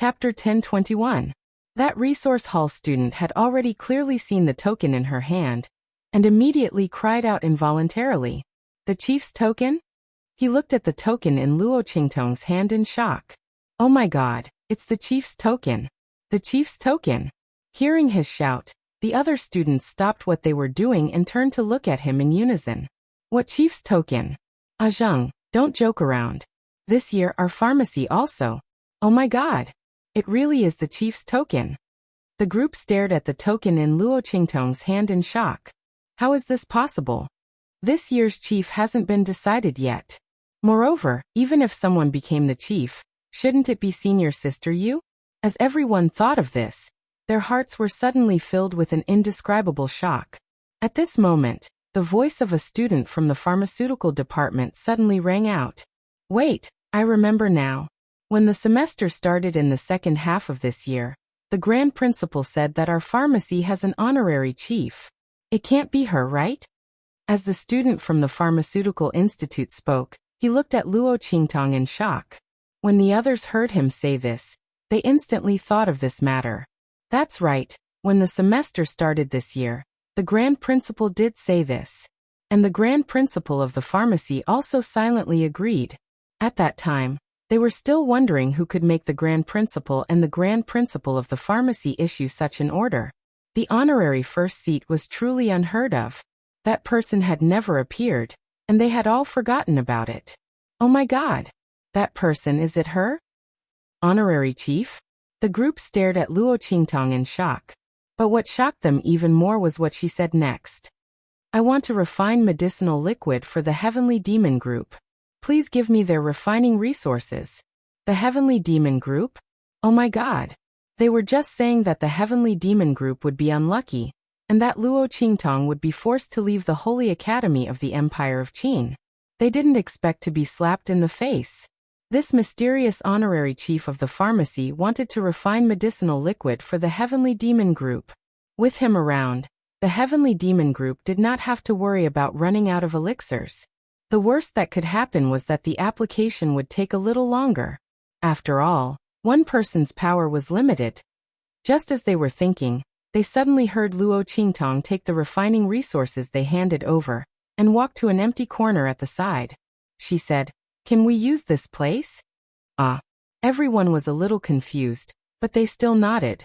Chapter 1021. That resource hall student had already clearly seen the token in her hand, and immediately cried out involuntarily. The chief's token? He looked at the token in Luo Qingtong's hand in shock. Oh my god, it's the chief's token. The chief's token. Hearing his shout, the other students stopped what they were doing and turned to look at him in unison. What chief's token? Zheng, don't joke around. This year our pharmacy also. Oh my god. It really is the chief's token. The group stared at the token in Luo Qingtong's hand in shock. How is this possible? This year's chief hasn't been decided yet. Moreover, even if someone became the chief, shouldn't it be senior sister Yu? As everyone thought of this, their hearts were suddenly filled with an indescribable shock. At this moment, the voice of a student from the pharmaceutical department suddenly rang out. Wait, I remember now. When the semester started in the second half of this year, the grand principal said that our pharmacy has an honorary chief. It can't be her, right? As the student from the pharmaceutical institute spoke, he looked at Luo Qingtong in shock. When the others heard him say this, they instantly thought of this matter. That's right, when the semester started this year, the grand principal did say this. And the grand principal of the pharmacy also silently agreed. At that time, they were still wondering who could make the grand principal and the grand principal of the pharmacy issue such an order. The honorary first seat was truly unheard of. That person had never appeared, and they had all forgotten about it. Oh my god! That person, is it her? Honorary chief? The group stared at Luo Qingtong in shock. But what shocked them even more was what she said next. I want to refine medicinal liquid for the Heavenly Demon Group. Please give me their refining resources. The Heavenly Demon Group? Oh my god. They were just saying that the Heavenly Demon Group would be unlucky, and that Luo Qingtong would be forced to leave the Holy Academy of the Empire of Qin. They didn't expect to be slapped in the face. This mysterious honorary chief of the pharmacy wanted to refine medicinal liquid for the Heavenly Demon Group. With him around, the Heavenly Demon Group did not have to worry about running out of elixirs. The worst that could happen was that the application would take a little longer. After all, one person's power was limited. Just as they were thinking, they suddenly heard Luo Qingtong take the refining resources they handed over and walk to an empty corner at the side. She said, "Can we use this place?" Everyone was a little confused, but they still nodded.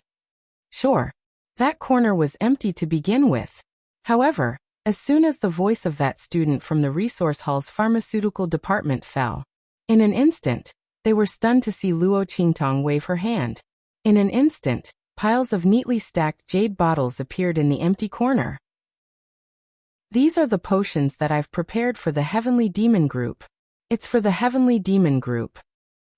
Sure. That corner was empty to begin with. However, as soon as the voice of that student from the resource hall's pharmaceutical department fell, in an instant, they were stunned to see Luo Qingtong wave her hand. In an instant, piles of neatly stacked jade bottles appeared in the empty corner. These are the potions that I've prepared for the Heavenly Demon Group. It's for the Heavenly Demon Group.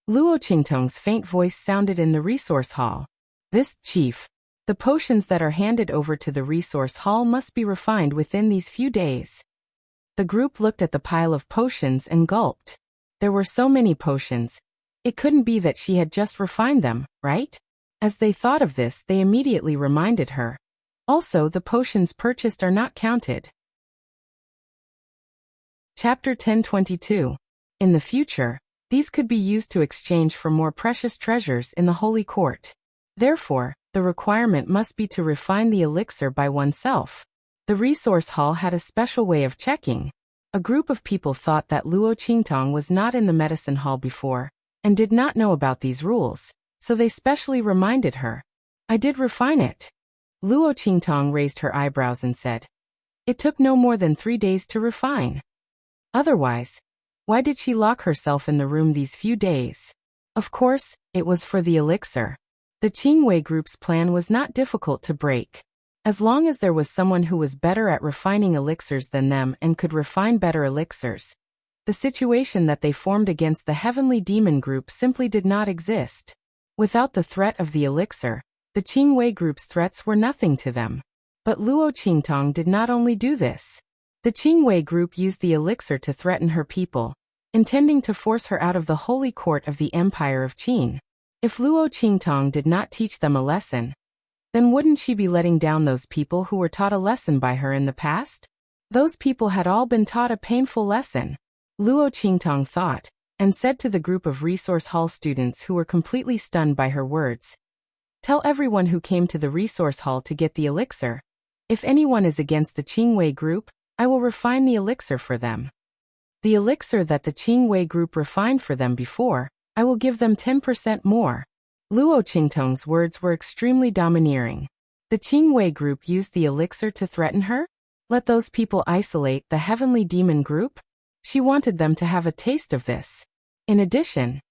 Luo Qingtong's faint voice sounded in the resource hall. This, chief. The potions that are handed over to the resource hall must be refined within these few days. The group looked at the pile of potions and gulped. There were so many potions. It couldn't be that she had just refined them, right? As they thought of this, they immediately reminded her. Also, the potions purchased are not counted. Chapter 1022. In the future, these could be used to exchange for more precious treasures in the Holy Court. Therefore, the requirement must be to refine the elixir by oneself. The resource hall had a special way of checking. A group of people thought that Luo Qingtong was not in the medicine hall before, and did not know about these rules, so they specially reminded her. I did refine it. Luo Qingtong raised her eyebrows and said, it took no more than 3 days to refine. Otherwise, why did she lock herself in the room these few days? Of course, it was for the elixir. The Qingwei group's plan was not difficult to break. As long as there was someone who was better at refining elixirs than them and could refine better elixirs, the situation that they formed against the Heavenly Demon Group simply did not exist. Without the threat of the elixir, the Qingwei group's threats were nothing to them. But Luo Qingtong did not only do this. The Qingwei group used the elixir to threaten her people, intending to force her out of the Holy Court of the Empire of Qin. If Luo Qingtong did not teach them a lesson, then wouldn't she be letting down those people who were taught a lesson by her in the past? Those people had all been taught a painful lesson. Luo Qingtong thought, and said to the group of Resource Hall students who were completely stunned by her words, "Tell everyone who came to the Resource Hall to get the elixir. If anyone is against the Qingwei group, I will refine the elixir for them. The elixir that the Qingwei group refined for them before, I will give them 10% more." Luo Qingtong's words were extremely domineering. The Qingwei group used the elixir to threaten her? Let those people isolate the Heavenly Demon group? She wanted them to have a taste of this. In addition,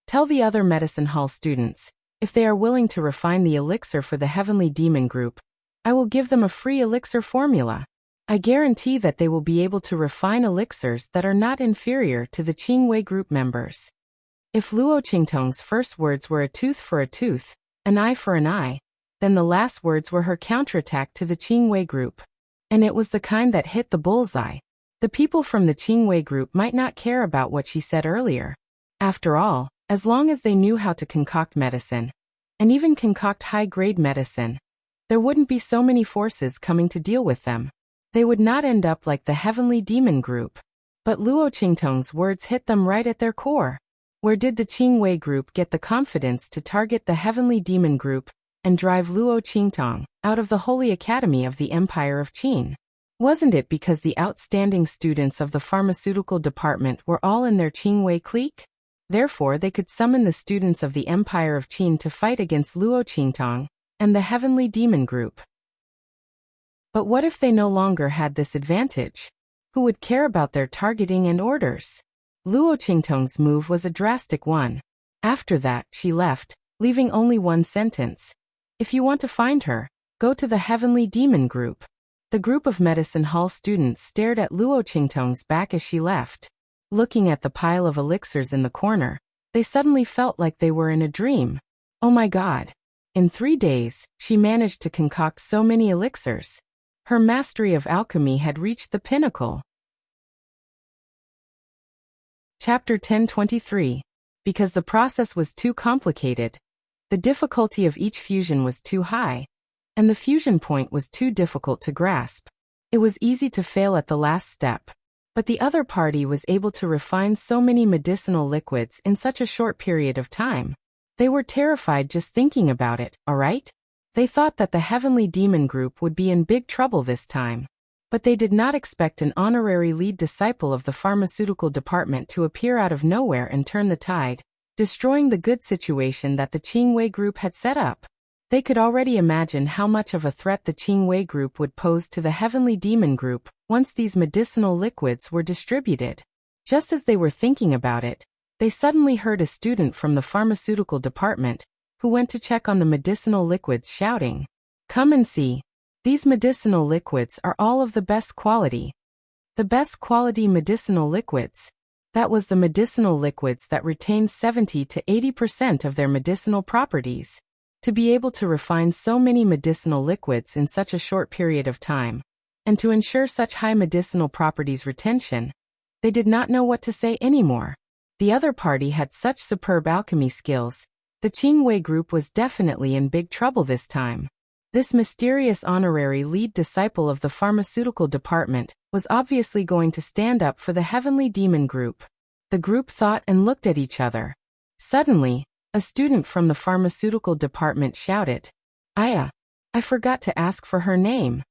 tell the other Medicine Hall students, if they are willing to refine the elixir for the Heavenly Demon group, I will give them a free elixir formula. I guarantee that they will be able to refine elixirs that are not inferior to the Qingwei group members. If Luo Qingtong's first words were a tooth for a tooth, an eye for an eye, then the last words were her counterattack to the Qingwei group. And it was the kind that hit the bullseye. The people from the Qingwei group might not care about what she said earlier. After all, as long as they knew how to concoct medicine, and even concoct high-grade medicine, there wouldn't be so many forces coming to deal with them. They would not end up like the Heavenly Demon group. But Luo Qingtong's words hit them right at their core. Where did the Qingwei group get the confidence to target the Heavenly Demon group and drive Luo Qingtong out of the Holy Academy of the Empire of Qin? Wasn't it because the outstanding students of the pharmaceutical department were all in their Qingwei clique? Therefore they could summon the students of the Empire of Qin to fight against Luo Qingtong and the Heavenly Demon group. But what if they no longer had this advantage? Who would care about their targeting and orders? Luo Qingtong's move was a drastic one. After that, she left, leaving only one sentence. If you want to find her, go to the Heavenly Demon group. The group of Medicine Hall students stared at Luo Qingtong's back as she left. Looking at the pile of elixirs in the corner, they suddenly felt like they were in a dream. Oh my God! In 3 days, she managed to concoct so many elixirs. Her mastery of alchemy had reached the pinnacle. Chapter 1023. Because the process was too complicated, the difficulty of each fusion was too high, and the fusion point was too difficult to grasp. It was easy to fail at the last step. But the other party was able to refine so many medicinal liquids in such a short period of time. They were terrified just thinking about it, alright? They thought that the Heavenly Demon group would be in big trouble this time. But they did not expect an honorary lead disciple of the pharmaceutical department to appear out of nowhere and turn the tide, destroying the good situation that the Qingwei group had set up. They could already imagine how much of a threat the Qingwei group would pose to the Heavenly Demon group once these medicinal liquids were distributed. Just as they were thinking about it, they suddenly heard a student from the pharmaceutical department, who went to check on the medicinal liquids, shouting, "Come and see. These medicinal liquids are all of the best quality." The best quality medicinal liquids. That was the medicinal liquids that retained 70 to 80% of their medicinal properties. To be able to refine so many medicinal liquids in such a short period of time, and to ensure such high medicinal properties retention, they did not know what to say anymore. The other party had such superb alchemy skills. The Qingwei group was definitely in big trouble this time. This mysterious honorary lead disciple of the pharmaceutical department was obviously going to stand up for the Heavenly Demon group. The group thought and looked at each other. Suddenly, a student from the pharmaceutical department shouted, "Aya, I forgot to ask for her name."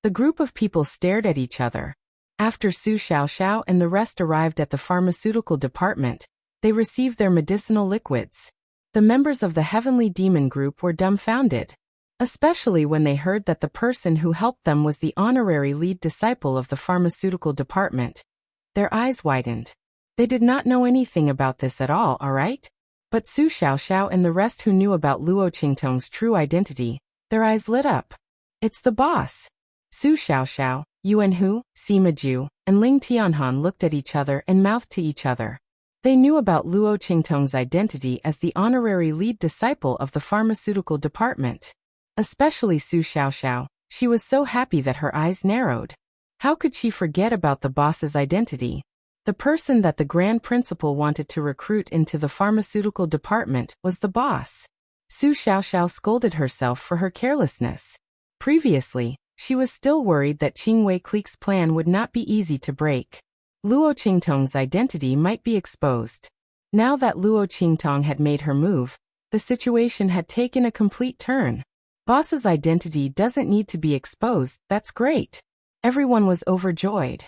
The group of people stared at each other. After Su Xiaoxiao and the rest arrived at the pharmaceutical department, they received their medicinal liquids. The members of the Heavenly Demon group were dumbfounded, especially when they heard that the person who helped them was the honorary lead disciple of the pharmaceutical department. Their eyes widened. They did not know anything about this at all, alright? But Su Xiaoxiao and the rest who knew about Luo Qingtong's true identity, their eyes lit up. It's the boss. Su Xiaoxiao, Yuan Hu, Sima Ju, and Ling Tianhan looked at each other and mouthed to each other. They knew about Luo Qingtong's identity as the honorary lead disciple of the pharmaceutical department. Especially Su Xiaoxiao, she was so happy that her eyes narrowed. How could she forget about the boss's identity? The person that the grand principal wanted to recruit into the pharmaceutical department was the boss. Su Xiaoxiao scolded herself for her carelessness. Previously, she was still worried that Qingwei clique's plan would not be easy to break. Luo Qingtong's identity might be exposed. Now that Luo Qingtong had made her move, the situation had taken a complete turn. Boss's identity doesn't need to be exposed, that's great. Everyone was overjoyed.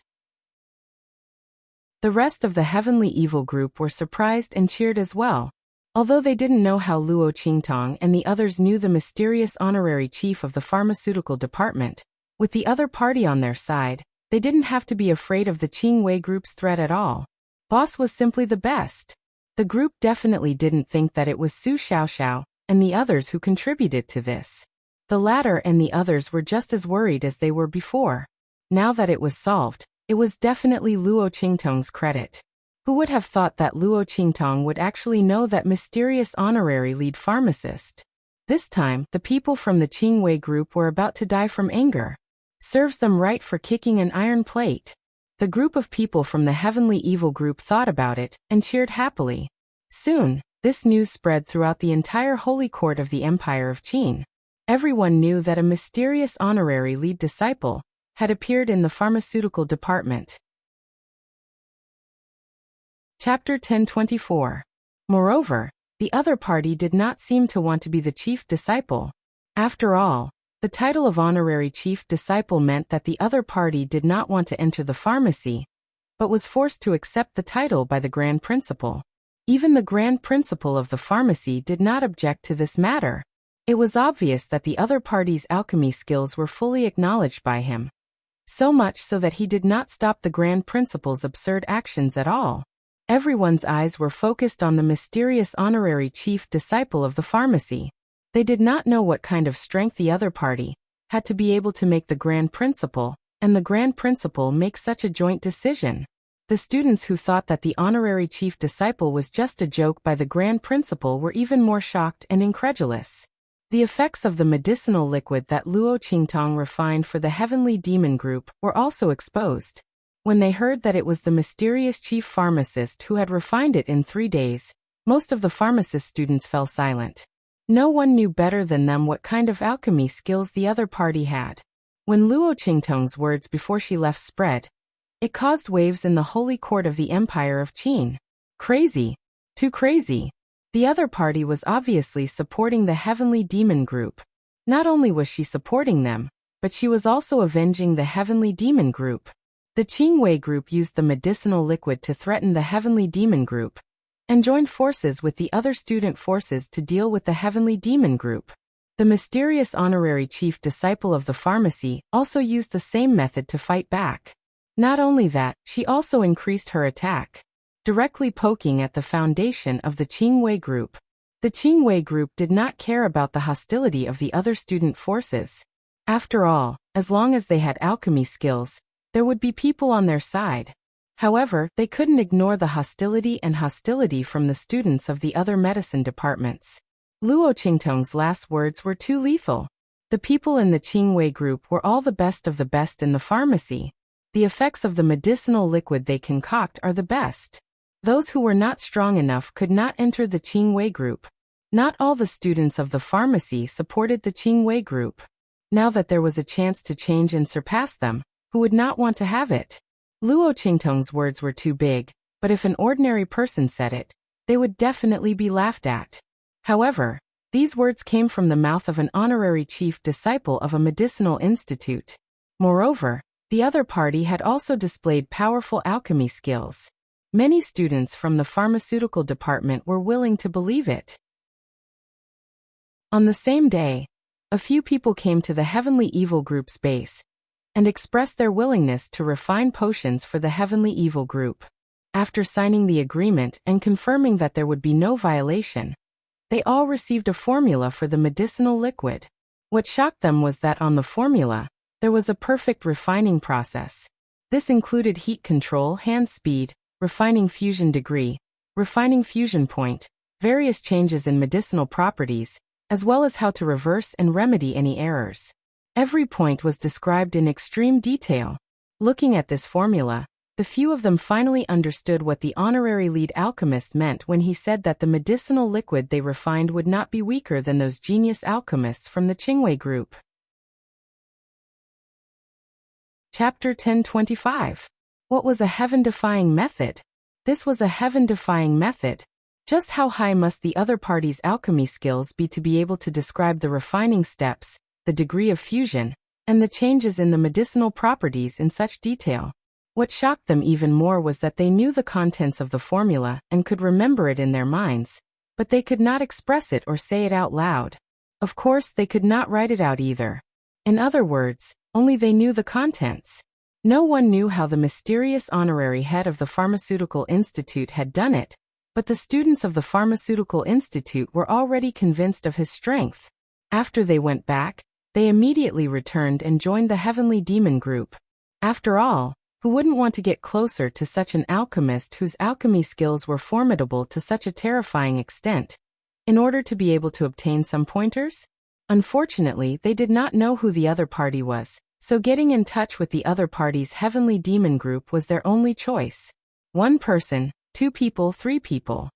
The rest of the Heavenly Evil group were surprised and cheered as well. Although they didn't know how Luo Qingtong and the others knew the mysterious honorary chief of the pharmaceutical department, with the other party on their side, they didn't have to be afraid of the Qingwei group's threat at all. Boss was simply the best. The group definitely didn't think that it was Su Xiaoxiao and the others who contributed to this. The latter and the others were just as worried as they were before. Now that it was solved, it was definitely Luo Qingtong's credit. Who would have thought that Luo Qingtong would actually know that mysterious honorary lead pharmacist? This time, the people from the Qingwei group were about to die from anger. Serves them right for kicking an iron plate. The group of people from the Heavenly Evil group thought about it and cheered happily. Soon, this news spread throughout the entire holy court of the Empire of Qin. Everyone knew that a mysterious honorary lead disciple had appeared in the pharmaceutical department. Chapter 1024. Moreover, the other party did not seem to want to be the chief disciple. After all, the title of honorary chief disciple meant that the other party did not want to enter the pharmacy, but was forced to accept the title by the Grand Principal. Even the Grand Principal of the pharmacy did not object to this matter. It was obvious that the other party's alchemy skills were fully acknowledged by him. So much so that he did not stop the Grand Principal's absurd actions at all. Everyone's eyes were focused on the mysterious honorary chief disciple of the pharmacy. They did not know what kind of strength the other party had to be able to make the Grand Principal and the Grand Principal make such a joint decision. The students who thought that the honorary chief disciple was just a joke by the Grand Principal were even more shocked and incredulous. The effects of the medicinal liquid that Luo Qingtong refined for the Heavenly Demon group were also exposed. When they heard that it was the mysterious chief pharmacist who had refined it in 3 days, most of the pharmacist students fell silent. No one knew better than them what kind of alchemy skills the other party had. When Luo Qingtong's words before she left spread, it caused waves in the holy court of the Empire of Qin. Crazy. Too crazy. The other party was obviously supporting the Heavenly Demon group. Not only was she supporting them, but she was also avenging the Heavenly Demon group. The Qingwei group used the medicinal liquid to threaten the Heavenly Demon group, and joined forces with the other student forces to deal with the Heavenly Demon group. The mysterious honorary chief disciple of the pharmacy also used the same method to fight back. Not only that, she also increased her attack, directly poking at the foundation of the Qingwei group. The Qingwei group did not care about the hostility of the other student forces. After all, as long as they had alchemy skills, there would be people on their side. However, they couldn't ignore the hostility from the students of the other medicine departments. Luo Qingtong's last words were too lethal. The people in the Qingwei group were all the best of the best in the pharmacy. The effects of the medicinal liquid they concoct are the best. Those who were not strong enough could not enter the Qingwei group. Not all the students of the pharmacy supported the Qingwei group. Now that there was a chance to change and surpass them, who would not want to have it? Luo Qingtong's words were too big, but if an ordinary person said it, they would definitely be laughed at. However, these words came from the mouth of an honorary chief disciple of a medicinal institute. Moreover, the other party had also displayed powerful alchemy skills. Many students from the pharmaceutical department were willing to believe it. On the same day, a few people came to the Heavenly Evil group's base and expressed their willingness to refine potions for the Heavenly Evil group. After signing the agreement and confirming that there would be no violation, they all received a formula for the medicinal liquid. What shocked them was that on the formula, there was a perfect refining process. This included heat control, hand speed, refining fusion degree, refining fusion point, various changes in medicinal properties, as well as how to reverse and remedy any errors. Every point was described in extreme detail. Looking at this formula, the few of them finally understood what the honorary lead alchemist meant when he said that the medicinal liquid they refined would not be weaker than those genius alchemists from the Qingwei group. Chapter 1025. What was a heaven-defying method? This was a heaven-defying method, Just how high must the other party's alchemy skills be to be able to describe the refining steps, the degree of fusion, and the changes in the medicinal properties in such detail? What shocked them even more was that they knew the contents of the formula and could remember it in their minds, but they could not express it or say it out loud. Of course, they could not write it out either. In other words, only they knew the contents. No one knew how the mysterious honorary head of the Pharmaceutical Institute had done it, but the students of the Pharmaceutical Institute were already convinced of his strength. After they went back, they immediately returned and joined the Heavenly Demon group. After all, who wouldn't want to get closer to such an alchemist whose alchemy skills were formidable to such a terrifying extent, in order to be able to obtain some pointers? Unfortunately, they did not know who the other party was, so getting in touch with the other party's Heavenly Demon group was their only choice. 1 person, 2 people, 3 people.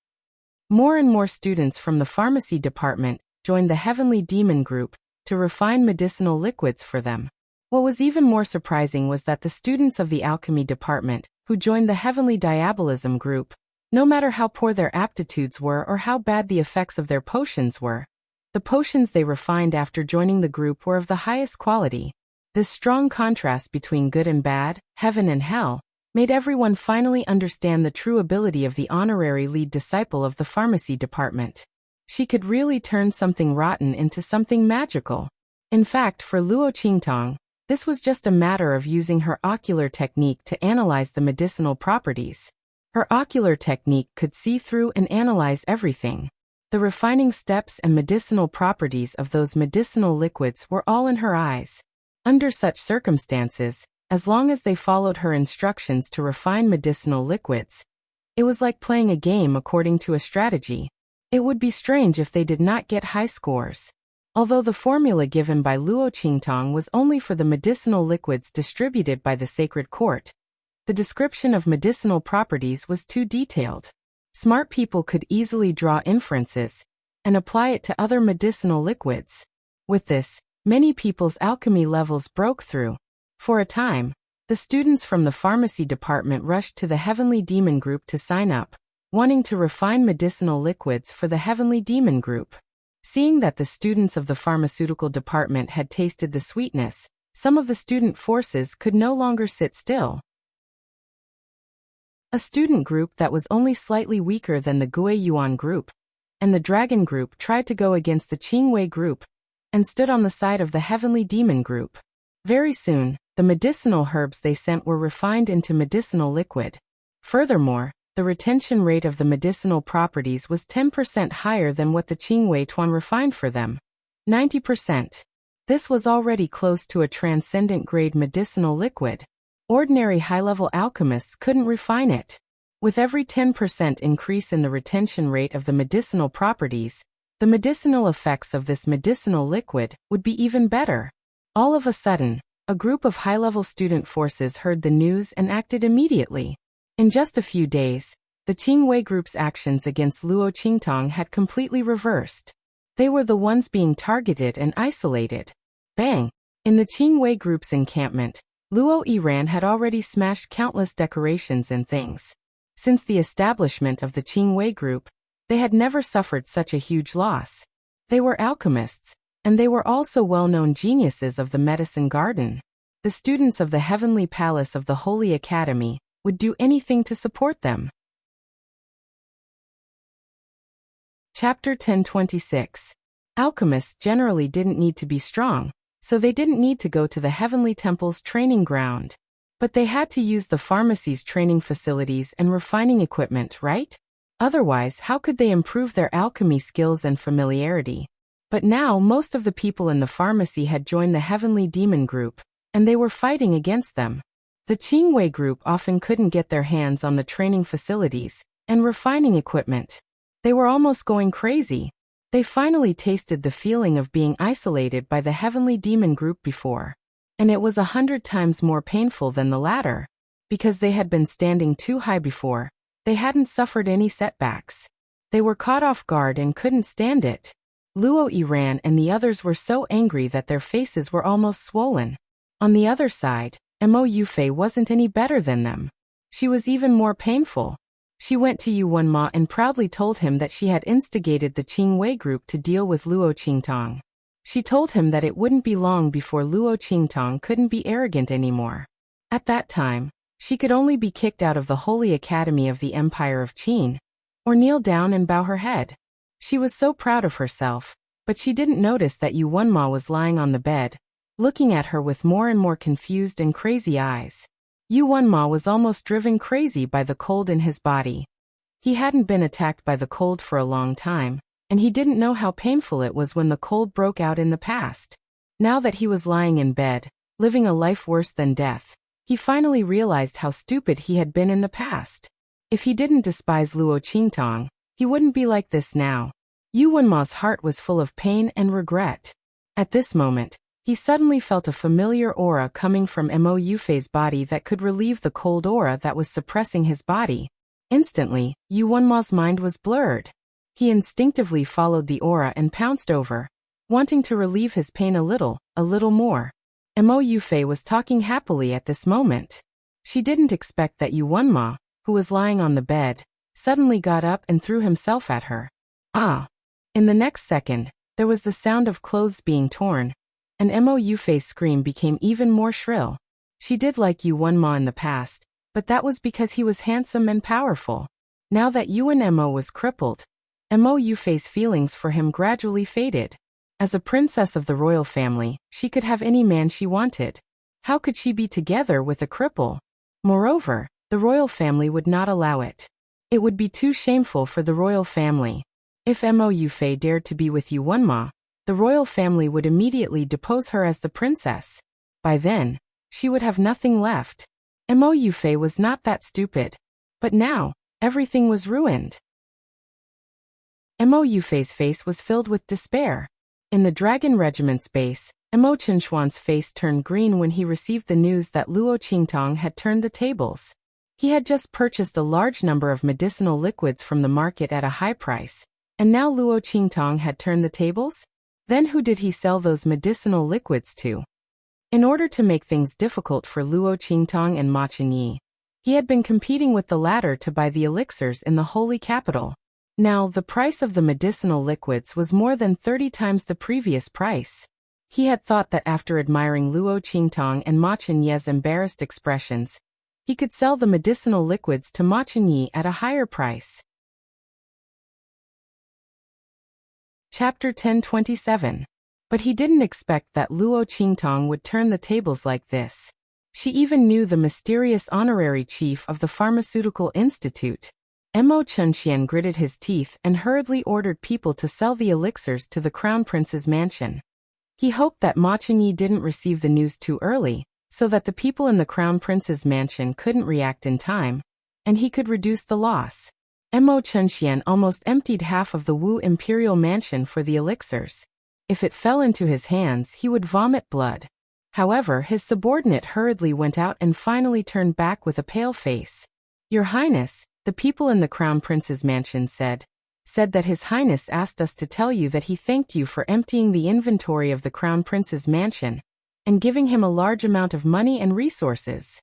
More and more students from the pharmacy department joined the Heavenly Demon group to refine medicinal liquids for them. What was even more surprising was that the students of the alchemy department, who joined the Heavenly Diabolism group, no matter how poor their aptitudes were or how bad the effects of their potions were, the potions they refined after joining the group were of the highest quality. This strong contrast between good and bad, heaven and hell, made everyone finally understand the true ability of the honorary lead disciple of the pharmacy department. She could really turn something rotten into something magical. In fact, for Luo Qingtong, this was just a matter of using her ocular technique to analyze the medicinal properties. Her ocular technique could see through and analyze everything. The refining steps and medicinal properties of those medicinal liquids were all in her eyes. Under such circumstances, as long as they followed her instructions to refine medicinal liquids, it was like playing a game according to a strategy. It would be strange if they did not get high scores. Although the formula given by Luo Qingtong was only for the medicinal liquids distributed by the Sacred Court, the description of medicinal properties was too detailed. Smart people could easily draw inferences and apply it to other medicinal liquids. With this, many people's alchemy levels broke through. For a time, the students from the pharmacy department rushed to the Heavenly Demon group to sign up, wanting to refine medicinal liquids for the Heavenly Demon group. Seeing that the students of the pharmaceutical department had tasted the sweetness, some of the student forces could no longer sit still. A student group that was only slightly weaker than the Gui Yuan group and the Dragon group tried to go against the Qingwei group and stood on the side of the Heavenly Demon group. Very soon, the medicinal herbs they sent were refined into medicinal liquid. Furthermore, the retention rate of the medicinal properties was 10% higher than what the Qingwei Tuan refined for them. 90%. This was already close to a transcendent grade medicinal liquid. Ordinary high-level alchemists couldn't refine it. With every 10% increase in the retention rate of the medicinal properties, the medicinal effects of this medicinal liquid would be even better. All of a sudden, a group of high-level student forces heard the news and acted immediately. In just a few days, the Qingwei group's actions against Luo Qingtong had completely reversed. They were the ones being targeted and isolated. Bang! In the Qingwei group's encampment, Luo Yiran had already smashed countless decorations and things. Since the establishment of the Qingwei group, they had never suffered such a huge loss. They were alchemists, and they were also well-known geniuses of the medicine garden. The students of the Heavenly Palace of the Holy Academy would do anything to support them. Chapter 1026. Alchemists generally didn't need to be strong, so they didn't need to go to the Heavenly Temple's training ground. But they had to use the pharmacy's training facilities and refining equipment, right? Otherwise, how could they improve their alchemy skills and familiarity? But now most of the people in the pharmacy had joined the Heavenly Demon group, and they were fighting against them. The Qingwei group often couldn't get their hands on the training facilities and refining equipment. They were almost going crazy. They finally tasted the feeling of being isolated by the Heavenly Demon group before. And it was 100 times more painful than the latter. Because they had been standing too high before, they hadn't suffered any setbacks. They were caught off guard and couldn't stand it. Luo Yiran and the others were so angry that their faces were almost swollen. On the other side, Mo Yufei wasn't any better than them. She was even more painful. She went to Yu Wenma and proudly told him that she had instigated the Qing Wei group to deal with Luo Qingtong. She told him that it wouldn't be long before Luo Qingtong couldn't be arrogant anymore. At that time, she could only be kicked out of the Holy Academy of the Empire of Qin, or kneel down and bow her head. She was so proud of herself, but she didn't notice that Yu Wenma was lying on the bed, looking at her with more and more confused and crazy eyes. Yu Wenma was almost driven crazy by the cold in his body. He hadn't been attacked by the cold for a long time, and he didn't know how painful it was when the cold broke out in the past. Now that he was lying in bed, living a life worse than death, he finally realized how stupid he had been in the past. If he didn't despise Luo Qingtong, he wouldn't be like this now. Yu Wenma's heart was full of pain and regret. At this moment, he suddenly felt a familiar aura coming from Mo Yufei's body that could relieve the cold aura that was suppressing his body. Instantly, Yu Wenma's mind was blurred. He instinctively followed the aura and pounced over, wanting to relieve his pain a little more. Mo Yufei was talking happily at this moment. She didn't expect that Yu Wenma, who was lying on the bed, suddenly got up and threw himself at her. Ah! In the next second, there was the sound of clothes being torn, and Mo Yufei's scream became even more shrill. She did like Yu Wenma in the past, but that was because he was handsome and powerful. Now that Yu Wenma was crippled, Mo Yufei's feelings for him gradually faded. As a princess of the royal family, she could have any man she wanted. How could she be together with a cripple? Moreover, the royal family would not allow it. It would be too shameful for the royal family. If Mo Yufei dared to be with Yu Wenma, the royal family would immediately depose her as the princess. By then, she would have nothing left. Mo Yufei was not that stupid. But now, everything was ruined. Mo Yufei's face was filled with despair. In the Dragon Regiment's base, Mo Qinshuan's face turned green when he received the news that Luo Qingtong had turned the tables. He had just purchased a large number of medicinal liquids from the market at a high price, and now Luo Qingtong had turned the tables? Then who did he sell those medicinal liquids to? In order to make things difficult for Luo Qingtong and Ma Chenyi, he had been competing with the latter to buy the elixirs in the holy capital. Now, the price of the medicinal liquids was more than 30 times the previous price. He had thought that after admiring Luo Qingtong and Ma Chenyi's embarrassed expressions, he could sell the medicinal liquids to Ma Chenyi at a higher price. Chapter 1027. But he didn't expect that Luo Qingtong would turn the tables like this. She even knew the mysterious honorary chief of the Pharmaceutical Institute. Mo Chunxian gritted his teeth and hurriedly ordered people to sell the elixirs to the Crown Prince's mansion. He hoped that Ma Chenyi didn't receive the news too early, so that the people in the Crown Prince's mansion couldn't react in time, and he could reduce the loss. Mo Chunxian almost emptied half of the Wu Imperial Mansion for the elixirs. If it fell into his hands, he would vomit blood. However, his subordinate hurriedly went out and finally turned back with a pale face. Your Highness, the people in the Crown Prince's mansion said that His Highness asked us to tell you that he thanked you for emptying the inventory of the Crown Prince's mansion and giving him a large amount of money and resources.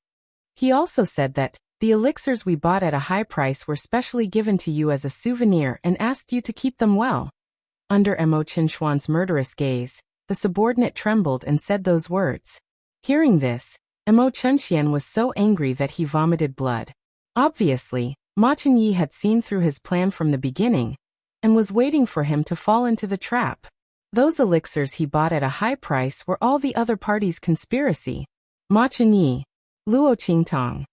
He also said that the elixirs we bought at a high price were specially given to you as a souvenir and asked you to keep them well. Under Mo Qinshuan's murderous gaze, the subordinate trembled and said those words. Hearing this, Mo Chunxian was so angry that he vomited blood. Obviously, Ma Chenyi had seen through his plan from the beginning and was waiting for him to fall into the trap. Those elixirs he bought at a high price were all the other party's conspiracy. Ma Chenyi, Luo Qingtong.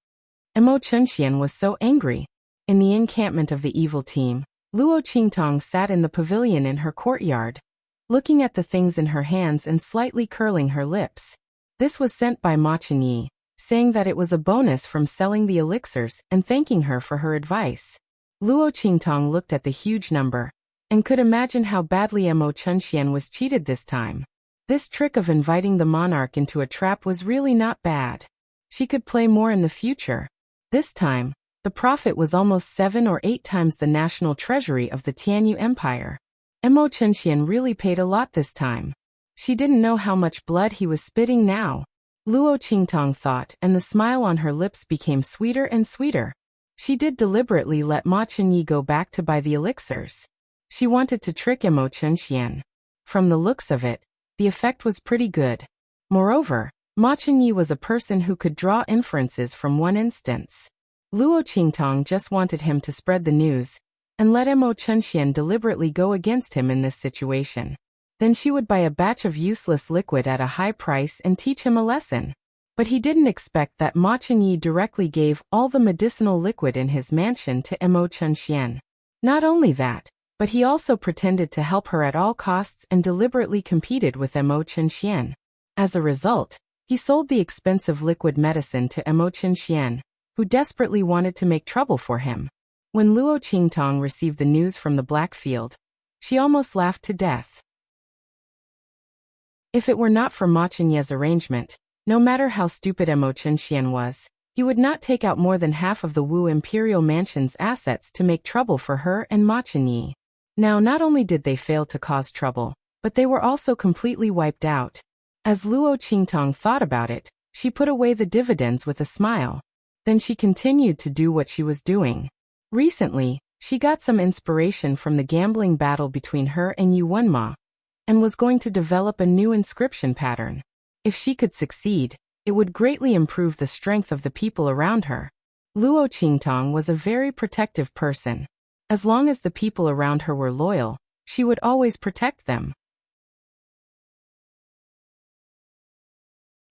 Mo Chunxian was so angry. In the encampment of the evil team, Luo Qingtong sat in the pavilion in her courtyard, looking at the things in her hands and slightly curling her lips. This was sent by Ma Chenyi, saying that it was a bonus from selling the elixirs and thanking her for her advice. Luo Qingtong looked at the huge number and could imagine how badly Mo Chunxian was cheated this time. This trick of inviting the monarch into a trap was really not bad. She could play more in the future. This time, the profit was almost 7 or 8 times the national treasury of the Tianyu Empire. Mo Chunxian really paid a lot this time. She didn't know how much blood he was spitting now. Luo Qingtong thought, and the smile on her lips became sweeter and sweeter. She did deliberately let Ma Chunyi go back to buy the elixirs. She wanted to trick Mo Chunxian. From the looks of it, the effect was pretty good. Moreover, Ma Chunyi was a person who could draw inferences from one instance. Luo Qingtong just wanted him to spread the news, and let Mo Chunxian deliberately go against him in this situation. Then she would buy a batch of useless liquid at a high price and teach him a lesson. But he didn't expect that Ma Chunyi directly gave all the medicinal liquid in his mansion to Mo Chunxian. Not only that, but he also pretended to help her at all costs and deliberately competed with Mo Chunxian. As a result, he sold the expensive liquid medicine to Mo Chunxian, who desperately wanted to make trouble for him. When Luo Qingtong received the news from the Black Field, she almost laughed to death. If it were not for Ma Chunyi's arrangement, no matter how stupid Mo Chunxian was, he would not take out more than half of the Wu Imperial Mansion's assets to make trouble for her and Ma Chunyi. Now not only did they fail to cause trouble, but they were also completely wiped out. As Luo Qingtong thought about it, she put away the dividends with a smile. Then she continued to do what she was doing. Recently, she got some inspiration from the gambling battle between her and Yu Wenma, and was going to develop a new inscription pattern. If she could succeed, it would greatly improve the strength of the people around her. Luo Qingtong was a very protective person. As long as the people around her were loyal, she would always protect them.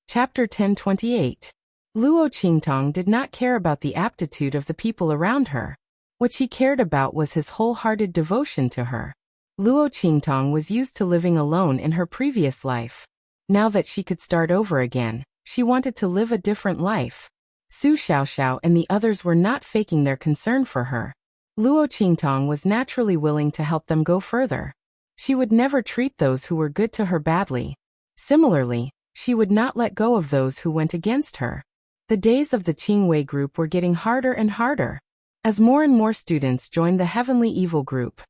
Chapter 1028. Luo Qingtong did not care about the aptitude of the people around her. What she cared about was his wholehearted devotion to her. Luo Qingtong was used to living alone in her previous life. Now that she could start over again, she wanted to live a different life. Su Xiaoxiao and the others were not faking their concern for her. Luo Qingtong was naturally willing to help them go further. She would never treat those who were good to her badly. Similarly, she would not let go of those who went against her. The days of the Qingwei group were getting harder and harder. As more and more students joined the Heavenly Evil group,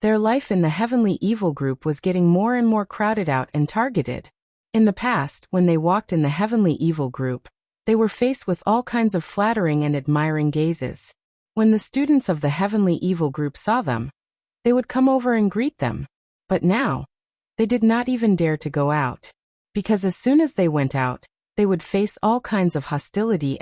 their life in the Heavenly Evil group was getting more and more crowded out and targeted. In the past, when they walked in the Heavenly Evil group, they were faced with all kinds of flattering and admiring gazes. When the students of the Heavenly Evil group saw them, they would come over and greet them. But now, they did not even dare to go out. Because as soon as they went out, they would face all kinds of hostility.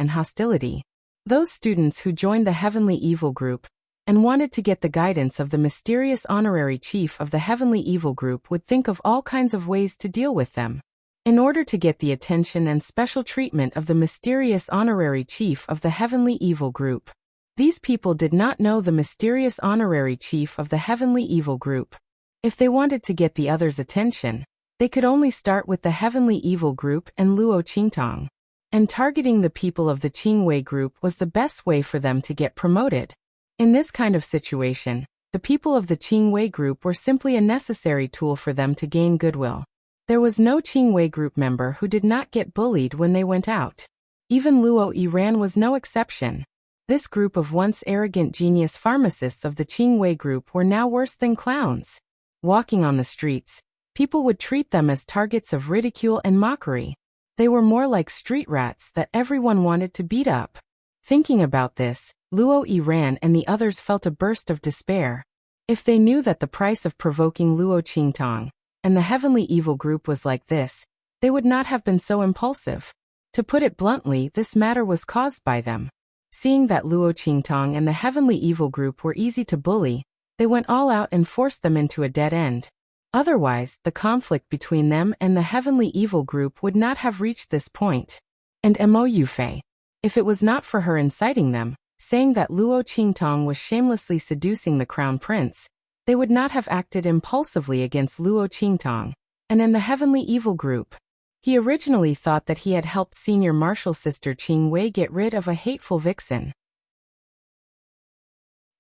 Those students who joined the Heavenly Evil group and wanted to get the guidance of the mysterious honorary chief of the Heavenly Evil group would think of all kinds of ways to deal with them. In order to get the attention and special treatment of the mysterious honorary chief of the Heavenly Evil group. These people did not know the mysterious honorary chief of the Heavenly Evil group. If they wanted to get the others' attention, they could only start with the Heavenly Evil group and Luo Qingtong. And targeting the people of the Qingwei group was the best way for them to get promoted. In this kind of situation, the people of the Qingwei group were simply a necessary tool for them to gain goodwill. There was no Qingwei group member who did not get bullied when they went out. Even Luo Yiran was no exception. This group of once arrogant genius pharmacists of the Qingwei group were now worse than clowns. Walking on the streets, people would treat them as targets of ridicule and mockery. They were more like street rats that everyone wanted to beat up. Thinking about this, Luo Yiran and the others felt a burst of despair. If they knew that the price of provoking Luo Qingtong and the Heavenly Evil group was like this, they would not have been so impulsive. To put it bluntly, this matter was caused by them. Seeing that Luo Qingtong and the Heavenly Evil group were easy to bully, they went all out and forced them into a dead end. Otherwise, the conflict between them and the Heavenly Evil group would not have reached this point. And Mo Yufei, if it was not for her inciting them, saying that Luo Qingtong was shamelessly seducing the crown prince, they would not have acted impulsively against Luo Qingtong. And in the Heavenly Evil group, he originally thought that he had helped senior martial sister Qing Wei get rid of a hateful vixen.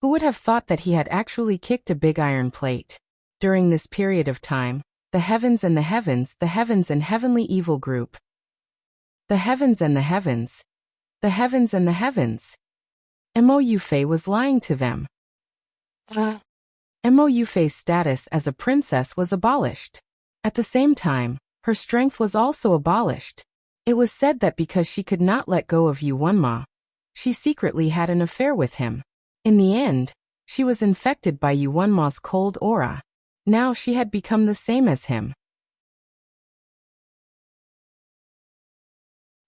Who would have thought that he had actually kicked a big iron plate? During this period of time, the heavens and Heavenly Evil group. The heavens and the heavens. The heavens and the heavens. Mo Yufei was lying to them. Mo Yufei's status as a princess was abolished. At the same time, her strength was also abolished. It was said that because she could not let go of Yu Wenma, She secretly had an affair with him. In the end, she was infected by Yuanma's cold aura. Now she had become the same as him.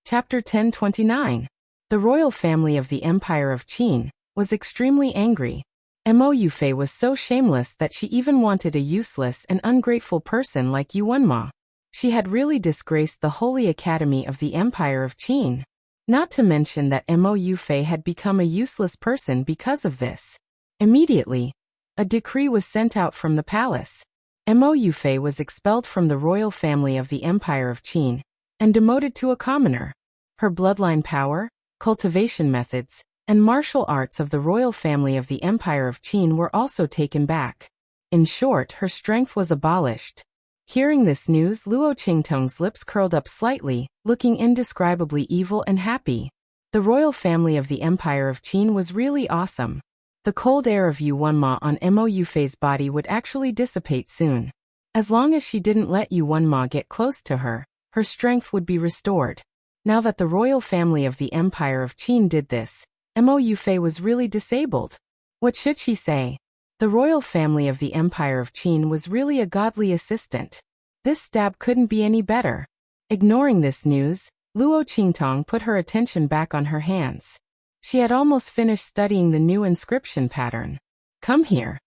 Chapter 1029. The royal family of the Empire of Qin was extremely angry. Mo Yufei was so shameless that she even wanted a useless and ungrateful person like Yuanma. She had really disgraced the Holy Academy of the Empire of Qin. Not to mention that Mo Yufei had become a useless person because of this. Immediately, a decree was sent out from the palace. Mo Yufei was expelled from the royal family of the Empire of Qin and demoted to a commoner. Her bloodline power, cultivation methods, and martial arts of the royal family of the Empire of Qin were also taken back. In short, her strength was abolished. Hearing this news, Luo Qingtong's lips curled up slightly, looking indescribably evil and happy. The royal family of the Empire of Qin was really awesome. The cold air of Yuanma on Mo Yufei's body would actually dissipate soon. As long as she didn't let Yuanma get close to her, her strength would be restored. Now that the royal family of the Empire of Qin did this, Mo Yufei was really disabled. What should she say? The royal family of the Empire of Qin was really a godly assistant. This stab couldn't be any better. Ignoring this news, Luo Qingtong put her attention back on her hands. She had almost finished studying the new inscription pattern. Come here.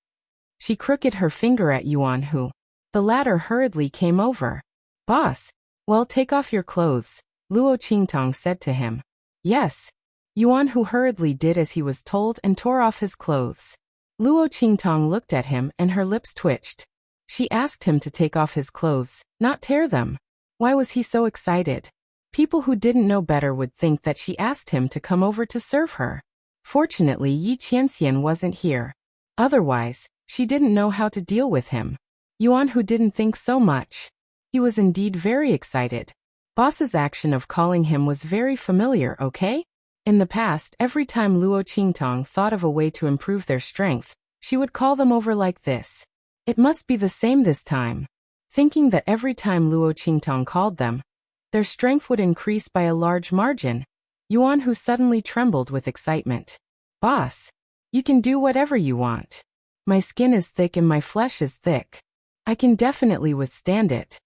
She crooked her finger at Yuanhu. The latter hurriedly came over. Boss, well, take off your clothes, Luo Qingtong said to him. Yes. Yuanhu hurriedly did as he was told and tore off his clothes. Luo Qingtong looked at him and her lips twitched. She asked him to take off his clothes, not tear them. Why was he so excited? People who didn't know better would think that she asked him to come over to serve her. Fortunately, Yi Qianxian wasn't here. Otherwise, she didn't know how to deal with him. Yuanhu didn't think so much. He was indeed very excited. Boss's action of calling him was very familiar, okay? In the past, every time Luo Qingtong thought of a way to improve their strength, she would call them over like this. It must be the same this time. Thinking that every time Luo Qingtong called them, their strength would increase by a large margin, Yuanhu suddenly trembled with excitement. Boss, you can do whatever you want. My skin is thick and my flesh is thick. I can definitely withstand it.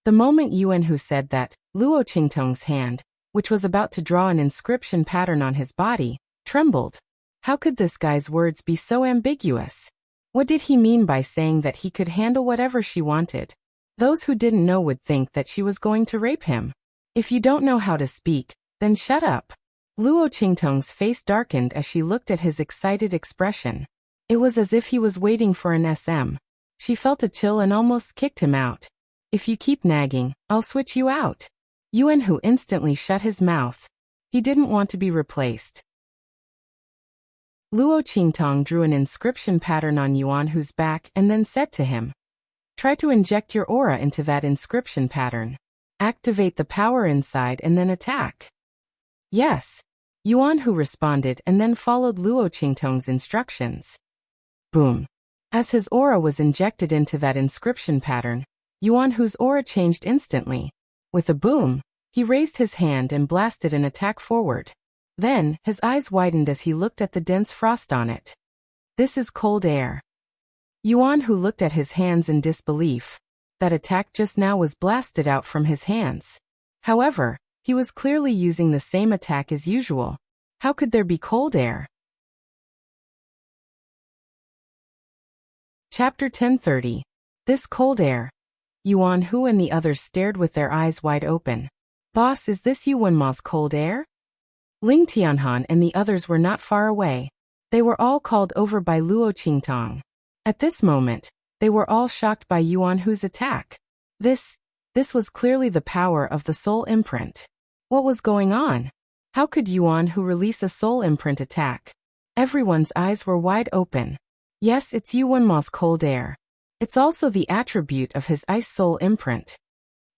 The moment Yuanhu said that, Luo Qingtong's hand, which was about to draw an inscription pattern on his body, trembled. How could this guy's words be so ambiguous? What did he mean by saying that he could handle whatever she wanted? Those who didn't know would think that she was going to rape him. If you don't know how to speak, then shut up. Luo Qingtong's face darkened as she looked at his excited expression. It was as if he was waiting for an SM. She felt a chill and almost kicked him out. If you keep nagging, I'll switch you out. Yuanhu instantly shut his mouth. He didn't want to be replaced. Luo Qingtong drew an inscription pattern on Yuanhu's back and then said to him, try to inject your aura into that inscription pattern. Activate the power inside and then attack. Yes. Yuanhu responded and then followed Luo Qingtong's instructions. Boom. As his aura was injected into that inscription pattern, Yuanhu's aura changed instantly. With a boom, he raised his hand and blasted an attack forward. Then, his eyes widened as he looked at the dense frost on it. This is cold air. Yuanhu looked at his hands in disbelief. That attack just now was blasted out from his hands. However, he was clearly using the same attack as usual. How could there be cold air? Chapter 1030. This cold air. Yuanhu and the others stared with their eyes wide open. Boss, is this Yuanma's cold air? Ling Tianhan and the others were not far away. They were all called over by Luo Qingtong. At this moment, they were all shocked by Yuanhu's attack. This was clearly the power of the soul imprint. What was going on? How could Yuanhu release a soul imprint attack? Everyone's eyes were wide open. Yes, it's Yuanma's cold air. It's also the attribute of his ice soul imprint.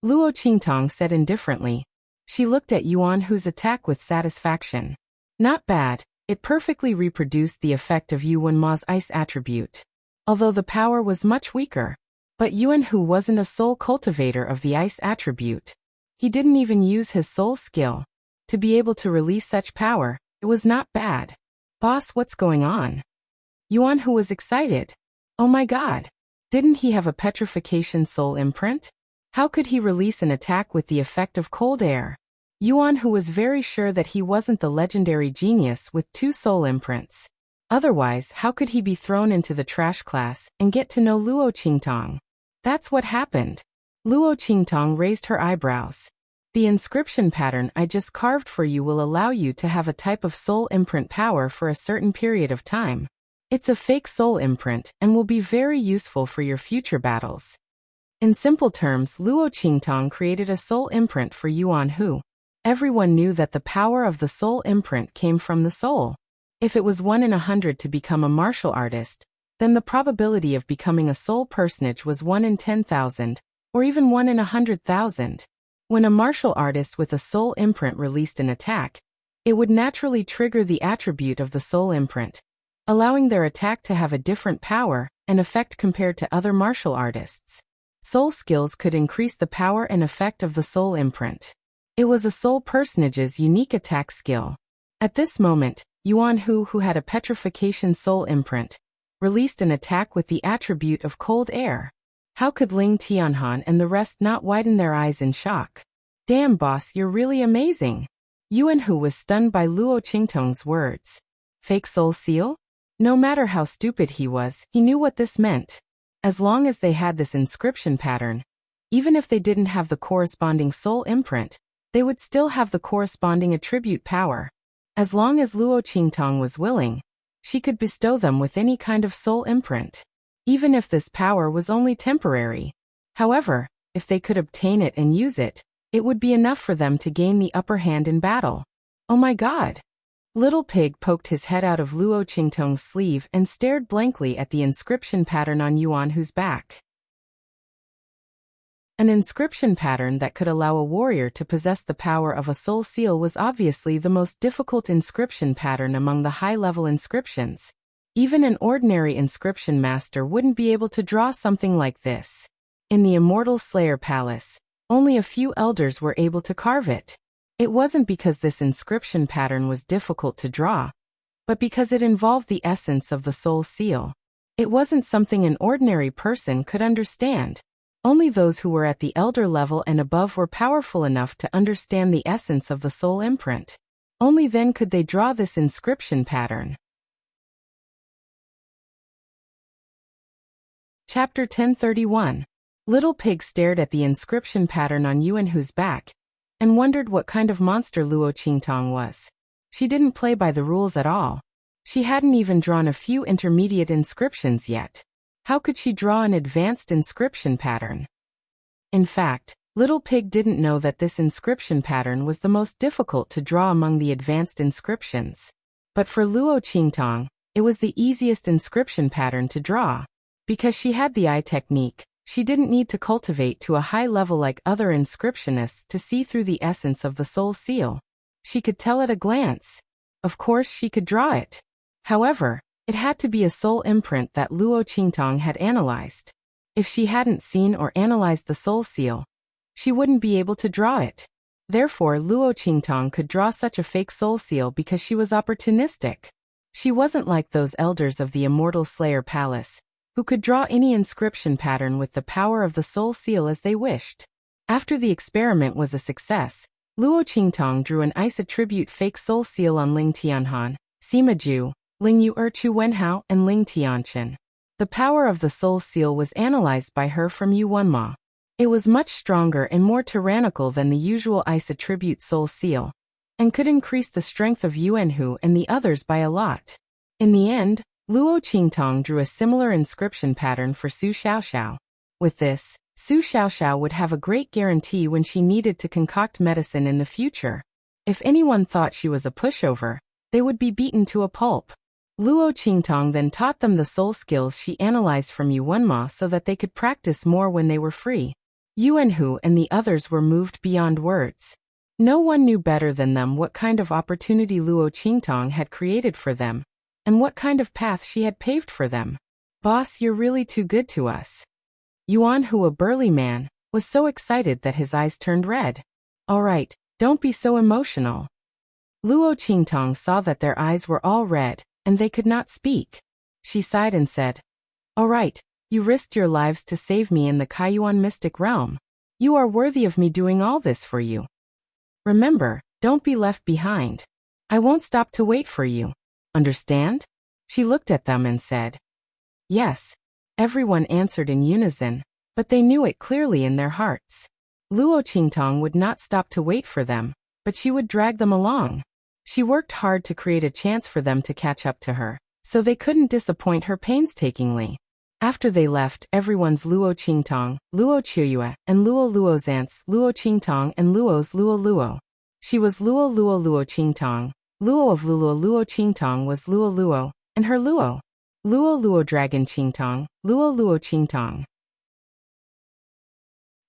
Luo Qingtong said indifferently. She looked at Yuanhu's attack with satisfaction. Not bad, it perfectly reproduced the effect of Yuanma's ice attribute. Although the power was much weaker. But Yuanhu wasn't a soul cultivator of the ice attribute. He didn't even use his soul skill. To be able to release such power, It was not bad. Boss, what's going on? Yuanhu was excited. Oh my god. Didn't he have a petrification soul imprint? How could he release an attack with the effect of cold air? Yuanhu was very sure that he wasn't the legendary genius with 2 soul imprints. Otherwise, how could he be thrown into the trash class and get to know Luo Qingtong? That's what happened. Luo Qingtong raised her eyebrows. The inscription pattern I just carved for you will allow you to have a type of soul imprint power for a certain period of time. It's a fake soul imprint and will be very useful for your future battles. In simple terms, Luo Qingtong created a soul imprint for Yuanhu. Everyone knew that the power of the soul imprint came from the soul. If it was 1 in 100 to become a martial artist, then the probability of becoming a soul personage was 1 in 10,000, or even 1 in 100,000. When a martial artist with a soul imprint released an attack, it would naturally trigger the attribute of the soul imprint, allowing their attack to have a different power and effect compared to other martial artists. Soul skills could increase the power and effect of the soul imprint. It was a soul personage's unique attack skill. At this moment, Yuanhu, who had a petrification soul imprint, released an attack with the attribute of cold air. How could Ling Tianhan and the rest not widen their eyes in shock? Damn, boss, you're really amazing. Yuanhu was stunned by Luo Qingtong's words. Fake soul seal? No matter how stupid he was, he knew what this meant. As long as they had this inscription pattern, even if they didn't have the corresponding soul imprint, they would still have the corresponding attribute power. As long as Luo Qingtong was willing, she could bestow them with any kind of soul imprint, even if this power was only temporary. However, if they could obtain it and use it, it would be enough for them to gain the upper hand in battle. Oh my god! Little Pig poked his head out of Luo Qingtong's sleeve and stared blankly at the inscription pattern on Yuanhu's back. An inscription pattern that could allow a warrior to possess the power of a soul seal was obviously the most difficult inscription pattern among the high-level inscriptions. Even an ordinary inscription master wouldn't be able to draw something like this. In the Immortal Slayer Palace, only a few elders were able to carve it. It wasn't because this inscription pattern was difficult to draw, but because it involved the essence of the soul seal. It wasn't something an ordinary person could understand. Only those who were at the elder level and above were powerful enough to understand the essence of the soul imprint. Only then could they draw this inscription pattern. Chapter 1031. Little Pig stared at the inscription pattern on Yuanhu's back and wondered what kind of monster Luo Qingtong was. She didn't play by the rules at all. She hadn't even drawn a few intermediate inscriptions yet. How could she draw an advanced inscription pattern? In fact, Little Pig didn't know that this inscription pattern was the most difficult to draw among the advanced inscriptions. But for Luo Qingtong, it was the easiest inscription pattern to draw. Because she had the eye technique, she didn't need to cultivate to a high level like other inscriptionists to see through the essence of the soul seal. She could tell at a glance. Of course she could draw it. However, it had to be a soul imprint that Luo Qingtong had analyzed. If she hadn't seen or analyzed the soul seal, she wouldn't be able to draw it. Therefore, Luo Qingtong could draw such a fake soul seal because she was opportunistic. She wasn't like those elders of the Immortal Slayer Palace, who could draw any inscription pattern with the power of the soul seal as they wished. After the experiment was a success, Luo Qingtong drew an ice attribute fake soul seal on Ling Tianhan, Sima Ju, Ling Yu Chu Wenhao, and Ling Tianchen. The power of the soul seal was analyzed by her from Yu Wenma. It was much stronger and more tyrannical than the usual ice attribute soul seal, and could increase the strength of Yuanhu and the others by a lot. In the end, Luo Qingtong drew a similar inscription pattern for Su Xiaoxiao. With this, Su Xiaoxiao would have a great guarantee when she needed to concoct medicine in the future. If anyone thought she was a pushover, they would be beaten to a pulp. Luo Qingtong then taught them the soul skills she analyzed from Yu Wenma so that they could practice more when they were free. Yuanhu and the others were moved beyond words. No one knew better than them what kind of opportunity Luo Qingtong had created for them, and what kind of path she had paved for them. Boss, you're really too good to us. Yuanhu, a burly man, was so excited that his eyes turned red. All right, don't be so emotional. Luo Qingtong saw that their eyes were all red, and they could not speak. She sighed and said, "All right, you risked your lives to save me in the Kaiyuan mystic realm. You are worthy of me doing all this for you. Remember, don't be left behind. I won't stop to wait for you. Understand?" She looked at them and said, "Yes." Everyone answered in unison, but they knew it clearly in their hearts. Luo Qingtong would not stop to wait for them, but she would drag them along. She worked hard to create a chance for them to catch up to her, so they couldn't disappoint her painstakingly. After they left, everyone's Luo Qingtong, Luo Qiuyue, and Luo Luo's aunts Luo Qingtong and Luo's Luo Luo. She was Luo Luo Luo Qingtong. Luo of Luo Luo Qingtong was Luo Luo, and her Luo. Luo Luo Dragon Qingtong, Luo Luo Qingtong.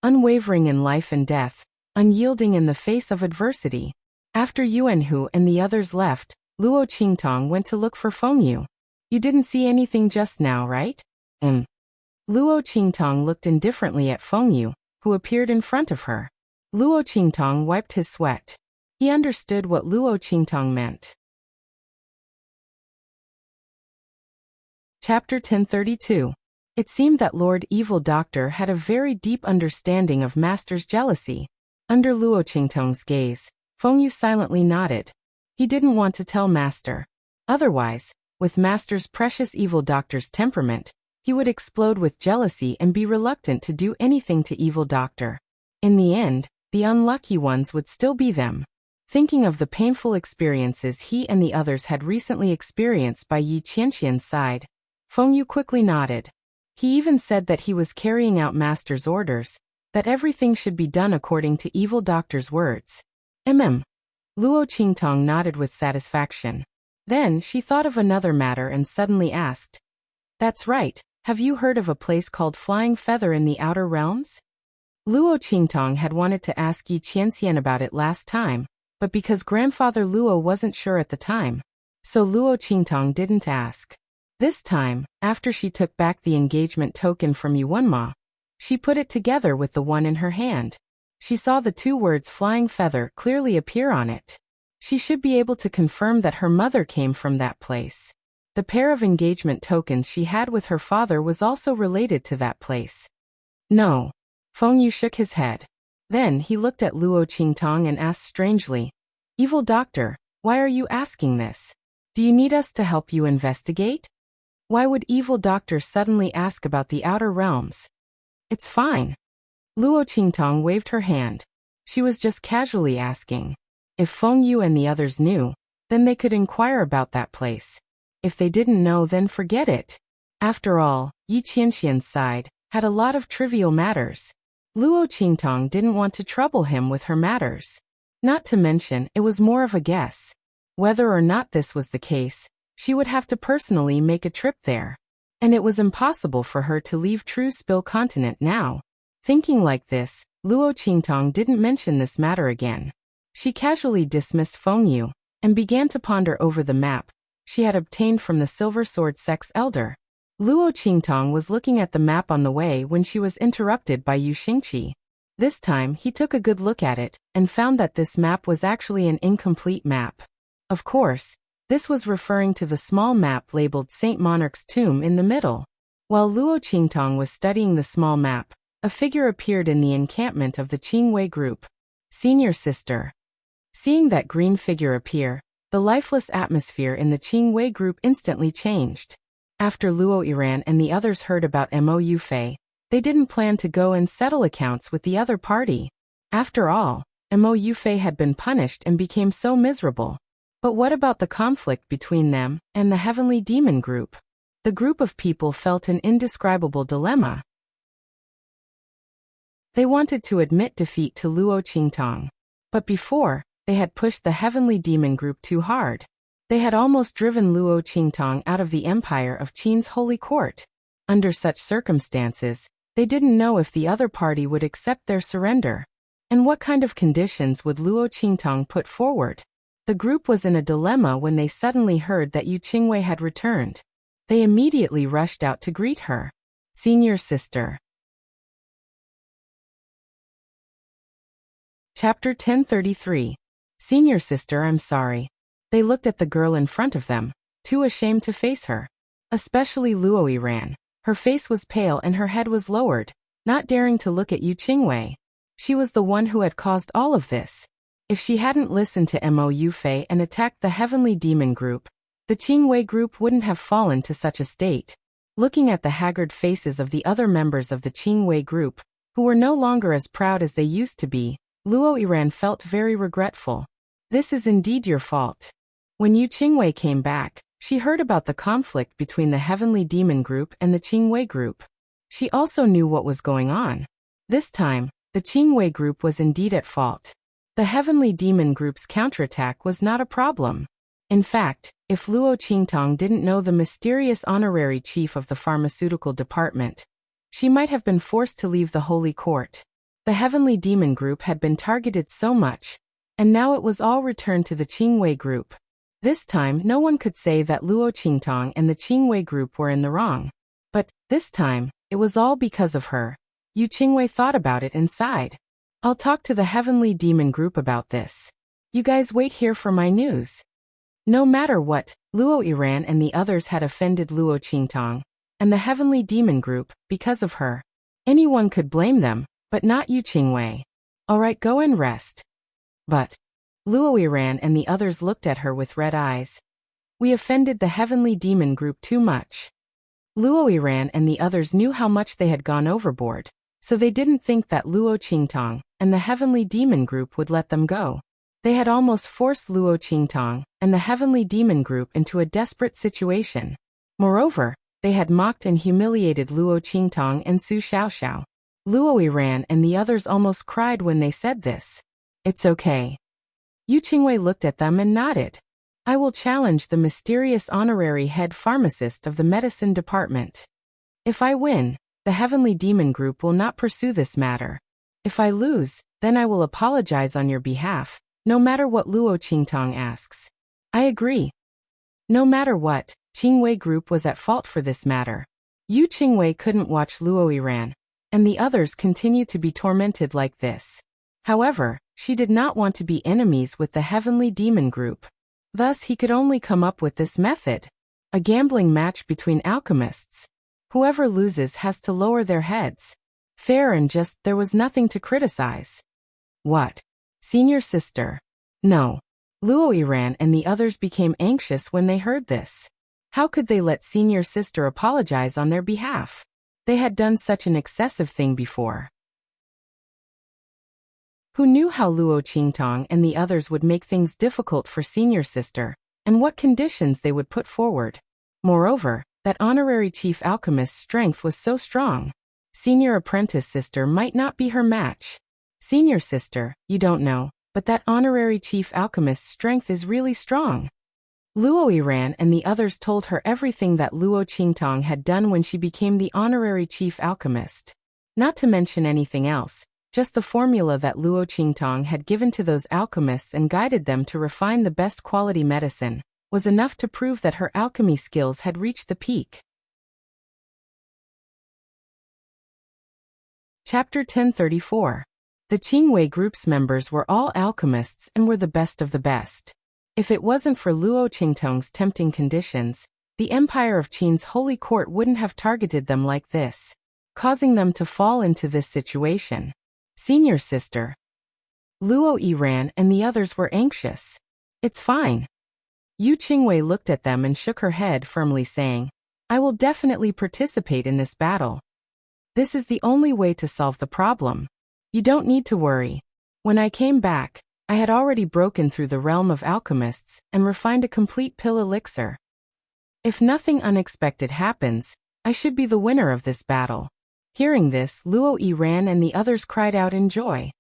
Unwavering in life and death, unyielding in the face of adversity. After Yuanhu and the others left, Luo Qingtong went to look for Fengyu. "You didn't see anything just now, right?" Luo Qingtong looked indifferently at Fengyu, who appeared in front of her. Luo Qingtong wiped his sweat. He understood what Luo Qingtong meant. Chapter 1032. It seemed that Lord Evil Doctor had a very deep understanding of Master's jealousy. Under Luo Qingtong's gaze, Fengyu silently nodded. He didn't want to tell Master. Otherwise, with Master's precious Evil Doctor's temperament, he would explode with jealousy and be reluctant to do anything to Evil Doctor. In the end, the unlucky ones would still be them. Thinking of the painful experiences he and the others had recently experienced by Yi Qianqian's side, Fengyu quickly nodded. He even said that he was carrying out Master's orders, that everything should be done according to Evil Doctor's words. Luo Qingtong nodded with satisfaction. Then she thought of another matter and suddenly asked, "That's right, have you heard of a place called Flying Feather in the Outer Realms?" Luo Qingtong had wanted to ask Yi Qianxian about it last time, but because Grandfather Luo wasn't sure at the time, so Luo Qingtong didn't ask. This time, after she took back the engagement token from Yuanma, she put it together with the one in her hand. She saw the two words Flying Feather clearly appear on it. She should be able to confirm that her mother came from that place. The pair of engagement tokens she had with her father was also related to that place. No. Fengyu shook his head. Then he looked at Luo Qingtong and asked strangely, "Evil Doctor, why are you asking this? Do you need us to help you investigate? Why would Evil Doctor suddenly ask about the outer realms?" "It's fine." Luo Qingtong waved her hand. She was just casually asking. If Fengyu and the others knew, then they could inquire about that place. If they didn't know, then forget it. After all, Yi Qianxian's side had a lot of trivial matters. Luo Qingtong didn't want to trouble him with her matters. Not to mention, it was more of a guess. Whether or not this was the case, she would have to personally make a trip there. And it was impossible for her to leave True Spill Continent now. Thinking like this, Luo Qingtong didn't mention this matter again. She casually dismissed Fengyu, and began to ponder over the map she had obtained from the Silver Sword Sect's elder. Luo Qingtong was looking at the map on the way when she was interrupted by Yu Xingqi. This time he took a good look at it, and found that this map was actually an incomplete map. Of course, this was referring to the small map labeled Saint Monarch's Tomb in the middle. While Luo Qingtong was studying the small map, a figure appeared in the encampment of the Qingwei group. Senior Sister. Seeing that green figure appear, the lifeless atmosphere in the Qingwei group instantly changed. After Luo Iran and the others heard about Mo Yufei, they didn't plan to go and settle accounts with the other party. After all, Mo Yufei had been punished and became so miserable. But what about the conflict between them and the Heavenly Demon group? The group of people felt an indescribable dilemma. They wanted to admit defeat to Luo Qingtong. But before, they had pushed the Heavenly Demon group too hard. They had almost driven Luo Qingtong out of the empire of Qin's holy court. Under such circumstances, they didn't know if the other party would accept their surrender. And what kind of conditions would Luo Qingtong put forward? The group was in a dilemma when they suddenly heard that Yu Qingwei had returned. They immediately rushed out to greet her. Senior Sister. Chapter 1033. Senior sister, I'm sorry. They looked at the girl in front of them, too ashamed to face her. Especially Luo Yiran. Her face was pale and her head was lowered, not daring to look at Yu Qingwei. She was the one who had caused all of this. If she hadn't listened to Mo Yufei and attacked the Heavenly Demon Group, the Qingwei Group wouldn't have fallen to such a state. Looking at the haggard faces of the other members of the Qingwei Group, who were no longer as proud as they used to be, Luo Yiran felt very regretful. This is indeed your fault. When Yu Qingwei came back, she heard about the conflict between the Heavenly Demon Group and the Qingwei Group. She also knew what was going on. This time, the Qingwei Group was indeed at fault. The Heavenly Demon Group's counterattack was not a problem. In fact, if Luo Qingtong didn't know the mysterious honorary chief of the pharmaceutical department, she might have been forced to leave the Holy Court. The Heavenly Demon Group had been targeted so much, and now it was all returned to the Qingwei Group. This time, no one could say that Luo Qingtong and the Qingwei Group were in the wrong. But, this time, it was all because of her. Yu Qingwei thought about it and sighed. I'll talk to the Heavenly Demon Group about this. You guys wait here for my news. No matter what, Luo Yiran and the others had offended Luo Qingtong and the Heavenly Demon Group because of her. Anyone could blame them, but not Yu Qingwei. Alright, go and rest. But Luo Yiran and the others looked at her with red eyes. We offended the Heavenly Demon Group too much. Luo Yiran and the others knew how much they had gone overboard, so they didn't think that Luo Qingtong and the Heavenly Demon Group would let them go. They had almost forced Luo Qingtong and the Heavenly Demon Group into a desperate situation. Moreover, they had mocked and humiliated Luo Qingtong and Su Xiaoxiao. Luo Yiran and the others almost cried when they said this. It's okay. Yu Qingwei looked at them and nodded. I will challenge the mysterious honorary head pharmacist of the medicine department. If I win, the Heavenly Demon Group will not pursue this matter. If I lose, then I will apologize on your behalf, no matter what Luo Qingtong asks. I agree. No matter what, Qingwei Group was at fault for this matter. Yu Qingwei couldn't watch Luo Yiran, and the others continued to be tormented like this. However, she did not want to be enemies with the Heavenly Demon Group. Thus he could only come up with this method. A gambling match between alchemists. Whoever loses has to lower their heads. Fair and just, there was nothing to criticize. What? Senior sister? No. Luo Yiran and the others became anxious when they heard this. How could they let senior sister apologize on their behalf? They had done such an excessive thing before. Who knew how Luo Qingtong and the others would make things difficult for senior sister, and what conditions they would put forward? Moreover, that honorary chief alchemist's strength was so strong. Senior apprentice sister might not be her match. Senior sister, you don't know, but that honorary chief alchemist's strength is really strong. Luo Yiran and the others told her everything that Luo Qingtong had done when she became the honorary chief alchemist. Not to mention anything else. Just the formula that Luo Qingtong had given to those alchemists and guided them to refine the best quality medicine, was enough to prove that her alchemy skills had reached the peak. Chapter 1034. The Qingwei Group's members were all alchemists and were the best of the best. If it wasn't for Luo Qingtong's tempting conditions, the Empire of Qin's Holy Court wouldn't have targeted them like this, causing them to fall into this situation. Senior sister. Luo Yiran and the others were anxious. It's fine. Yu Qingwei looked at them and shook her head firmly saying, I will definitely participate in this battle. This is the only way to solve the problem. You don't need to worry. When I came back, I had already broken through the realm of alchemists and refined a complete pill elixir. If nothing unexpected happens, I should be the winner of this battle. Hearing this, Luo Yiran and the others cried out in joy.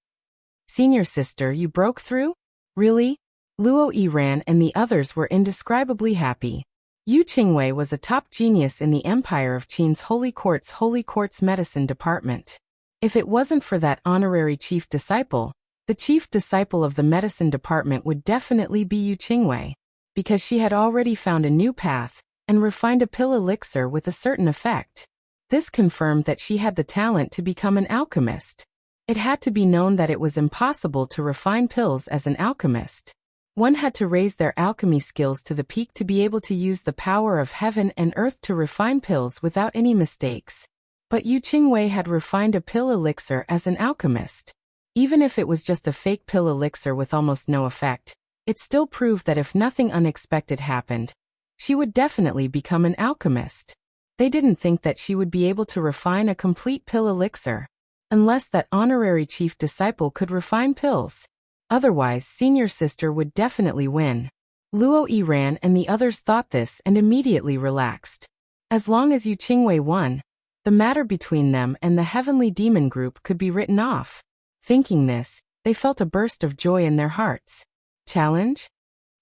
Senior sister, you broke through? Really? Luo Yiran and the others were indescribably happy. Yu Qingwei was a top genius in the Empire of Qin's Holy Court's medicine department. If it wasn't for that honorary chief disciple, the chief disciple of the medicine department would definitely be Yu Qingwei, because she had already found a new path and refined a pill elixir with a certain effect. This confirmed that she had the talent to become an alchemist. It had to be known that it was impossible to refine pills as an alchemist. One had to raise their alchemy skills to the peak to be able to use the power of heaven and earth to refine pills without any mistakes. But Yu Qingwei had refined a pill elixir as an alchemist. Even if it was just a fake pill elixir with almost no effect, it still proved that if nothing unexpected happened, she would definitely become an alchemist. They didn't think that she would be able to refine a complete pill elixir, unless that honorary chief disciple could refine pills. Otherwise, senior sister would definitely win. Luo Yiran and the others thought this and immediately relaxed. As long as Yu Qingwei won, the matter between them and the heavenly demon group could be written off. Thinking this, they felt a burst of joy in their hearts. Challenge?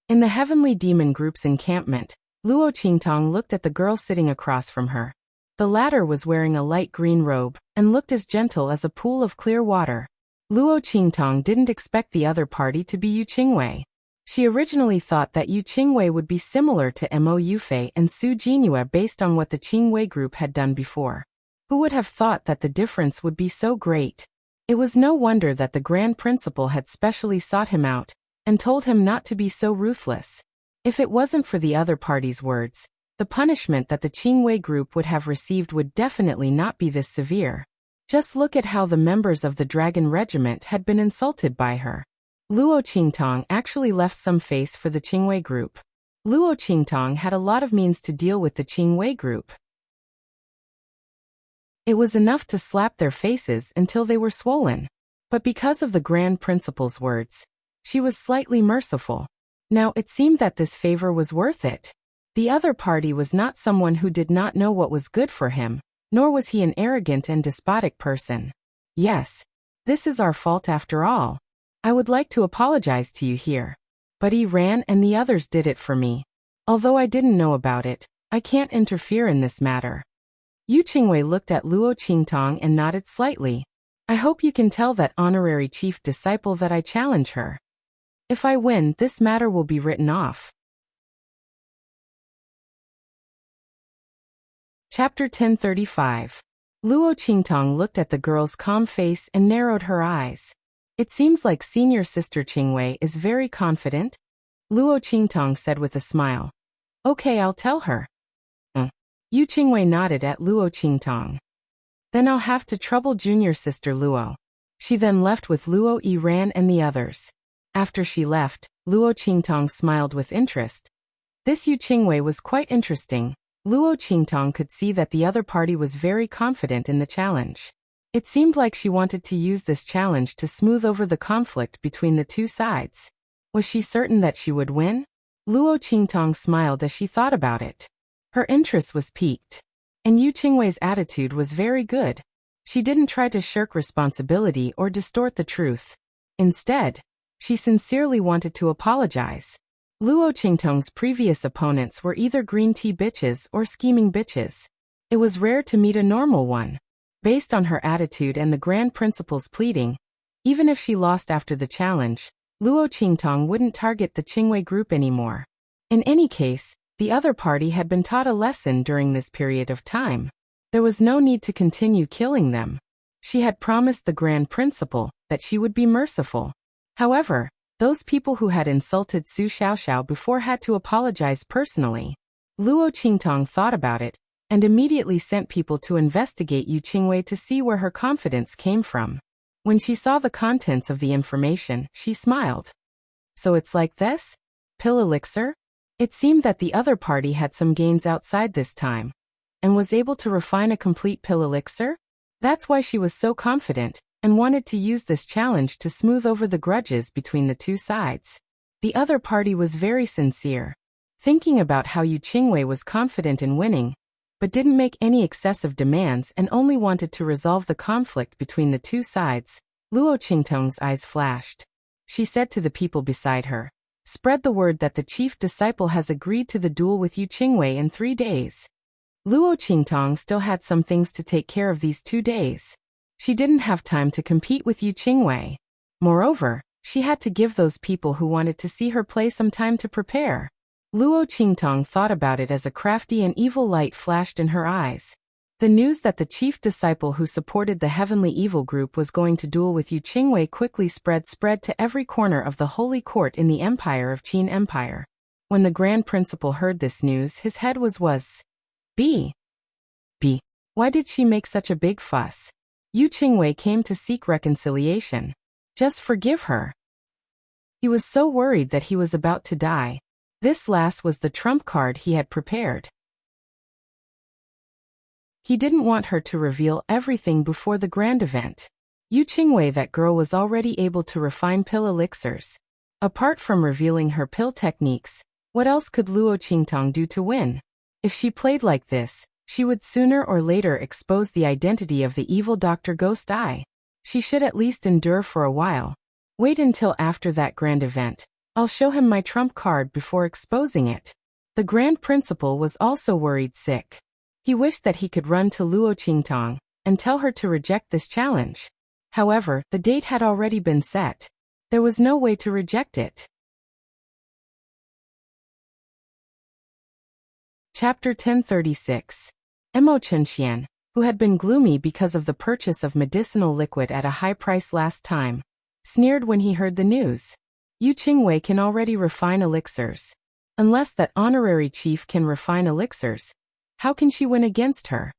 In the heavenly demon group's encampment, Luo Qingtong looked at the girl sitting across from her. The latter was wearing a light green robe and looked as gentle as a pool of clear water. Luo Qingtong didn't expect the other party to be Yu Qingwei. She originally thought that Yu Qingwei would be similar to Mo Yufei and Su Jinhua based on what the Qingwei group had done before. Who would have thought that the difference would be so great? It was no wonder that the Grand Principal had specially sought him out and told him not to be so ruthless. If it wasn't for the other party's words, the punishment that the Qingwei group would have received would definitely not be this severe. Just look at how the members of the Dragon Regiment had been insulted by her. Luo Qingtong actually left some face for the Qingwei group. Luo Qingtong had a lot of means to deal with the Qingwei group. It was enough to slap their faces until they were swollen. But because of the Grand Principal's words, she was slightly merciful. Now it seemed that this favor was worth it. The other party was not someone who did not know what was good for him, nor was he an arrogant and despotic person. Yes, this is our fault after all. I would like to apologize to you here. But he ran and the others did it for me. Although I didn't know about it, I can't interfere in this matter. Yu Qingwei looked at Luo Qingtong and nodded slightly. I hope you can tell that honorary chief disciple that I challenge her. If I win, this matter will be written off. Chapter 1035. Luo Qingtong looked at the girl's calm face and narrowed her eyes. It seems like senior sister Qingwei is very confident, Luo Qingtong said with a smile. Okay, I'll tell her. Yu Qingwei nodded at Luo Qingtong. Then I'll have to trouble junior sister Luo. She then left with Luo Yiran and the others. After she left, Luo Qingtong smiled with interest. This Yu Qingwei was quite interesting. Luo Qingtong could see that the other party was very confident in the challenge. It seemed like she wanted to use this challenge to smooth over the conflict between the two sides. Was she certain that she would win? Luo Qingtong smiled as she thought about it. Her interest was piqued. And Yu Qingwei's attitude was very good. She didn't try to shirk responsibility or distort the truth. Instead, she sincerely wanted to apologize. Luo Qingtong's previous opponents were either green tea bitches or scheming bitches. It was rare to meet a normal one. Based on her attitude and the Grand Principal's pleading, even if she lost after the challenge, Luo Qingtong wouldn't target the Qingwei group anymore. In any case, the other party had been taught a lesson during this period of time. There was no need to continue killing them. She had promised the Grand Principal that she would be merciful. However, those people who had insulted Su Xiaoxiao before had to apologize personally. Luo Qingtong thought about it and immediately sent people to investigate Yu Qingwei to see where her confidence came from. When she saw the contents of the information, she smiled. So it's like this? Pill elixir? It seemed that the other party had some gains outside this time, and was able to refine a complete pill elixir? That's why she was so confident, and wanted to use this challenge to smooth over the grudges between the two sides. The other party was very sincere, thinking about how Yu Qingwei was confident in winning, but didn't make any excessive demands and only wanted to resolve the conflict between the two sides. Luo Qingtong's eyes flashed. She said to the people beside her, "Spread the word that the chief disciple has agreed to the duel with Yu Qingwei in 3 days." Luo Qingtong still had some things to take care of these 2 days. She didn't have time to compete with Yu Qingwei. Moreover, she had to give those people who wanted to see her play some time to prepare. Luo Qingtong thought about it as a crafty and evil light flashed in her eyes. The news that the chief disciple who supported the heavenly evil group was going to duel with Yu Qingwei quickly spread to every corner of the holy court in the empire of Qin Empire. When the grand principal heard this news, his head was B. Why did she make such a big fuss? Yu Qingwei came to seek reconciliation. Just forgive her. He was so worried that he was about to die. This last was the trump card he had prepared. He didn't want her to reveal everything before the grand event. Yu Qingwei, that girl, was already able to refine pill elixirs. Apart from revealing her pill techniques, what else could Luo Qingtong do to win? If she played like this, she would sooner or later expose the identity of the evil Dr. Ghost Eye. She should at least endure for a while. Wait until after that grand event. I'll show him my trump card before exposing it. The grand principal was also worried sick. He wished that he could run to Luo Qingtong and tell her to reject this challenge. However, the date had already been set. There was no way to reject it. Chapter 1036. Mo Chenxian, who had been gloomy because of the purchase of medicinal liquid at a high price last time, sneered when he heard the news. Yu Qingwei can already refine elixirs. Unless that honorary chief can refine elixirs, how can she win against her?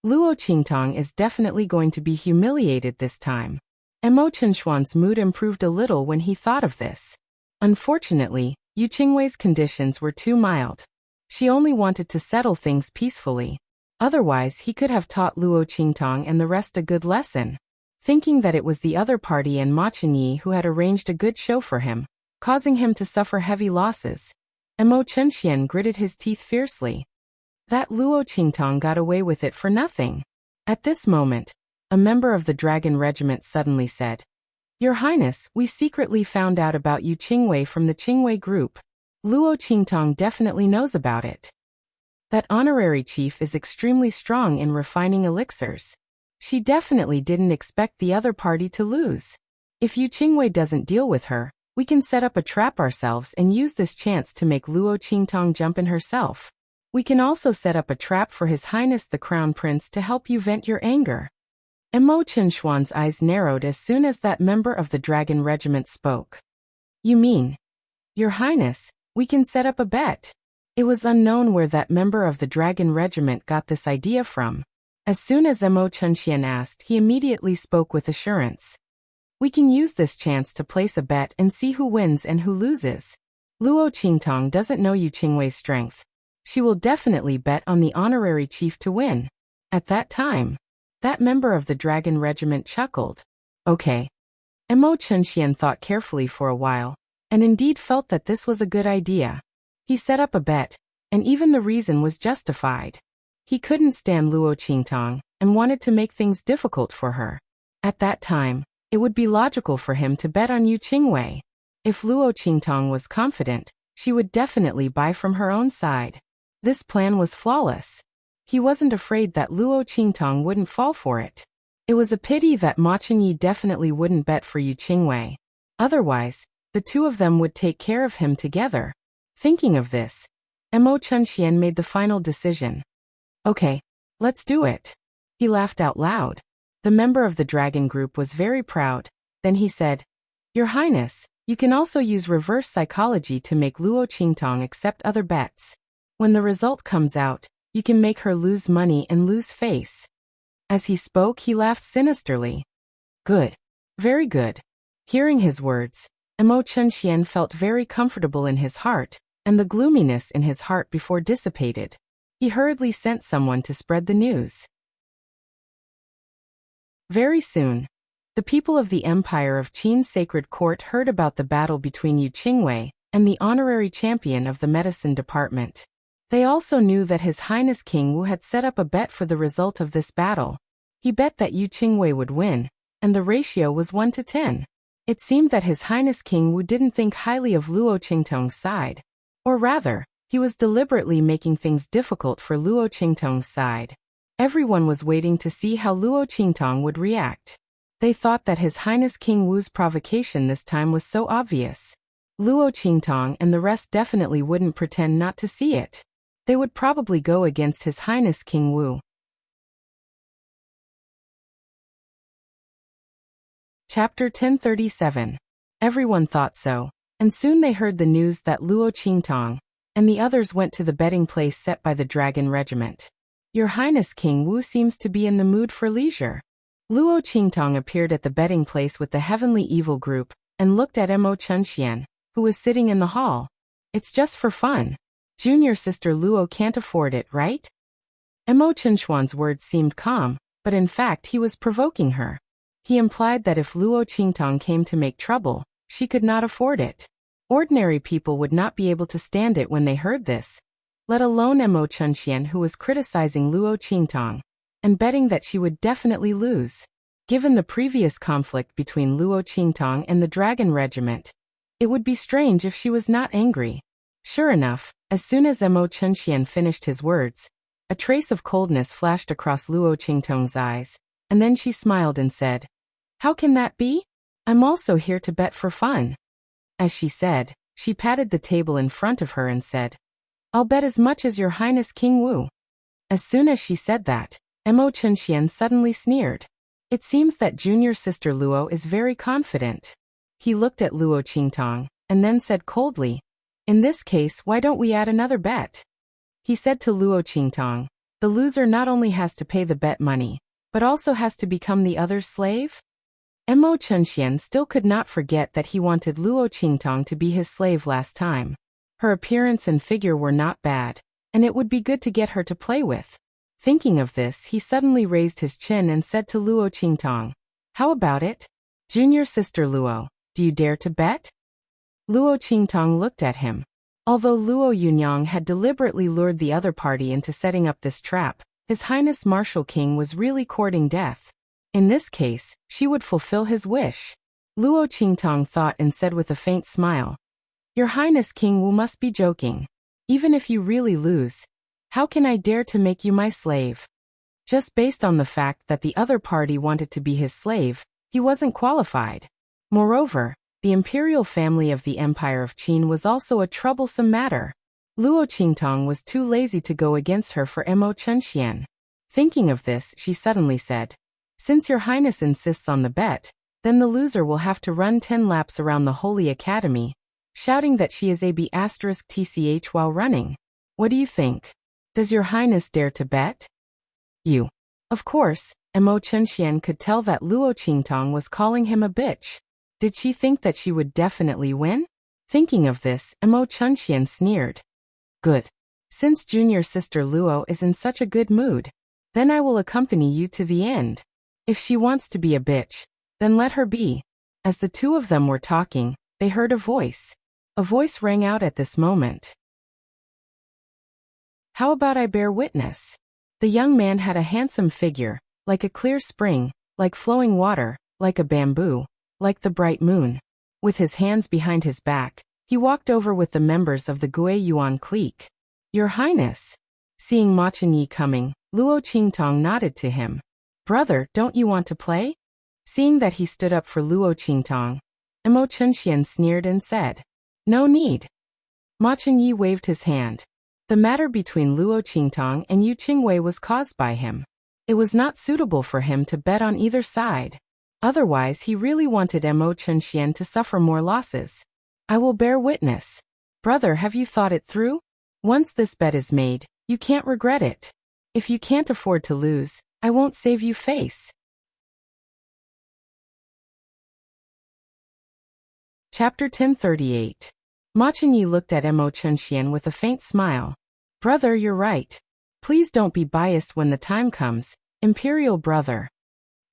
Luo Qingtong is definitely going to be humiliated this time. Mo Chenxuan's mood improved a little when he thought of this. Unfortunately, Yu Qingwei's conditions were too mild. She only wanted to settle things peacefully. Otherwise, he could have taught Luo Qingtong and the rest a good lesson. Thinking that it was the other party and Ma Chenyi who had arranged a good show for him, causing him to suffer heavy losses, Mo Chenxian gritted his teeth fiercely. That Luo Qingtong got away with it for nothing. At this moment, a member of the Dragon Regiment suddenly said, "Your Highness, we secretly found out about Yu Qingwei from the Qingwei group. Luo Qingtong definitely knows about it. That honorary chief is extremely strong in refining elixirs. She definitely didn't expect the other party to lose. If Yu Qingwei doesn't deal with her, we can set up a trap ourselves and use this chance to make Luo Qingtong jump in herself. We can also set up a trap for His Highness the Crown Prince to help you vent your anger." Mo Chenxuan's eyes narrowed as soon as that member of the Dragon Regiment spoke. "You mean, Your Highness, we can set up a bet?" It was unknown where that member of the Dragon Regiment got this idea from. As soon as Mo Chenxian asked, he immediately spoke with assurance. "We can use this chance to place a bet and see who wins and who loses. Luo Qingtong doesn't know Yu Qingwei's strength. She will definitely bet on the honorary chief to win." At that time, that member of the Dragon Regiment chuckled. Okay. Mo Chenxian thought carefully for a while, and indeed felt that this was a good idea. He set up a bet, and even the reason was justified. He couldn't stand Luo Qingtong and wanted to make things difficult for her. At that time, it would be logical for him to bet on Yu Qingwei. If Luo Qingtong was confident, she would definitely buy from her own side. This plan was flawless. He wasn't afraid that Luo Qingtong wouldn't fall for it. It was a pity that Ma Chenyi definitely wouldn't bet for Yu Qingwei. Otherwise, the two of them would take care of him together. Thinking of this, Mo Chenxian made the final decision. "Okay, let's do it." He laughed out loud. The member of the dragon group was very proud. Then he said, "Your Highness, you can also use reverse psychology to make Luo Qingtong accept other bets. When the result comes out, you can make her lose money and lose face." As he spoke, he laughed sinisterly. "Good. Very good." Hearing his words, Mo Chenxian felt very comfortable in his heart, and the gloominess in his heart before dissipated. He hurriedly sent someone to spread the news. Very soon, the people of the Empire of Qin's Sacred Court heard about the battle between Yu Qingwei and the honorary champion of the medicine department. They also knew that His Highness King Wu had set up a bet for the result of this battle. He bet that Yu Qingwei would win, and the ratio was 1 to 10. It seemed that His Highness King Wu didn't think highly of Luo Qingtong's side. Or rather, he was deliberately making things difficult for Luo Qingtong's side. Everyone was waiting to see how Luo Qingtong would react. They thought that His Highness King Wu's provocation this time was so obvious. Luo Qingtong and the rest definitely wouldn't pretend not to see it. They would probably go against His Highness King Wu. Chapter 1037. Everyone thought so, and soon they heard the news that Luo Qingtong and the others went to the betting place set by the Dragon Regiment. Your Highness King Wu seems to be in the mood for leisure. Luo Qingtong appeared at the betting place with the Heavenly Evil group and looked at Mo Chunxian, who was sitting in the hall. It's just for fun. Junior sister Luo can't afford it, right? Mo Chunxuan's words seemed calm, but in fact he was provoking her. He implied that if Luo Qingtong came to make trouble, she could not afford it. Ordinary people would not be able to stand it when they heard this, let alone Mo Chunxian, who was criticizing Luo Qingtong and betting that she would definitely lose. Given the previous conflict between Luo Qingtong and the Dragon Regiment, it would be strange if she was not angry. Sure enough, as soon as Mo Chunxian finished his words, a trace of coldness flashed across Luo Qingtong's eyes, and then she smiled and said, "How can that be? I'm also here to bet for fun." As she said, she patted the table in front of her and said, "I'll bet as much as Your Highness King Wu." As soon as she said that, Mo Chunxian suddenly sneered. It seems that junior sister Luo is very confident. He looked at Luo Qingtong and then said coldly, "In this case, why don't we add another bet?" He said to Luo Qingtong, "The loser not only has to pay the bet money, but also has to become the other's slave?" Mo Chunxian still could not forget that he wanted Luo Qingtong to be his slave last time. Her appearance and figure were not bad, and it would be good to get her to play with. Thinking of this, he suddenly raised his chin and said to Luo Qingtong, "How about it? Junior sister Luo, do you dare to bet?" Luo Qingtong looked at him. Although Luo Yunyang had deliberately lured the other party into setting up this trap, His Highness Martial King was really courting death. In this case, she would fulfill his wish. Luo Qingtong thought and said with a faint smile, "Your Highness King Wu must be joking. Even if you really lose, how can I dare to make you my slave?" Just based on the fact that the other party wanted to be his slave, he wasn't qualified. Moreover, the imperial family of the Empire of Qin was also a troublesome matter. Luo Qingtong was too lazy to go against her for Mo Chunxian. Thinking of this, she suddenly said, "Since Your Highness insists on the bet, then the loser will have to run 10 laps around the Holy Academy, shouting that she is a B*TCH while running. What do you think? Does Your Highness dare to bet?" "You." Of course, Mo Chunxian could tell that Luo Qingtong was calling him a bitch. Did she think that she would definitely win? Thinking of this, Mo Chunxian sneered. "Good. Since junior sister Luo is in such a good mood, then I will accompany you to the end. If she wants to be a bitch, then let her be." As the two of them were talking, they heard a voice. A voice rang out at this moment. "How about I bear witness?" The young man had a handsome figure, like a clear spring, like flowing water, like a bamboo, like the bright moon. With his hands behind his back, he walked over with the members of the Gui Yuan clique. "Your Highness." Seeing Ma Chenyi coming, Luo Qingtong nodded to him. "Brother, don't you want to play?" Seeing that he stood up for Luo Qingtong, Mo Chunxian sneered and said, "No need." Ma Chenyi waved his hand. The matter between Luo Qingtong and Yu Qingwei was caused by him. It was not suitable for him to bet on either side. Otherwise, he really wanted Mo Chunxian to suffer more losses. "I will bear witness." "Brother, have you thought it through? Once this bet is made, you can't regret it. If you can't afford to lose, I won't save you face." Chapter 1038. Ma Chenyi looked at Mo Chunxian with a faint smile. "Brother, you're right. Please don't be biased when the time comes, imperial brother."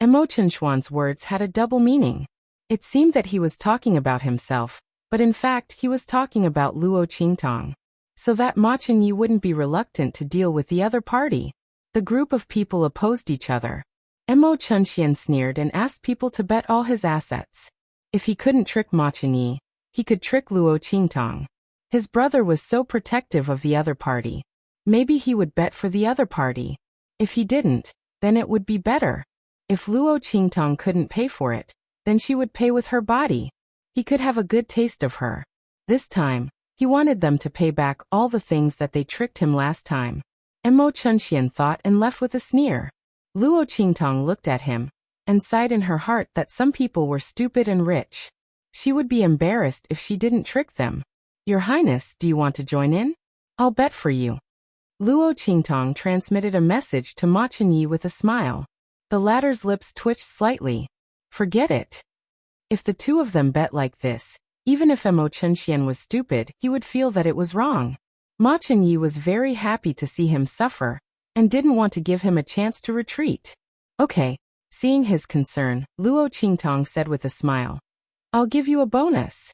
Mo Chunxuan's words had a double meaning. It seemed that he was talking about himself, but in fact he was talking about Luo Qingtong, so that Ma Chenyi wouldn't be reluctant to deal with the other party. The group of people opposed each other. Mo Chunxian sneered and asked people to bet all his assets. If he couldn't trick Ma Chenyi, he could trick Luo Qingtong. His brother was so protective of the other party. Maybe he would bet for the other party. If he didn't, then it would be better. If Luo Qingtong couldn't pay for it, then she would pay with her body. He could have a good taste of her. This time, he wanted them to pay back all the things that they tricked him last time. Mo Chunxian thought and left with a sneer. Luo Qingtong looked at him, and sighed in her heart that some people were stupid and rich. She would be embarrassed if she didn't trick them. Your Highness, do you want to join in? I'll bet for you. Luo Qingtong transmitted a message to Ma Chenyi with a smile. The latter's lips twitched slightly. Forget it. If the two of them bet like this, even if Mo Chenxian was stupid, he would feel that it was wrong. Ma Chenyi was very happy to see him suffer, and didn't want to give him a chance to retreat. Okay. Seeing his concern, Luo Qingtong said with a smile, I'll give you a bonus.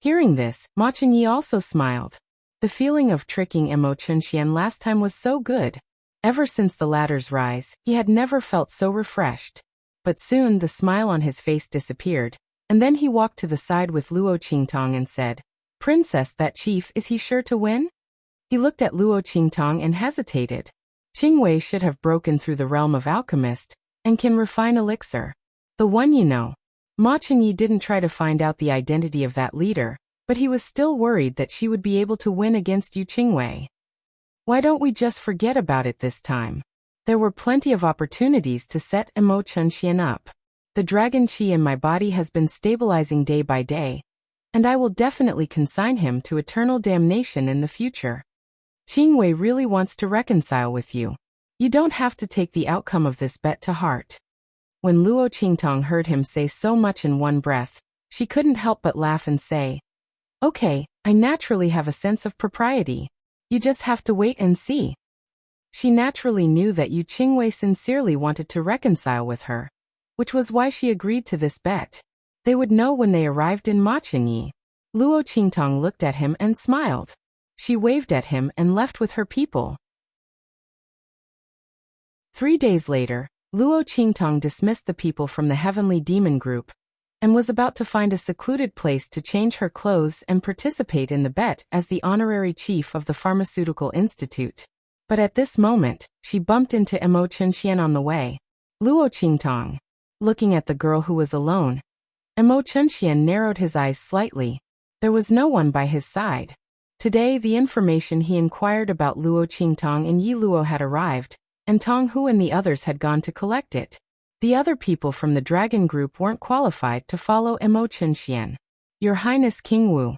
Hearing this, Ma Chenyi also smiled. The feeling of tricking Mo Chenxian last time was so good. Ever since the latter's rise, he had never felt so refreshed. But soon the smile on his face disappeared, and then he walked to the side with Luo Qingtong and said, Princess, that chief, is he sure to win? He looked at Luo Qingtong and hesitated. Qingwei should have broken through the realm of alchemist, and can refine elixir. The one you know. Ma Chenyi didn't try to find out the identity of that leader, but he was still worried that she would be able to win against Yu Qingwei. Why don't we just forget about it this time? There were plenty of opportunities to set Mo Chenxian up. The dragon qi in my body has been stabilizing day by day, and I will definitely consign him to eternal damnation in the future. Qingwei really wants to reconcile with you. You don't have to take the outcome of this bet to heart. When Luo Qingtong heard him say so much in one breath, she couldn't help but laugh and say, Okay, I naturally have a sense of propriety. You just have to wait and see. She naturally knew that Yu Qingwei sincerely wanted to reconcile with her, which was why she agreed to this bet. They would know when they arrived in Ma Chenyi. Luo Qingtong looked at him and smiled. She waved at him and left with her people. 3 days later, Luo Qingtong dismissed the people from the Heavenly Demon Group, and was about to find a secluded place to change her clothes and participate in the bet as the honorary chief of the Pharmaceutical Institute. But at this moment, she bumped into Mo Chenxian on the way. Luo Qingtong. Looking at the girl who was alone, Mo Chenxian narrowed his eyes slightly. There was no one by his side. Today the information he inquired about Luo Qingtong and Yi Luo had arrived, and Tong Hu and the others had gone to collect it. The other people from the Dragon Group weren't qualified to follow Mo Chenxian. Your Highness King Wu.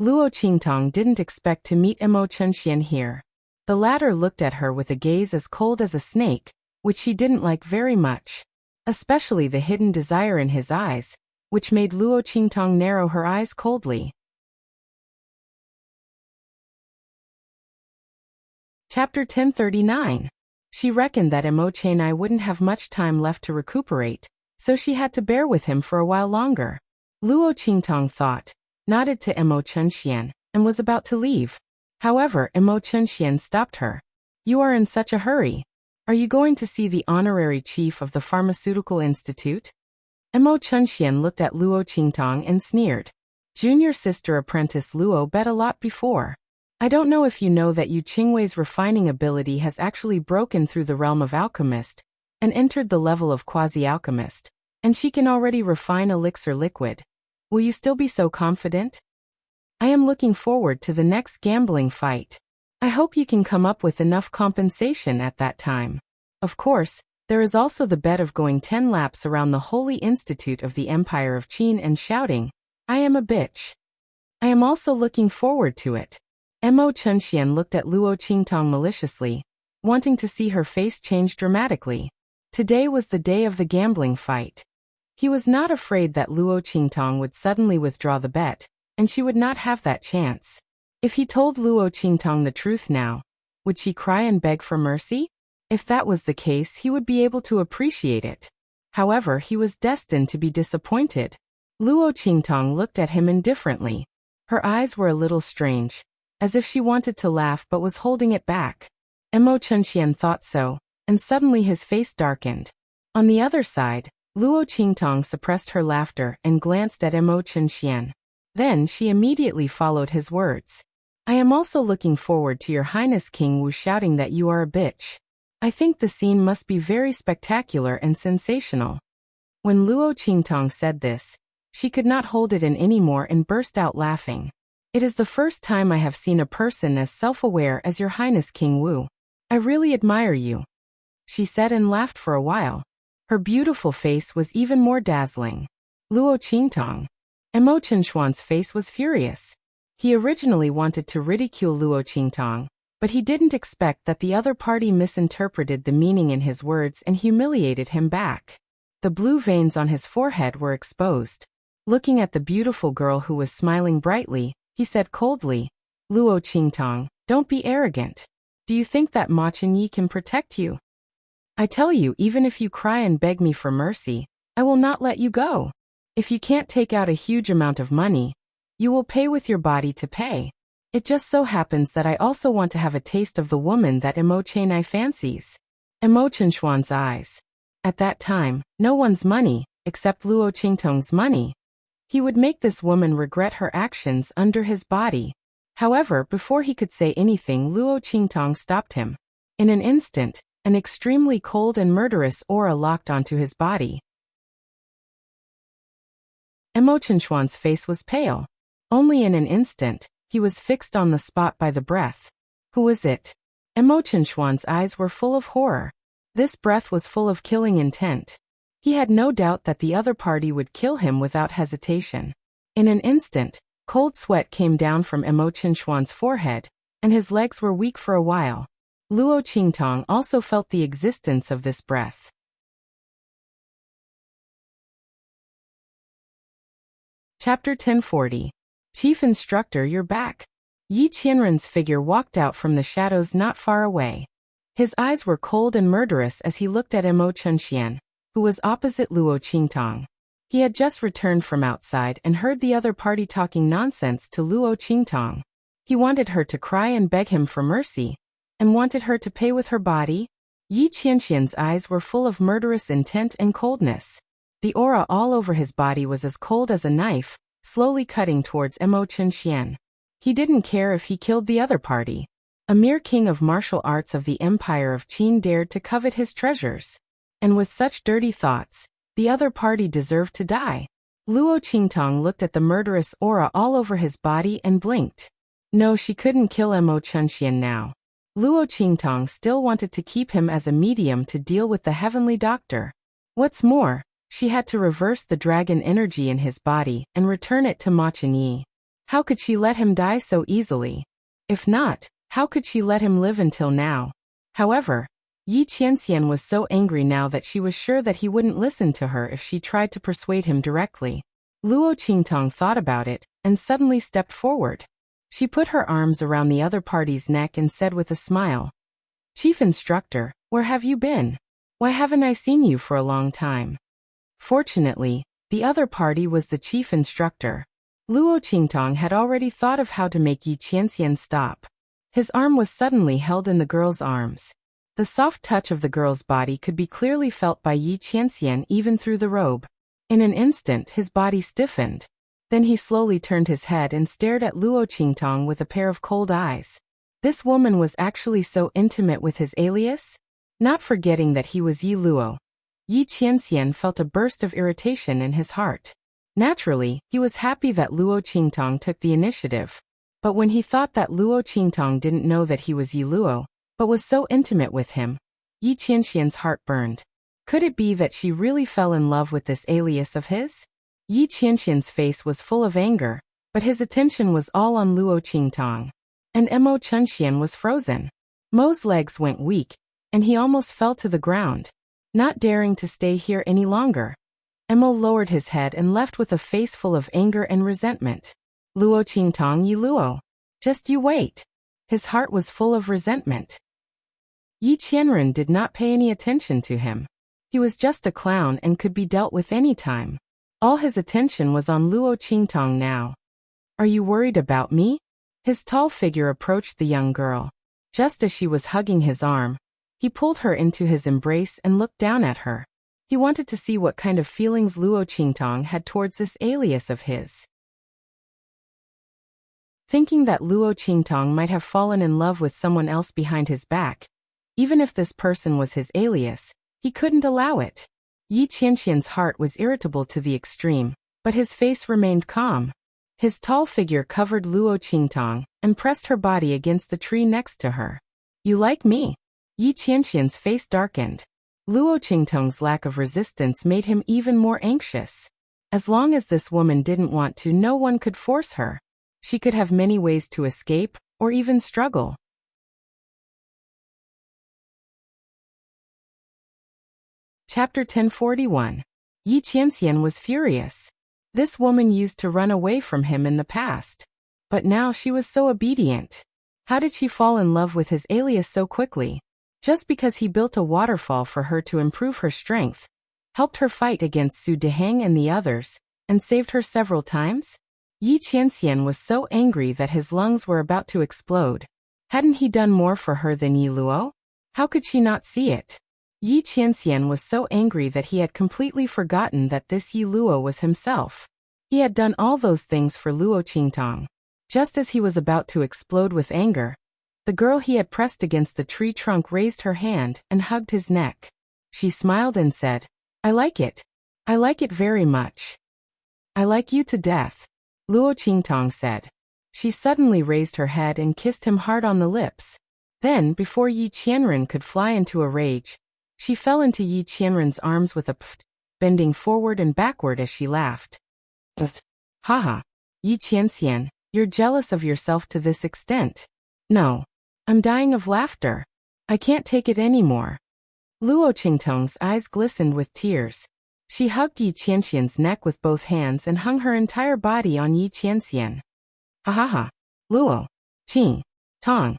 Luo Qingtong didn't expect to meet Mo Chenxian here. The latter looked at her with a gaze as cold as a snake, which she didn't like very much. Especially the hidden desire in his eyes, which made Luo Qingtong narrow her eyes coldly. Chapter 1039. She reckoned that Mo Chenyi wouldn't have much time left to recuperate, so she had to bear with him for a while longer. Luo Qingtong thought, nodded to Mo Chenxian, and was about to leave. However, Mo Chenxian stopped her. You are in such a hurry. Are you going to see the honorary chief of the Pharmaceutical Institute? Mo Chenxian looked at Luo Qingtong and sneered. Junior sister apprentice Luo bet a lot before. I don't know if you know that Yu Qingwei's refining ability has actually broken through the realm of alchemist, and entered the level of quasi-alchemist, and she can already refine elixir liquid. Will you still be so confident? I am looking forward to the next gambling fight. I hope you can come up with enough compensation at that time. Of course, there is also the bet of going 10 laps around the Holy Institute of the Empire of Qin and shouting, I am a bitch. I am also looking forward to it. Mo Chenxian looked at Luo Qingtong maliciously, wanting to see her face change dramatically. Today was the day of the gambling fight. He was not afraid that Luo Qingtong would suddenly withdraw the bet, and she would not have that chance. If he told Luo Qingtong the truth now, would she cry and beg for mercy? If that was the case, he would be able to appreciate it. However, he was destined to be disappointed. Luo Qingtong looked at him indifferently. Her eyes were a little strange, as if she wanted to laugh but was holding it back. Mo Chenxian thought so, and suddenly his face darkened. On the other side, Luo Qingtong suppressed her laughter and glanced at Mo Chenxian. Then she immediately followed his words. I am also looking forward to your Highness King Wu shouting that you are a bitch. I think the scene must be very spectacular and sensational. When Luo Qingtong said this, she could not hold it in anymore and burst out laughing. It is the first time I have seen a person as self-aware as your Highness King Wu. I really admire you. She said and laughed for a while. Her beautiful face was even more dazzling. Luo Qingtong. Emo Qinshuan's face was furious. He originally wanted to ridicule Luo Qingtong, but he didn't expect that the other party misinterpreted the meaning in his words and humiliated him back. The blue veins on his forehead were exposed. Looking at the beautiful girl who was smiling brightly, he said coldly, Luo Qingtong, don't be arrogant. Do you think that Ma Chenyi can protect you? I tell you, even if you cry and beg me for mercy, I will not let you go. If you can't take out a huge amount of money, you will pay with your body to pay. It just so happens that I also want to have a taste of the woman that Emo Chenyi fancies. Emo Qinshuan's eyes. At that time, no one's money, except Luo Qingtong's money. He would make this woman regret her actions under his body. However, before he could say anything, Luo Qingtong stopped him. In an instant, an extremely cold and murderous aura locked onto his body. Emo Qinshuan's face was pale. Only in an instant, he was fixed on the spot by the breath. Who was it? Emo Qinshuan's eyes were full of horror. This breath was full of killing intent. He had no doubt that the other party would kill him without hesitation. In an instant, cold sweat came down from Emo Qinshuan's forehead, and his legs were weak for a while. Luo Qingtong also felt the existence of this breath. Chapter 1040. Chief Instructor, you're back. Yi Qianren's figure walked out from the shadows not far away. His eyes were cold and murderous as he looked at Emo Chunxian, who was opposite Luo Qingtong. He had just returned from outside and heard the other party talking nonsense to Luo Qingtong. He wanted her to cry and beg him for mercy, and wanted her to pay with her body. Yi Qianxian's eyes were full of murderous intent and coldness. The aura all over his body was as cold as a knife, slowly cutting towards Emo Qianxian. He didn't care if he killed the other party. A mere king of martial arts of the Empire of Qin dared to covet his treasures. And with such dirty thoughts, the other party deserved to die. Luo Qingtong looked at the murderous aura all over his body and blinked. No, she couldn't kill Emo Qianxian now. Luo Qingtong still wanted to keep him as a medium to deal with the heavenly doctor. What's more, she had to reverse the dragon energy in his body and return it to Ma Chenyi. How could she let him die so easily? If not, how could she let him live until now? However, Yi Qianxian was so angry now that she was sure that he wouldn't listen to her if she tried to persuade him directly. Luo Qingtong thought about it and suddenly stepped forward. She put her arms around the other party's neck and said with a smile, Chief Instructor, where have you been? Why haven't I seen you for a long time? Fortunately, the other party was the chief instructor. Luo Qingtong had already thought of how to make Yi Qianxian stop. His arm was suddenly held in the girl's arms. The soft touch of the girl's body could be clearly felt by Yi Qianxian even through the robe. In an instant his body stiffened. Then he slowly turned his head and stared at Luo Qingtong with a pair of cold eyes. This woman was actually so intimate with his alias? Not forgetting that he was Yi Luo, Yi Qianxian felt a burst of irritation in his heart. Naturally, he was happy that Luo Qingtong took the initiative. But when he thought that Luo Qingtong didn't know that he was Yi Luo, but was so intimate with him, Yi Qianxian's heart burned. Could it be that she really fell in love with this alias of his? Yi Qianxian's face was full of anger, but his attention was all on Luo Qingtong. And Emo Chunxian was frozen. Mo's legs went weak, and he almost fell to the ground. Not daring to stay here any longer, Emo lowered his head and left with a face full of anger and resentment. Luo Qingtong, Yi Luo. Just you wait. His heart was full of resentment. Yi Qianren did not pay any attention to him. He was just a clown and could be dealt with any time. All his attention was on Luo Qingtong now. Are you worried about me? His tall figure approached the young girl. Just as she was hugging his arm, he pulled her into his embrace and looked down at her. He wanted to see what kind of feelings Luo Qingtong had towards this alias of his. Thinking that Luo Qingtong might have fallen in love with someone else behind his back, even if this person was his alias, he couldn't allow it. Yi Qianxian's heart was irritable to the extreme, but his face remained calm. His tall figure covered Luo Qingtong and pressed her body against the tree next to her. You like me? Yi Qianxian's face darkened. Luo Qingtong's lack of resistance made him even more anxious. As long as this woman didn't want to, no one could force her. She could have many ways to escape, or even struggle. Chapter 1041. Yi Qianxian was furious. This woman used to run away from him in the past. But now she was so obedient. How did she fall in love with his alias so quickly? Just because he built a waterfall for her to improve her strength, helped her fight against Su Deheng and the others, and saved her several times? Yi Qianxian was so angry that his lungs were about to explode. Hadn't he done more for her than Yi Luo? How could she not see it? Yi Qianxian was so angry that he had completely forgotten that this Yi Luo was himself. He had done all those things for Luo Qingtong. Just as he was about to explode with anger, the girl he had pressed against the tree trunk raised her hand and hugged his neck. She smiled and said, "I like it. I like it very much. I like you to death," Luo Qingtong said. She suddenly raised her head and kissed him hard on the lips. Then, before Yi Qianren could fly into a rage, she fell into Yi Qianren's arms with a pft, bending forward and backward as she laughed. Haha. Yi Qianxian, you're jealous of yourself to this extent. No. I'm dying of laughter. I can't take it anymore. Luo Qingtong's eyes glistened with tears. She hugged Yi Qianxian's neck with both hands and hung her entire body on Yi Qianxian. Ha ha ha. Luo. Qing. Tong.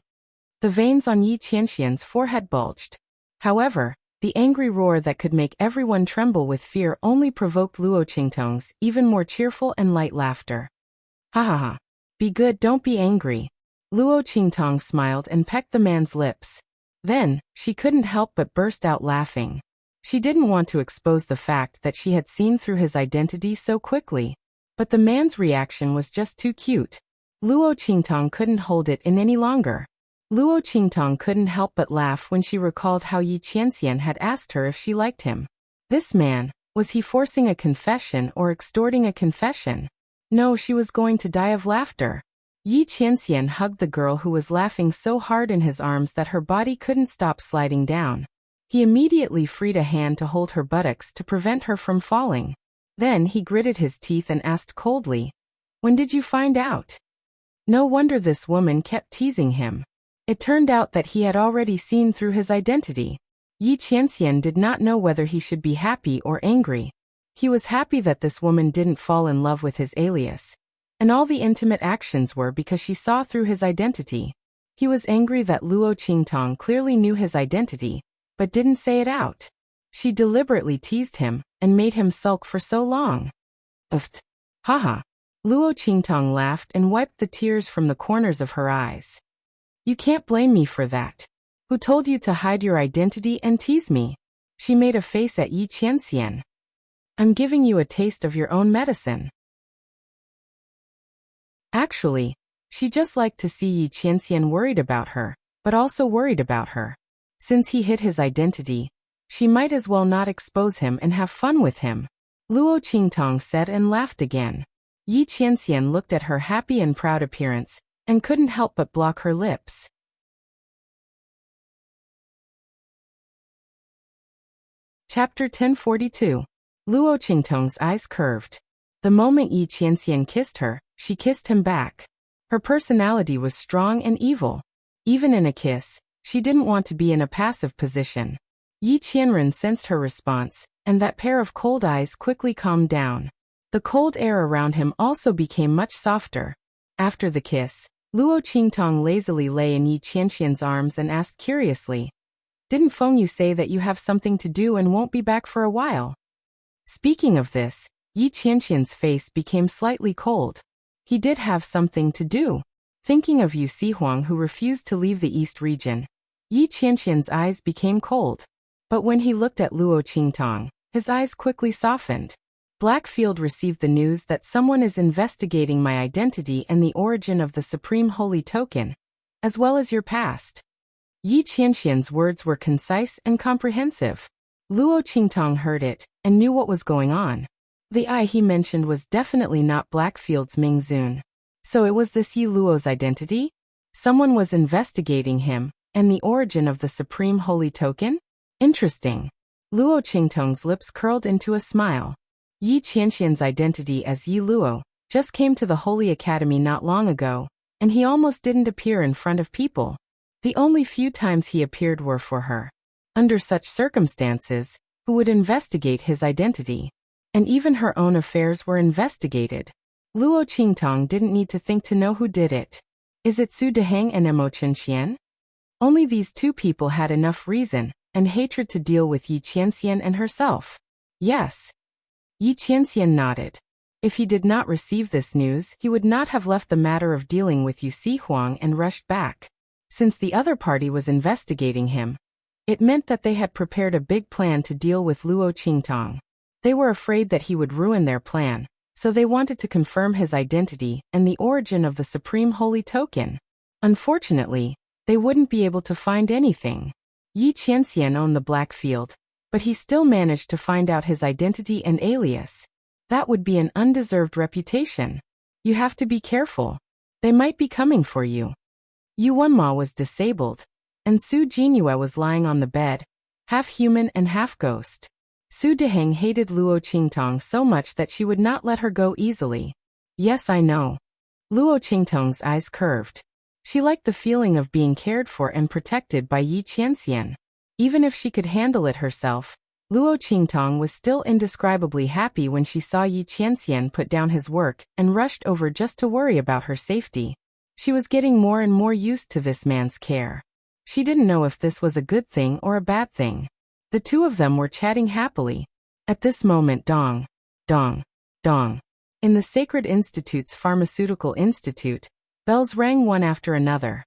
The veins on Yi Qianxian's forehead bulged. However, the angry roar that could make everyone tremble with fear only provoked Luo Qingtong's even more cheerful and light laughter. Ha ha ha. Be good, don't be angry. Luo Qingtong smiled and pecked the man's lips. Then, she couldn't help but burst out laughing. She didn't want to expose the fact that she had seen through his identity so quickly. But the man's reaction was just too cute. Luo Qingtong couldn't hold it in any longer. Luo Qingtong couldn't help but laugh when she recalled how Yi Qianxian had asked her if she liked him. This man, was he forcing a confession or extorting a confession? No, she was going to die of laughter. Yi Qianxian hugged the girl who was laughing so hard in his arms that her body couldn't stop sliding down. He immediately freed a hand to hold her buttocks to prevent her from falling. Then he gritted his teeth and asked coldly, "When did you find out?" No wonder this woman kept teasing him. It turned out that he had already seen through his identity. Yi Qianxian did not know whether he should be happy or angry. He was happy that this woman didn't fall in love with his alias. And all the intimate actions were because she saw through his identity. He was angry that Luo Qingtong clearly knew his identity, but didn't say it out. She deliberately teased him and made him sulk for so long. Haha. Luo Qingtong laughed and wiped the tears from the corners of her eyes. You can't blame me for that. Who told you to hide your identity and tease me? She made a face at Yi Qianxian. I'm giving you a taste of your own medicine. Actually, she just liked to see Yi Qianxian worried about her, but also worried about her. Since he hid his identity, she might as well not expose him and have fun with him. Luo Qingtong said and laughed again. Yi Qianxian looked at her happy and proud appearance, and couldn't help but block her lips. Chapter 1042. Luo Qingtong's eyes curved. The moment Yi Qianxian kissed her, she kissed him back. Her personality was strong and evil. Even in a kiss, she didn't want to be in a passive position. Yi Qianren sensed her response, and that pair of cold eyes quickly calmed down. The cold air around him also became much softer. After the kiss, Luo Qingtong lazily lay in Yi Qianxian's arms and asked curiously, "Didn't Feng Yu say that you have something to do and won't be back for a while?" Speaking of this, Yi Qianxian's face became slightly cold. He did have something to do. Thinking of Yu Sihuang who refused to leave the East region, Yi Qianxian's eyes became cold. But when he looked at Luo Qingtong, his eyes quickly softened. Blackfield received the news that someone is investigating my identity and the origin of the Supreme Holy Token, as well as your past. Yi Qianxian's words were concise and comprehensive. Luo Qingtong heard it and knew what was going on. The eye he mentioned was definitely not Blackfield's Ming Zun. So it was this Yi Luo's identity? Someone was investigating him, and the origin of the Supreme Holy Token? Interesting. Luo Qingtong's lips curled into a smile. Yi Qianxian's identity as Yi Luo just came to the Holy Academy not long ago, and he almost didn't appear in front of people. The only few times he appeared were for her. Under such circumstances, who would investigate his identity? And even her own affairs were investigated. Luo Qingtong didn't need to think to know who did it. Is it Su Deheng and Mo Chenxian? Only these two people had enough reason and hatred to deal with Yi Qianxian and herself. Yes. Yi Qianxian nodded. If he did not receive this news, he would not have left the matter of dealing with Yu Huang and rushed back. Since the other party was investigating him, it meant that they had prepared a big plan to deal with Luo Qingtong. They were afraid that he would ruin their plan, so they wanted to confirm his identity and the origin of the Supreme Holy Token. Unfortunately, they wouldn't be able to find anything. Yi Qianxian owned the Black Field, but he still managed to find out his identity and alias. That would be an undeserved reputation. You have to be careful. They might be coming for you. Yu Wenma was disabled, and Su Jinyue was lying on the bed, half human and half ghost. Su Deheng hated Luo Qingtong so much that she would not let her go easily. Yes, I know. Luo Qingtong's eyes curved. She liked the feeling of being cared for and protected by Yi Qianxian. Even if she could handle it herself, Luo Qingtong was still indescribably happy when she saw Yi Qianxian put down his work and rushed over just to worry about her safety. She was getting more and more used to this man's care. She didn't know if this was a good thing or a bad thing. The two of them were chatting happily. At this moment, dong, dong, dong. In the Sacred Institute's Pharmaceutical Institute, bells rang one after another.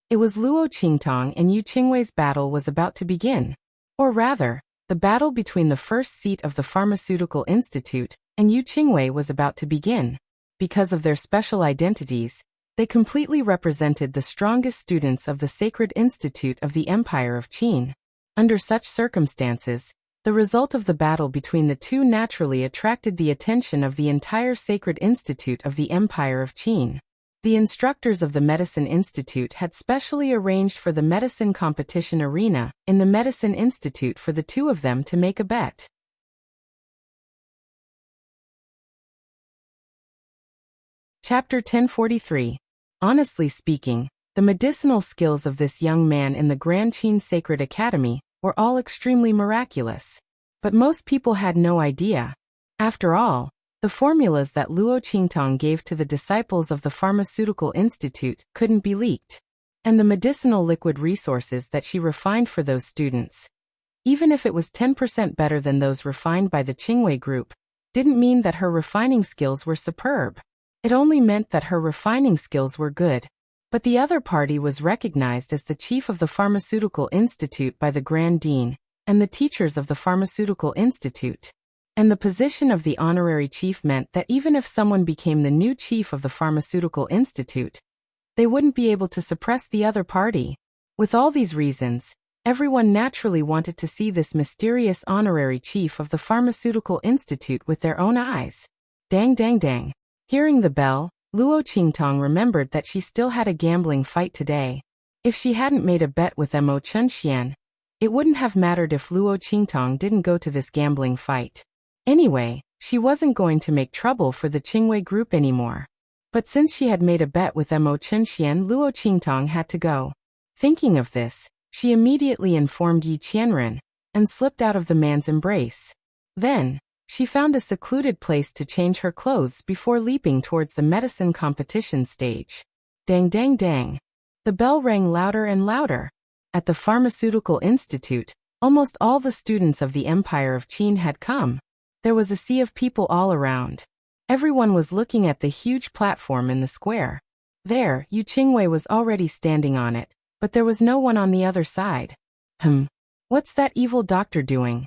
It was Luo Qingtong and Yu Qingwei's battle was about to begin. Or rather, the battle between the first seat of the Pharmaceutical Institute and Yu Qingwei was about to begin. Because of their special identities, they completely represented the strongest students of the Sacred Institute of the Empire of Qin. Under such circumstances, the result of the battle between the two naturally attracted the attention of the entire Sacred Institute of the Empire of Qin. The instructors of the Medicine Institute had specially arranged for the medicine competition arena in the Medicine Institute for the two of them to make a bet. Chapter 1043. Honestly speaking, the medicinal skills of this young man in the Grand Qin Sacred Academy were all extremely miraculous. But most people had no idea. After all, the formulas that Luo Qingtong gave to the disciples of the Pharmaceutical Institute couldn't be leaked. And the medicinal liquid resources that she refined for those students, even if it was 10% better than those refined by the Qingwei group, didn't mean that her refining skills were superb. It only meant that her refining skills were good. But the other party was recognized as the chief of the Pharmaceutical Institute by the Grand Dean and the teachers of the Pharmaceutical Institute. And the position of the honorary chief meant that even if someone became the new chief of the Pharmaceutical Institute, they wouldn't be able to suppress the other party. With all these reasons, everyone naturally wanted to see this mysterious honorary chief of the Pharmaceutical Institute with their own eyes. Dang dang dang. Hearing the bell, Luo Qingtong remembered that she still had a gambling fight today. If she hadn't made a bet with Mo Chenxian, it wouldn't have mattered if Luo Qingtong didn't go to this gambling fight. Anyway, she wasn't going to make trouble for the Qingwei group anymore. But since she had made a bet with Mo Chenxian, Luo Qingtong had to go. Thinking of this, she immediately informed Yi Qianren and slipped out of the man's embrace. Then, she found a secluded place to change her clothes before leaping towards the medicine competition stage. Dang dang dang. The bell rang louder and louder. At the Pharmaceutical Institute, almost all the students of the Empire of Qin had come. There was a sea of people all around. Everyone was looking at the huge platform in the square. There, Yu Qingwei was already standing on it, but there was no one on the other side. What's that evil doctor doing?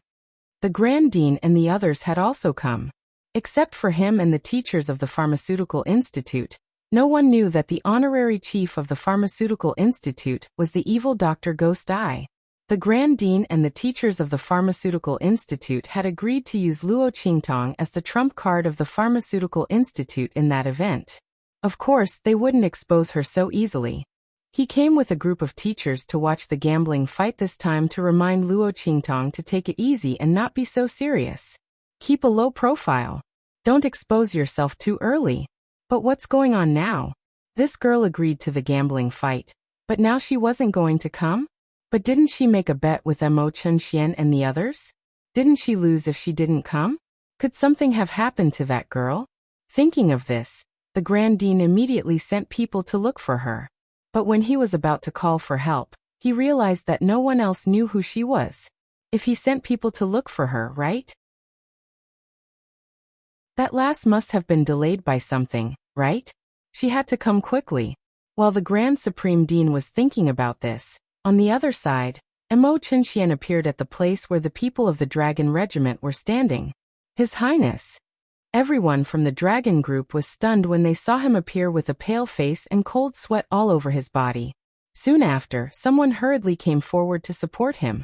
The Grand Dean and the others had also come. Except for him and the teachers of the Pharmaceutical Institute, no one knew that the honorary chief of the Pharmaceutical Institute was the evil Dr. Ghost Eye. The Grand Dean and the teachers of the Pharmaceutical Institute had agreed to use Luo Qingtong as the trump card of the Pharmaceutical Institute in that event. Of course, they wouldn't expose her so easily. He came with a group of teachers to watch the gambling fight, this time to remind Luo Qingtong to take it easy and not be so serious. Keep a low profile. Don't expose yourself too early. But what's going on now? This girl agreed to the gambling fight, but now she wasn't going to come? But didn't she make a bet with Mo Chunxian and the others? Didn't she lose if she didn't come? Could something have happened to that girl? Thinking of this, the Grand Dean immediately sent people to look for her. But when he was about to call for help, he realized that no one else knew who she was. If he sent people to look for her, right? That last must have been delayed by something, right? She had to come quickly. While the Grand Supreme Dean was thinking about this, on the other side, Mo Chunxian appeared at the place where the people of the Dragon Regiment were standing. His Highness. Everyone from the Dragon group was stunned when they saw him appear with a pale face and cold sweat all over his body. Soon after, someone hurriedly came forward to support him.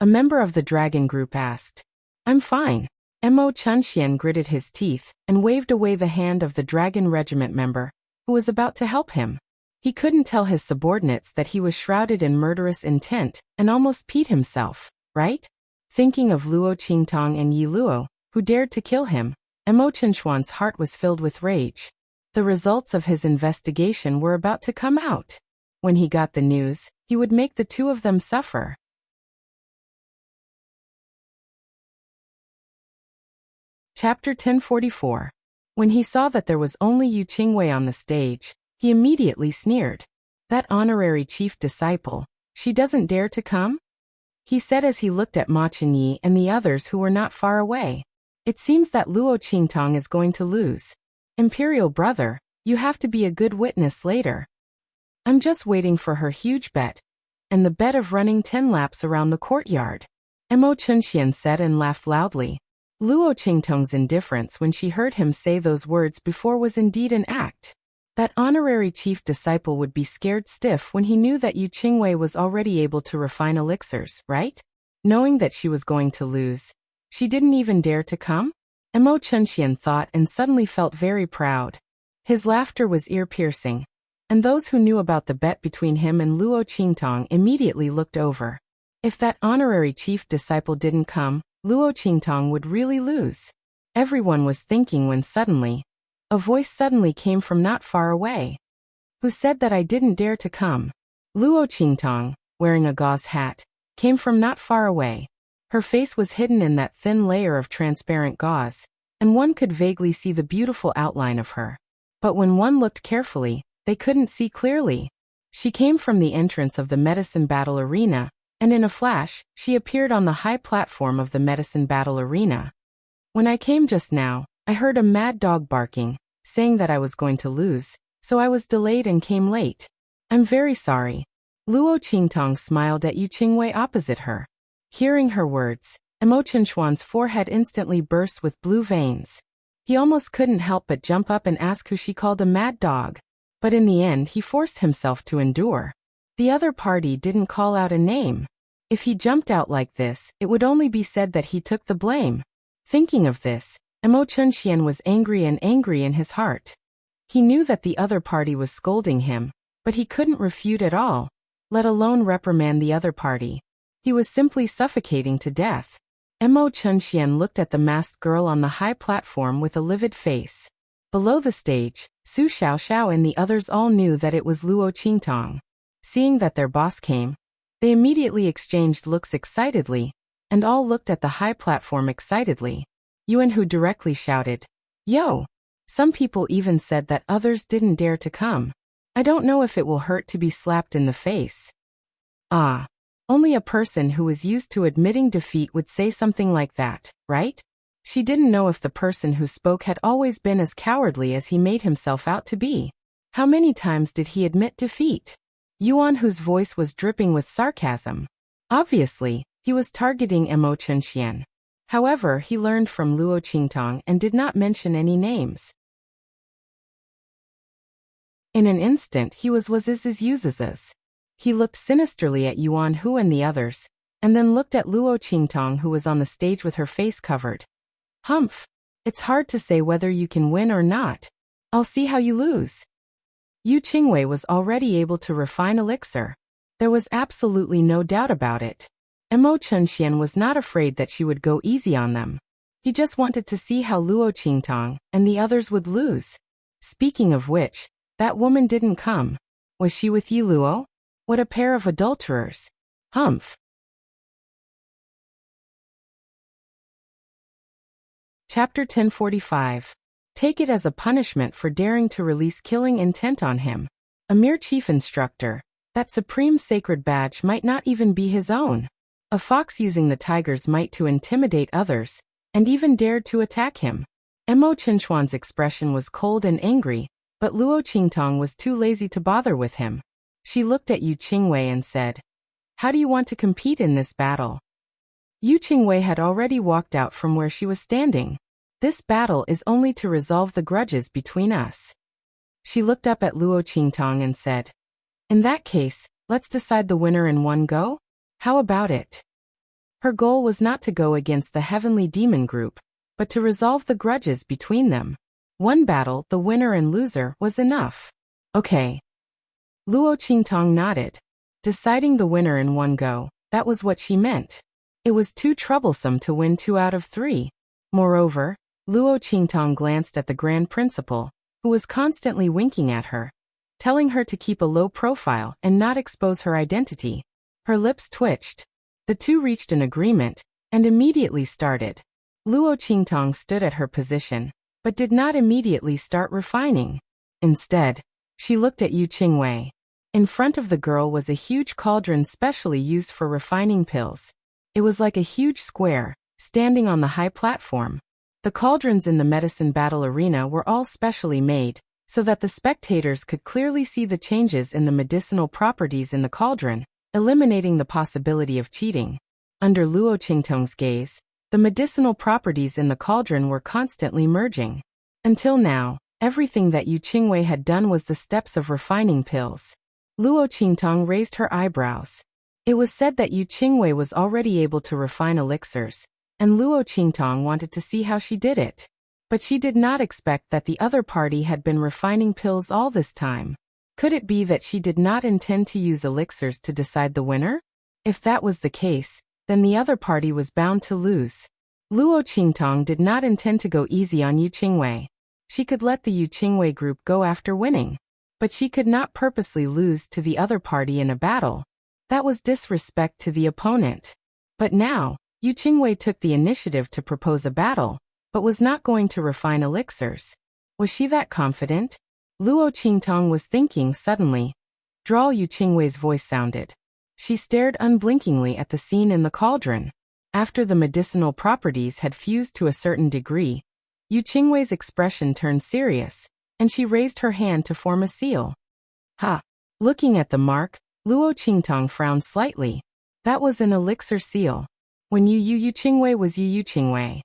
A member of the Dragon group asked, "I'm fine." Mo Chunxian gritted his teeth and waved away the hand of the Dragon Regiment member, who was about to help him. He couldn't tell his subordinates that he was shrouded in murderous intent and almost peed himself, right? Thinking of Luo Qingtong and Yi Luo, who dared to kill him, Mo Chunxuan's heart was filled with rage. The results of his investigation were about to come out. When he got the news, he would make the two of them suffer. Chapter 1044. When he saw that there was only Yu Qingwei on the stage, he immediately sneered. "That honorary chief disciple, she doesn't dare to come?" he said as he looked at Ma Chenyi and the others who were not far away. "It seems that Luo Qingtong is going to lose. Imperial brother, you have to be a good witness later. I'm just waiting for her huge bet, and the bet of running 10 laps around the courtyard." Mo Chunxian said and laughed loudly. Luo Qingtong's indifference when she heard him say those words before was indeed an act. That honorary chief disciple would be scared stiff when he knew that Yu Qingwei was already able to refine elixirs, right? Knowing that she was going to lose, she didn't even dare to come? Mo Chunxian thought and suddenly felt very proud. His laughter was ear-piercing, and those who knew about the bet between him and Luo Qingtong immediately looked over. If that honorary chief disciple didn't come, Luo Qingtong would really lose. Everyone was thinking when suddenly, a voice suddenly came from not far away. "Who said that I didn't dare to come?" Luo Qingtong, wearing a gauze hat, came from not far away. Her face was hidden in that thin layer of transparent gauze, and one could vaguely see the beautiful outline of her. But when one looked carefully, they couldn't see clearly. She came from the entrance of the medicine battle arena, and in a flash, she appeared on the high platform of the medicine battle arena. "When I came just now, I heard a mad dog barking, saying that I was going to lose, so I was delayed and came late. I'm very sorry." Luo Qingtong smiled at Yu Qingwei opposite her. Hearing her words, Mo Chunxuan's forehead instantly burst with blue veins. He almost couldn't help but jump up and ask who she called a mad dog. But in the end he forced himself to endure. The other party didn't call out a name. If he jumped out like this, it would only be said that he took the blame. Thinking of this, Mo Chunxian was angry in his heart. He knew that the other party was scolding him, but he couldn't refute at all, let alone reprimand the other party. He was simply suffocating to death. Mo Chunxian looked at the masked girl on the high platform with a livid face. Below the stage, Su Xiaoxiao and the others all knew that it was Luo Qingtong. Seeing that their boss came, they immediately exchanged looks excitedly, and all looked at the high platform excitedly. Yuan Hu directly shouted, "Yo!" Some people even said that others didn't dare to come. "I don't know if it will hurt to be slapped in the face." Ah. Only a person who was used to admitting defeat would say something like that, right? She didn't know if the person who spoke had always been as cowardly as he made himself out to be. How many times did he admit defeat? Yuan, whose voice was dripping with sarcasm. Obviously, he was targeting Mo Chunxian. However, he learned from Luo Qingtong and did not mention any names. In an instant he was Waziz's. He looked sinisterly at Yuan Hu and the others, and then looked at Luo Qingtong, who was on the stage with her face covered. "Humph. It's hard to say whether you can win or not. I'll see how you lose." Yu Qingwei was already able to refine elixir. There was absolutely no doubt about it. Mo Chunxian was not afraid that she would go easy on them. He just wanted to see how Luo Qingtong and the others would lose. Speaking of which, that woman didn't come. Was she with Yi Luo? What a pair of adulterers. Humph. Chapter 1045. Take it as a punishment for daring to release killing intent on him. A mere chief instructor, that supreme sacred badge might not even be his own. A fox using the tiger's might to intimidate others, and even dared to attack him. Mo Qinchuan's expression was cold and angry, but Luo Qingtong was too lazy to bother with him. She looked at Yu Qingwei and said, "How do you want to compete in this battle?" Yu Qingwei had already walked out from where she was standing. This battle is only to resolve the grudges between us. She looked up at Luo Qingtong and said, "In that case, let's decide the winner in one go? How about it?" Her goal was not to go against the heavenly demon group, but to resolve the grudges between them. One battle, the winner and loser, was enough. Okay. Luo Qingtong nodded. Deciding the winner in one go, that was what she meant. It was too troublesome to win 2 out of 3. Moreover, Luo Qingtong glanced at the Grand Principal, who was constantly winking at her, telling her to keep a low profile and not expose her identity. Her lips twitched. The two reached an agreement, and immediately started. Luo Qingtong stood at her position, but did not immediately start refining. Instead, she looked at Yu Qingwei. In front of the girl was a huge cauldron specially used for refining pills. It was like a huge square, standing on the high platform. The cauldrons in the medicine battle arena were all specially made, so that the spectators could clearly see the changes in the medicinal properties in the cauldron, eliminating the possibility of cheating. Under Luo Qingtong's gaze, the medicinal properties in the cauldron were constantly merging. Until now, everything that Yu Qingwei had done was the steps of refining pills. Luo Qingtong raised her eyebrows. It was said that Yu Qingwei was already able to refine elixirs, and Luo Qingtong wanted to see how she did it. But she did not expect that the other party had been refining pills all this time. Could it be that she did not intend to use elixirs to decide the winner? If that was the case, then the other party was bound to lose. Luo Qingtong did not intend to go easy on Yu Qingwei. She could let the Yu Qingwei group go after winning. But she could not purposely lose to the other party in a battle. That was disrespect to the opponent. But now, Yu Qingwei took the initiative to propose a battle, but was not going to refine elixirs. Was she that confident? Luo Qingtong was thinking suddenly. Drawl Yu Qingwei's voice sounded. She stared unblinkingly at the scene in the cauldron. After the medicinal properties had fused to a certain degree, Yu Qingwei's expression turned serious, and she raised her hand to form a seal. Ha! Looking at the mark, Luo Qingtong frowned slightly. That was an elixir seal. When Yu Qingwei was Yu Qingwei.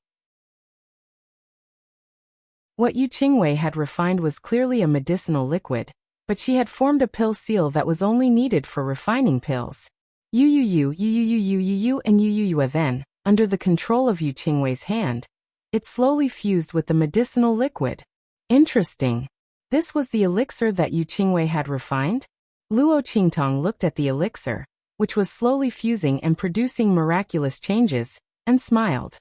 What Yu Qingwei had refined was clearly a medicinal liquid, but she had formed a pill seal that was only needed for refining pills. Yu and Yu then, under the control of Yu Qingwei's hand, it slowly fused with the medicinal liquid. Interesting. This was the elixir that Yu Qingwei had refined? Luo Qingtong looked at the elixir, which was slowly fusing and producing miraculous changes, and smiled.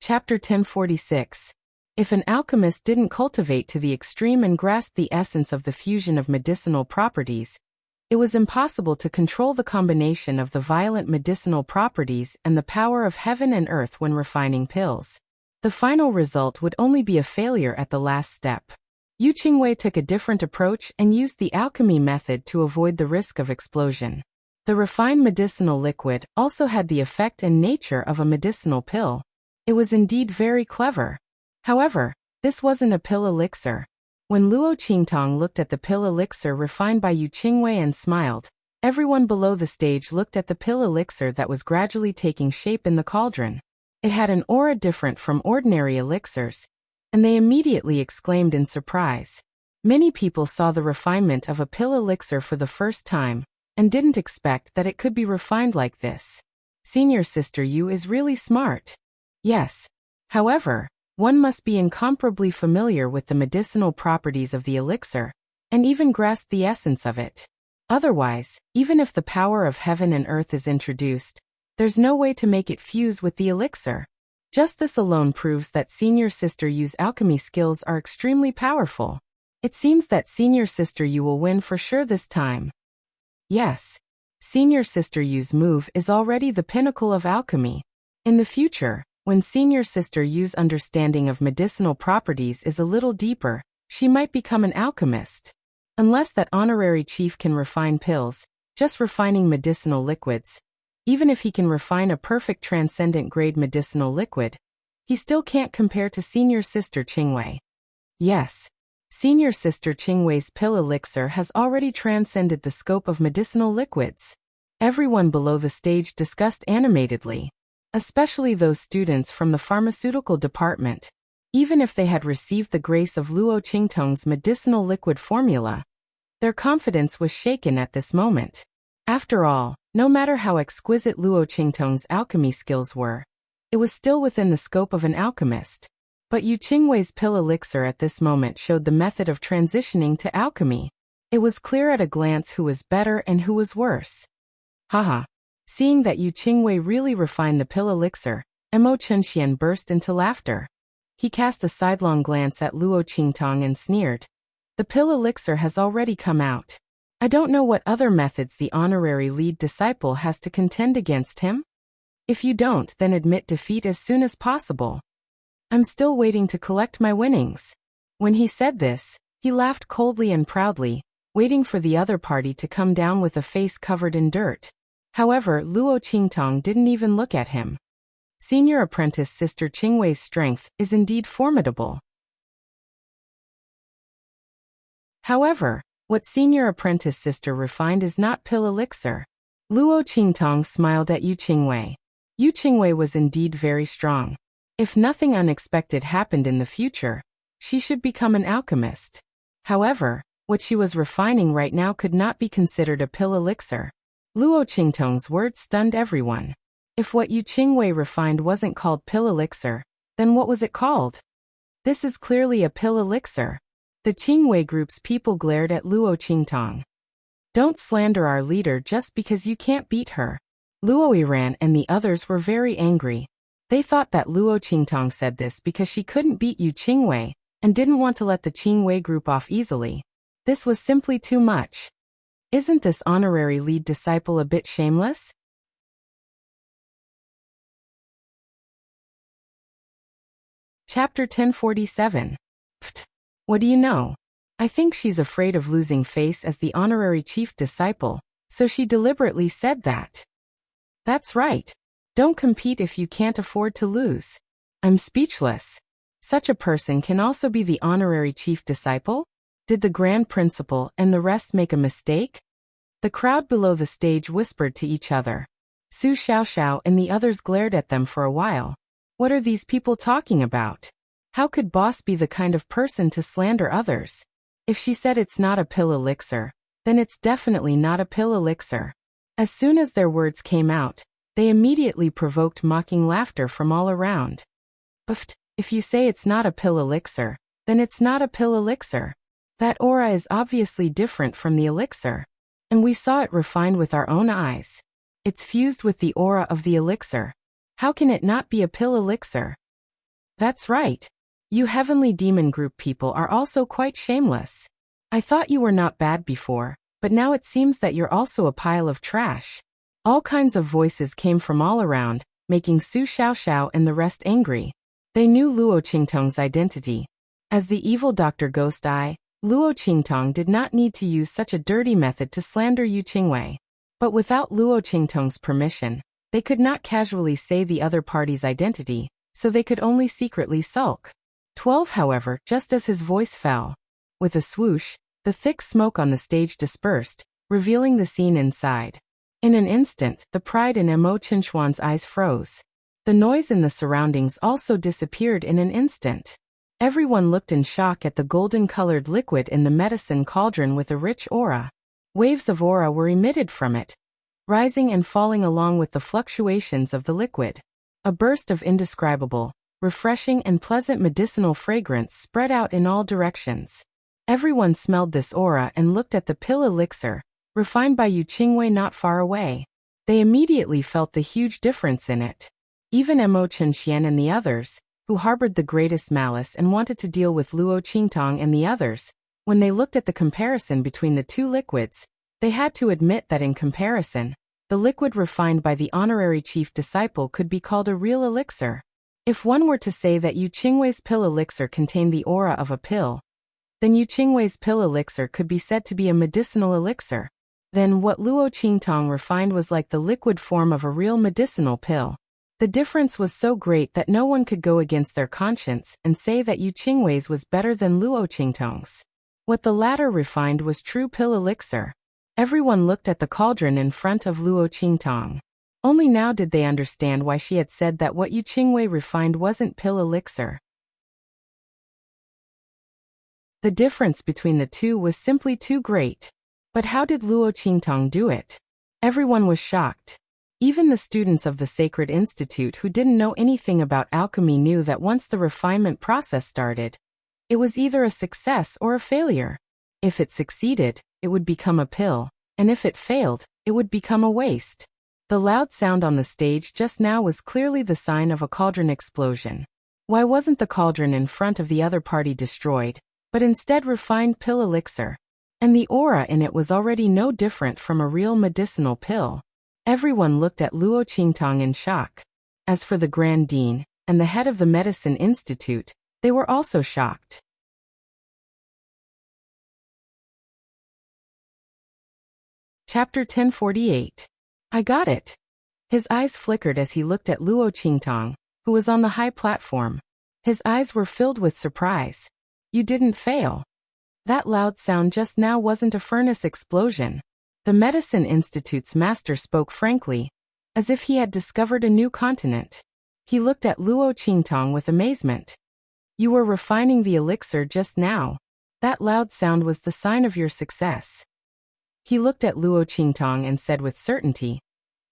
Chapter 1046. If an alchemist didn't cultivate to the extreme and grasp the essence of the fusion of medicinal properties, it was impossible to control the combination of the violent medicinal properties and the power of heaven and earth when refining pills. The final result would only be a failure at the last step. Yu Qingwei took a different approach and used the alchemy method to avoid the risk of explosion. The refined medicinal liquid also had the effect and nature of a medicinal pill. It was indeed very clever. However, this wasn't a pill elixir. When Luo Qingtong looked at the pill elixir refined by Yu Qingwei and smiled, everyone below the stage looked at the pill elixir that was gradually taking shape in the cauldron. It had an aura different from ordinary elixirs, and they immediately exclaimed in surprise. Many people saw the refinement of a pill elixir for the first time, and didn't expect that it could be refined like this. Senior Sister Yu is really smart. Yes. However, One must be incomparably familiar with the medicinal properties of the elixir, and even grasp the essence of it. Otherwise, even if the power of heaven and earth is introduced, there's no way to make it fuse with the elixir. Just this alone proves that Senior Sister Yu's alchemy skills are extremely powerful. It seems that Senior Sister Yu will win for sure this time. Yes. Senior Sister Yu's move is already the pinnacle of alchemy. In the future, when Senior Sister Yu's understanding of medicinal properties is a little deeper, she might become an alchemist. Unless that honorary chief can refine pills, just refining medicinal liquids. Even if he can refine a perfect transcendent grade medicinal liquid, he still can't compare to Senior Sister Qingwei. Yes. Senior Sister Qingwei's pill elixir has already transcended the scope of medicinal liquids. Everyone below the stage discussed animatedly, especially those students from the pharmaceutical department. Even if they had received the grace of Luo Qingtong's medicinal liquid formula, their confidence was shaken at this moment. After all, no matter how exquisite Luo Qingtong's alchemy skills were, it was still within the scope of an alchemist. But Yu Qingwei's pill elixir at this moment showed the method of transitioning to alchemy. It was clear at a glance who was better and who was worse. Haha. Seeing that Yu Qingwei really refined the pill elixir, Mo Chunxian burst into laughter. He cast a sidelong glance at Luo Qingtong and sneered. The pill elixir has already come out. I don't know what other methods the honorary lead disciple has to contend against him. If you don't, then admit defeat as soon as possible. I'm still waiting to collect my winnings. When he said this, he laughed coldly and proudly, waiting for the other party to come down with a face covered in dirt. However, Luo Qingtong didn't even look at him. Senior apprentice Sister Qingwei's strength is indeed formidable. However, what Senior apprentice sister refined is not pill elixir. Luo Qingtong smiled at Yu Qingwei. Yu Qingwei was indeed very strong. If nothing unexpected happened in the future, she should become an alchemist. However, what she was refining right now could not be considered a pill elixir. Luo Qingtong's words stunned everyone. If what Yu Qingwei refined wasn't called pill elixir, then what was it called? This is clearly a pill elixir. The Qingwei group's people glared at Luo Qingtong. Don't slander our leader just because you can't beat her. Luo Yiran and the others were very angry. They thought that Luo Qingtong said this because she couldn't beat Yu Qingwei and didn't want to let the Qingwei group off easily. This was simply too much. Isn't this honorary lead disciple a bit shameless? Chapter 1047. Pfft. What do you know? I think she's afraid of losing face as the honorary chief disciple, so she deliberately said that. That's right. Don't compete if you can't afford to lose. I'm speechless. Such a person can also be the honorary chief disciple? Did the grand principal and the rest make a mistake? The crowd below the stage whispered to each other. Su Xiaoxiao and the others glared at them for a while. What are these people talking about? How could boss be the kind of person to slander others? If she said it's not a pill elixir, then it's definitely not a pill elixir. As soon as their words came out, they immediately provoked mocking laughter from all around. Pfft, if you say it's not a pill elixir, then it's not a pill elixir. That aura is obviously different from the elixir. And we saw it refined with our own eyes. It's fused with the aura of the elixir. How can it not be a pill elixir? That's right. You Heavenly Demon Group people are also quite shameless. I thought you were not bad before, but now it seems that you're also a pile of trash. All kinds of voices came from all around, making Su Xiaoxiao and the rest angry. They knew Luo Qingtong's identity. As the evil Dr. Ghost Eye, Luo Qingtong did not need to use such a dirty method to slander Yu Qingwei. But without Luo Qingtong's permission, they could not casually say the other party's identity, so they could only secretly sulk. 12, however, just as his voice fell. With a swoosh, the thick smoke on the stage dispersed, revealing the scene inside. In an instant, the pride in Mo Chenxuan's eyes froze. The noise in the surroundings also disappeared in an instant. Everyone looked in shock at the golden-colored liquid in the medicine cauldron with a rich aura. Waves of aura were emitted from it, rising and falling along with the fluctuations of the liquid. A burst of indescribable, refreshing and pleasant medicinal fragrance spread out in all directions. Everyone smelled this aura and looked at the pill elixir, refined by Yu Qingwei not far away. They immediately felt the huge difference in it. Even Mo Chenxian and the others, who harbored the greatest malice and wanted to deal with Luo Qingtong and the others, when they looked at the comparison between the two liquids, they had to admit that in comparison, the liquid refined by the honorary chief disciple could be called a real elixir. If one were to say that Yu Qingwei's pill elixir contained the aura of a pill, then Yu Qingwei's pill elixir could be said to be a medicinal elixir. Then what Luo Qingtong refined was like the liquid form of a real medicinal pill. The difference was so great that no one could go against their conscience and say that Yu Qingwei's was better than Luo Qingtong's. What the latter refined was true pill elixir. Everyone looked at the cauldron in front of Luo Qingtong. Only now did they understand why she had said that what Yu Qingwei refined wasn't pill elixir. The difference between the two was simply too great. But how did Luo Qingtong do it? Everyone was shocked. Even the students of the Sacred Institute who didn't know anything about alchemy knew that once the refinement process started, it was either a success or a failure. If it succeeded, it would become a pill, and if it failed, it would become a waste. The loud sound on the stage just now was clearly the sign of a cauldron explosion. Why wasn't the cauldron in front of the other party destroyed, but instead refined pill elixir? And the aura in it was already no different from a real medicinal pill. Everyone looked at Luo Qingtong in shock. As for the Grand Dean and the head of the Medicine Institute, they were also shocked. Chapter 1048. I got it. His eyes flickered as he looked at Luo Qingtong, who was on the high platform. His eyes were filled with surprise. You didn't fail. That loud sound just now wasn't a furnace explosion. The Medicine Institute's master spoke frankly, as if he had discovered a new continent. He looked at Luo Qingtong with amazement. You were refining the elixir just now. That loud sound was the sign of your success. He looked at Luo Qingtong and said with certainty,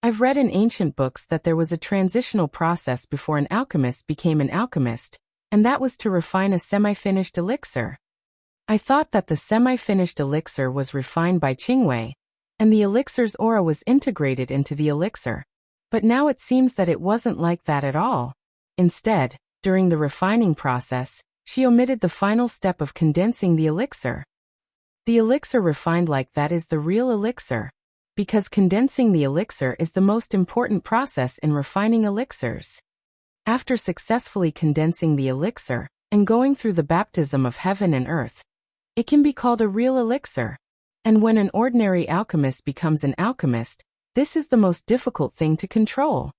I've read in ancient books that there was a transitional process before an alchemist became an alchemist, and that was to refine a semi-finished elixir. I thought that the semi-finished elixir was refined by Qingwei, and the elixir's aura was integrated into the elixir. But now it seems that it wasn't like that at all. Instead, during the refining process, she omitted the final step of condensing the elixir. The elixir refined like that is the real elixir, because condensing the elixir is the most important process in refining elixirs. After successfully condensing the elixir and going through the baptism of heaven and earth, it can be called a real elixir. And when an ordinary alchemist becomes an alchemist, this is the most difficult thing to control.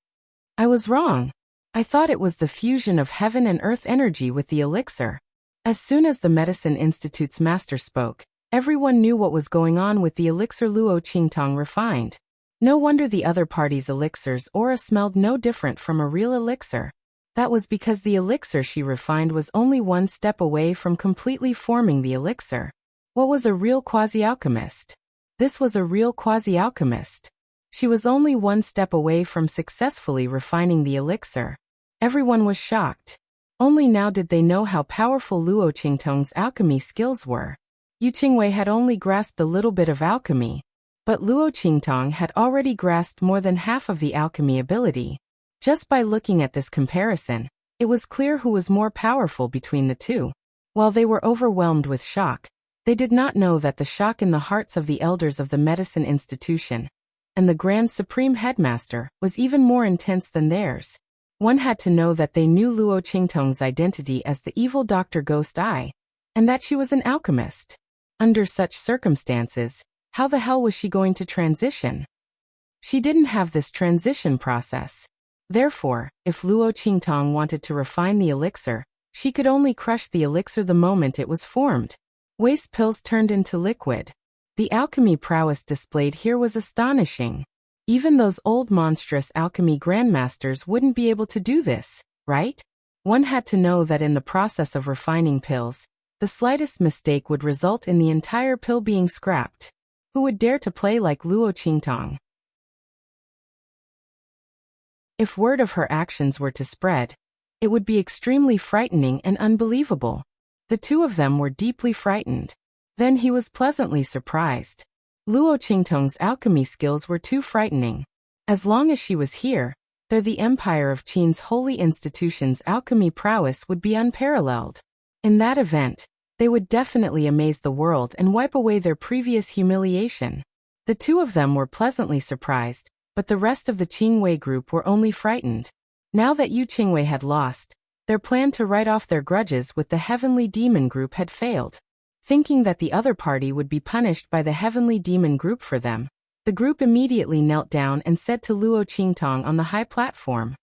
I was wrong. I thought it was the fusion of heaven and earth energy with the elixir. As soon as the Medicine Institute's master spoke, everyone knew what was going on with the elixir Luo Qingtong refined. No wonder the other party's elixir's aura smelled no different from a real elixir. That was because the elixir she refined was only one step away from completely forming the elixir. What was a real quasi-alchemist? This was a real quasi-alchemist. She was only one step away from successfully refining the elixir. Everyone was shocked. Only now did they know how powerful Luo Qingtong's alchemy skills were. Yu Qingwei had only grasped a little bit of alchemy, but Luo Qingtong had already grasped more than half of the alchemy ability. Just by looking at this comparison, it was clear who was more powerful between the two. While they were overwhelmed with shock, they did not know that the shock in the hearts of the elders of the medicine institution and the Grand Supreme Headmaster was even more intense than theirs. One had to know that they knew Luo Qingtong's identity as the evil Dr. Ghost Eye, and that she was an alchemist. Under such circumstances, how the hell was she going to transition? She didn't have this transition process. Therefore, if Luo Qingtong wanted to refine the elixir, she could only crush the elixir the moment it was formed. Waste pills turned into liquid. The alchemy prowess displayed here was astonishing. Even those old monstrous alchemy grandmasters wouldn't be able to do this, right? One had to know that in the process of refining pills, the slightest mistake would result in the entire pill being scrapped. Who would dare to play like Luo Qingtong? If word of her actions were to spread, It would be extremely frightening and unbelievable. The two of them were deeply frightened. Then he was pleasantly surprised. Luo Qingtong's alchemy skills were too frightening. As long as she was here, the Empire of Qin's holy institution's alchemy prowess would be unparalleled. In that event, they would definitely amaze the world and wipe away their previous humiliation. The two of them were pleasantly surprised, but the rest of the Qingwei group were only frightened. Now that Yu Qingwei had lost, their plan to write off their grudges with the Heavenly Demon group had failed. Thinking that the other party would be punished by the Heavenly Demon group for them, the group immediately knelt down and said to Luo Qingtong on the high platform.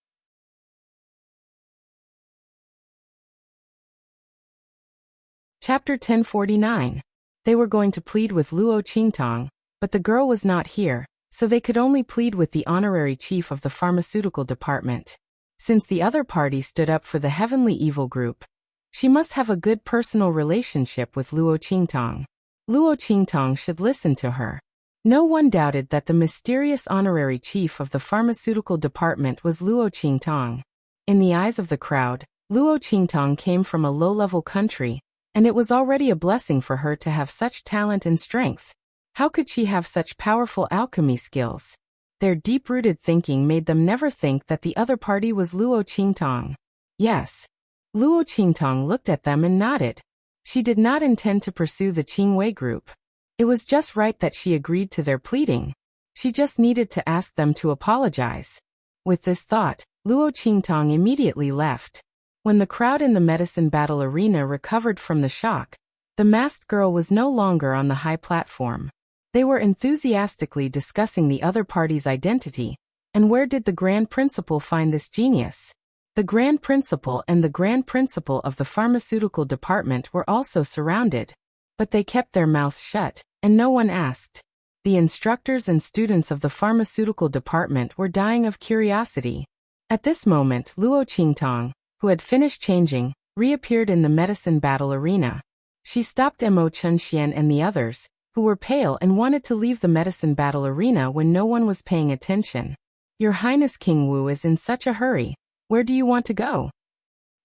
Chapter 1049. They were going to plead with Luo Qingtong, but the girl was not here, so they could only plead with the honorary chief of the pharmaceutical department. Since the other party stood up for the Heavenly Evil group, she must have a good personal relationship with Luo Qingtong. Luo Qingtong should listen to her. No one doubted that the mysterious honorary chief of the pharmaceutical department was Luo Qingtong. In the eyes of the crowd, Luo Qingtong came from a low-level country, and it was already a blessing for her to have such talent and strength. How could she have such powerful alchemy skills? Their deep-rooted thinking made them never think that the other party was Luo Qingtong. Yes. Luo Qingtong looked at them and nodded. She did not intend to pursue the Qingwei group. It was just right that she agreed to their pleading. She just needed to ask them to apologize. With this thought, Luo Qingtong immediately left. When the crowd in the medicine battle arena recovered from the shock, the masked girl was no longer on the high platform. They were enthusiastically discussing the other party's identity, and where did the Grand Principal find this genius? The Grand Principal and the Grand Principal of the pharmaceutical department were also surrounded. But they kept their mouths shut, and no one asked. The instructors and students of the pharmaceutical department were dying of curiosity. At this moment, Luo Qingtong, who had finished changing, reappeared in the medicine battle arena. She stopped Mo Chunxian and the others, who were pale and wanted to leave the medicine battle arena when no one was paying attention. Your Highness King Wu is in such a hurry. Where do you want to go?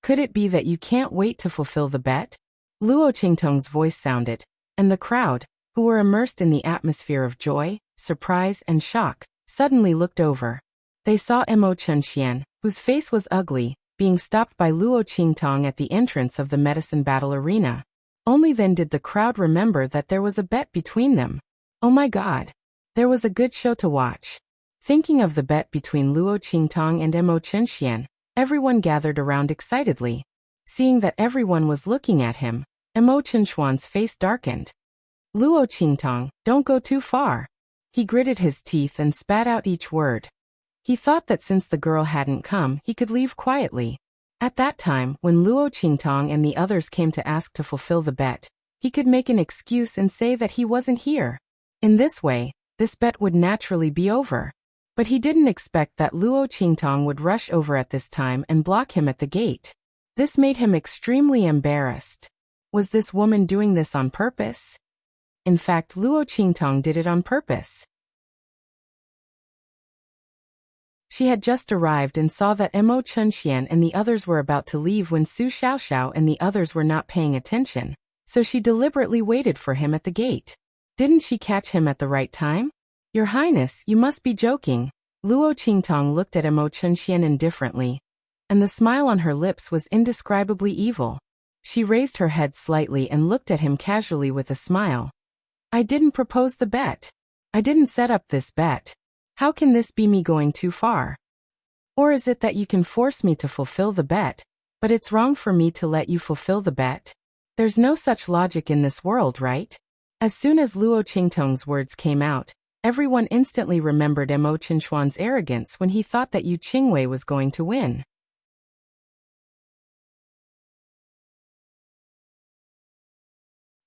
Could it be that you can't wait to fulfill the bet? Luo Qingtong's voice sounded, and the crowd, who were immersed in the atmosphere of joy, surprise, and shock, suddenly looked over. They saw Mo Chunxian, whose face was ugly, being stopped by Luo Qingtong at the entrance of the medicine battle arena. Only then did the crowd remember that there was a bet between them. Oh my God! There was a good show to watch. Thinking of the bet between Luo Qingtong and Mo Chunxian, everyone gathered around excitedly. Seeing that everyone was looking at him, Mo Chunxian's face darkened. Luo Qingtong, don't go too far. He gritted his teeth and spat out each word. He thought that since the girl hadn't come, he could leave quietly. At that time, when Luo Qingtong and the others came to ask to fulfill the bet, he could make an excuse and say that he wasn't here. In this way, this bet would naturally be over. But he didn't expect that Luo Qingtong would rush over at this time and block him at the gate. This made him extremely embarrassed. Was this woman doing this on purpose? In fact, Luo Qingtong did it on purpose. She had just arrived and saw that Mo Chunxian and the others were about to leave when Su Xiaoxiao and the others were not paying attention, so she deliberately waited for him at the gate. Didn't she catch him at the right time? Your Highness, you must be joking. Luo Qingtong looked at Mo Chunxian indifferently, and the smile on her lips was indescribably evil. She raised her head slightly and looked at him casually with a smile. I didn't propose the bet. I didn't set up this bet. How can this be me going too far? Or is it that you can force me to fulfill the bet, but it's wrong for me to let you fulfill the bet? There's no such logic in this world, right? As soon as Luo Qingtong's words came out, everyone instantly remembered Mo Chunxian's arrogance when he thought that Yu Qingwei was going to win.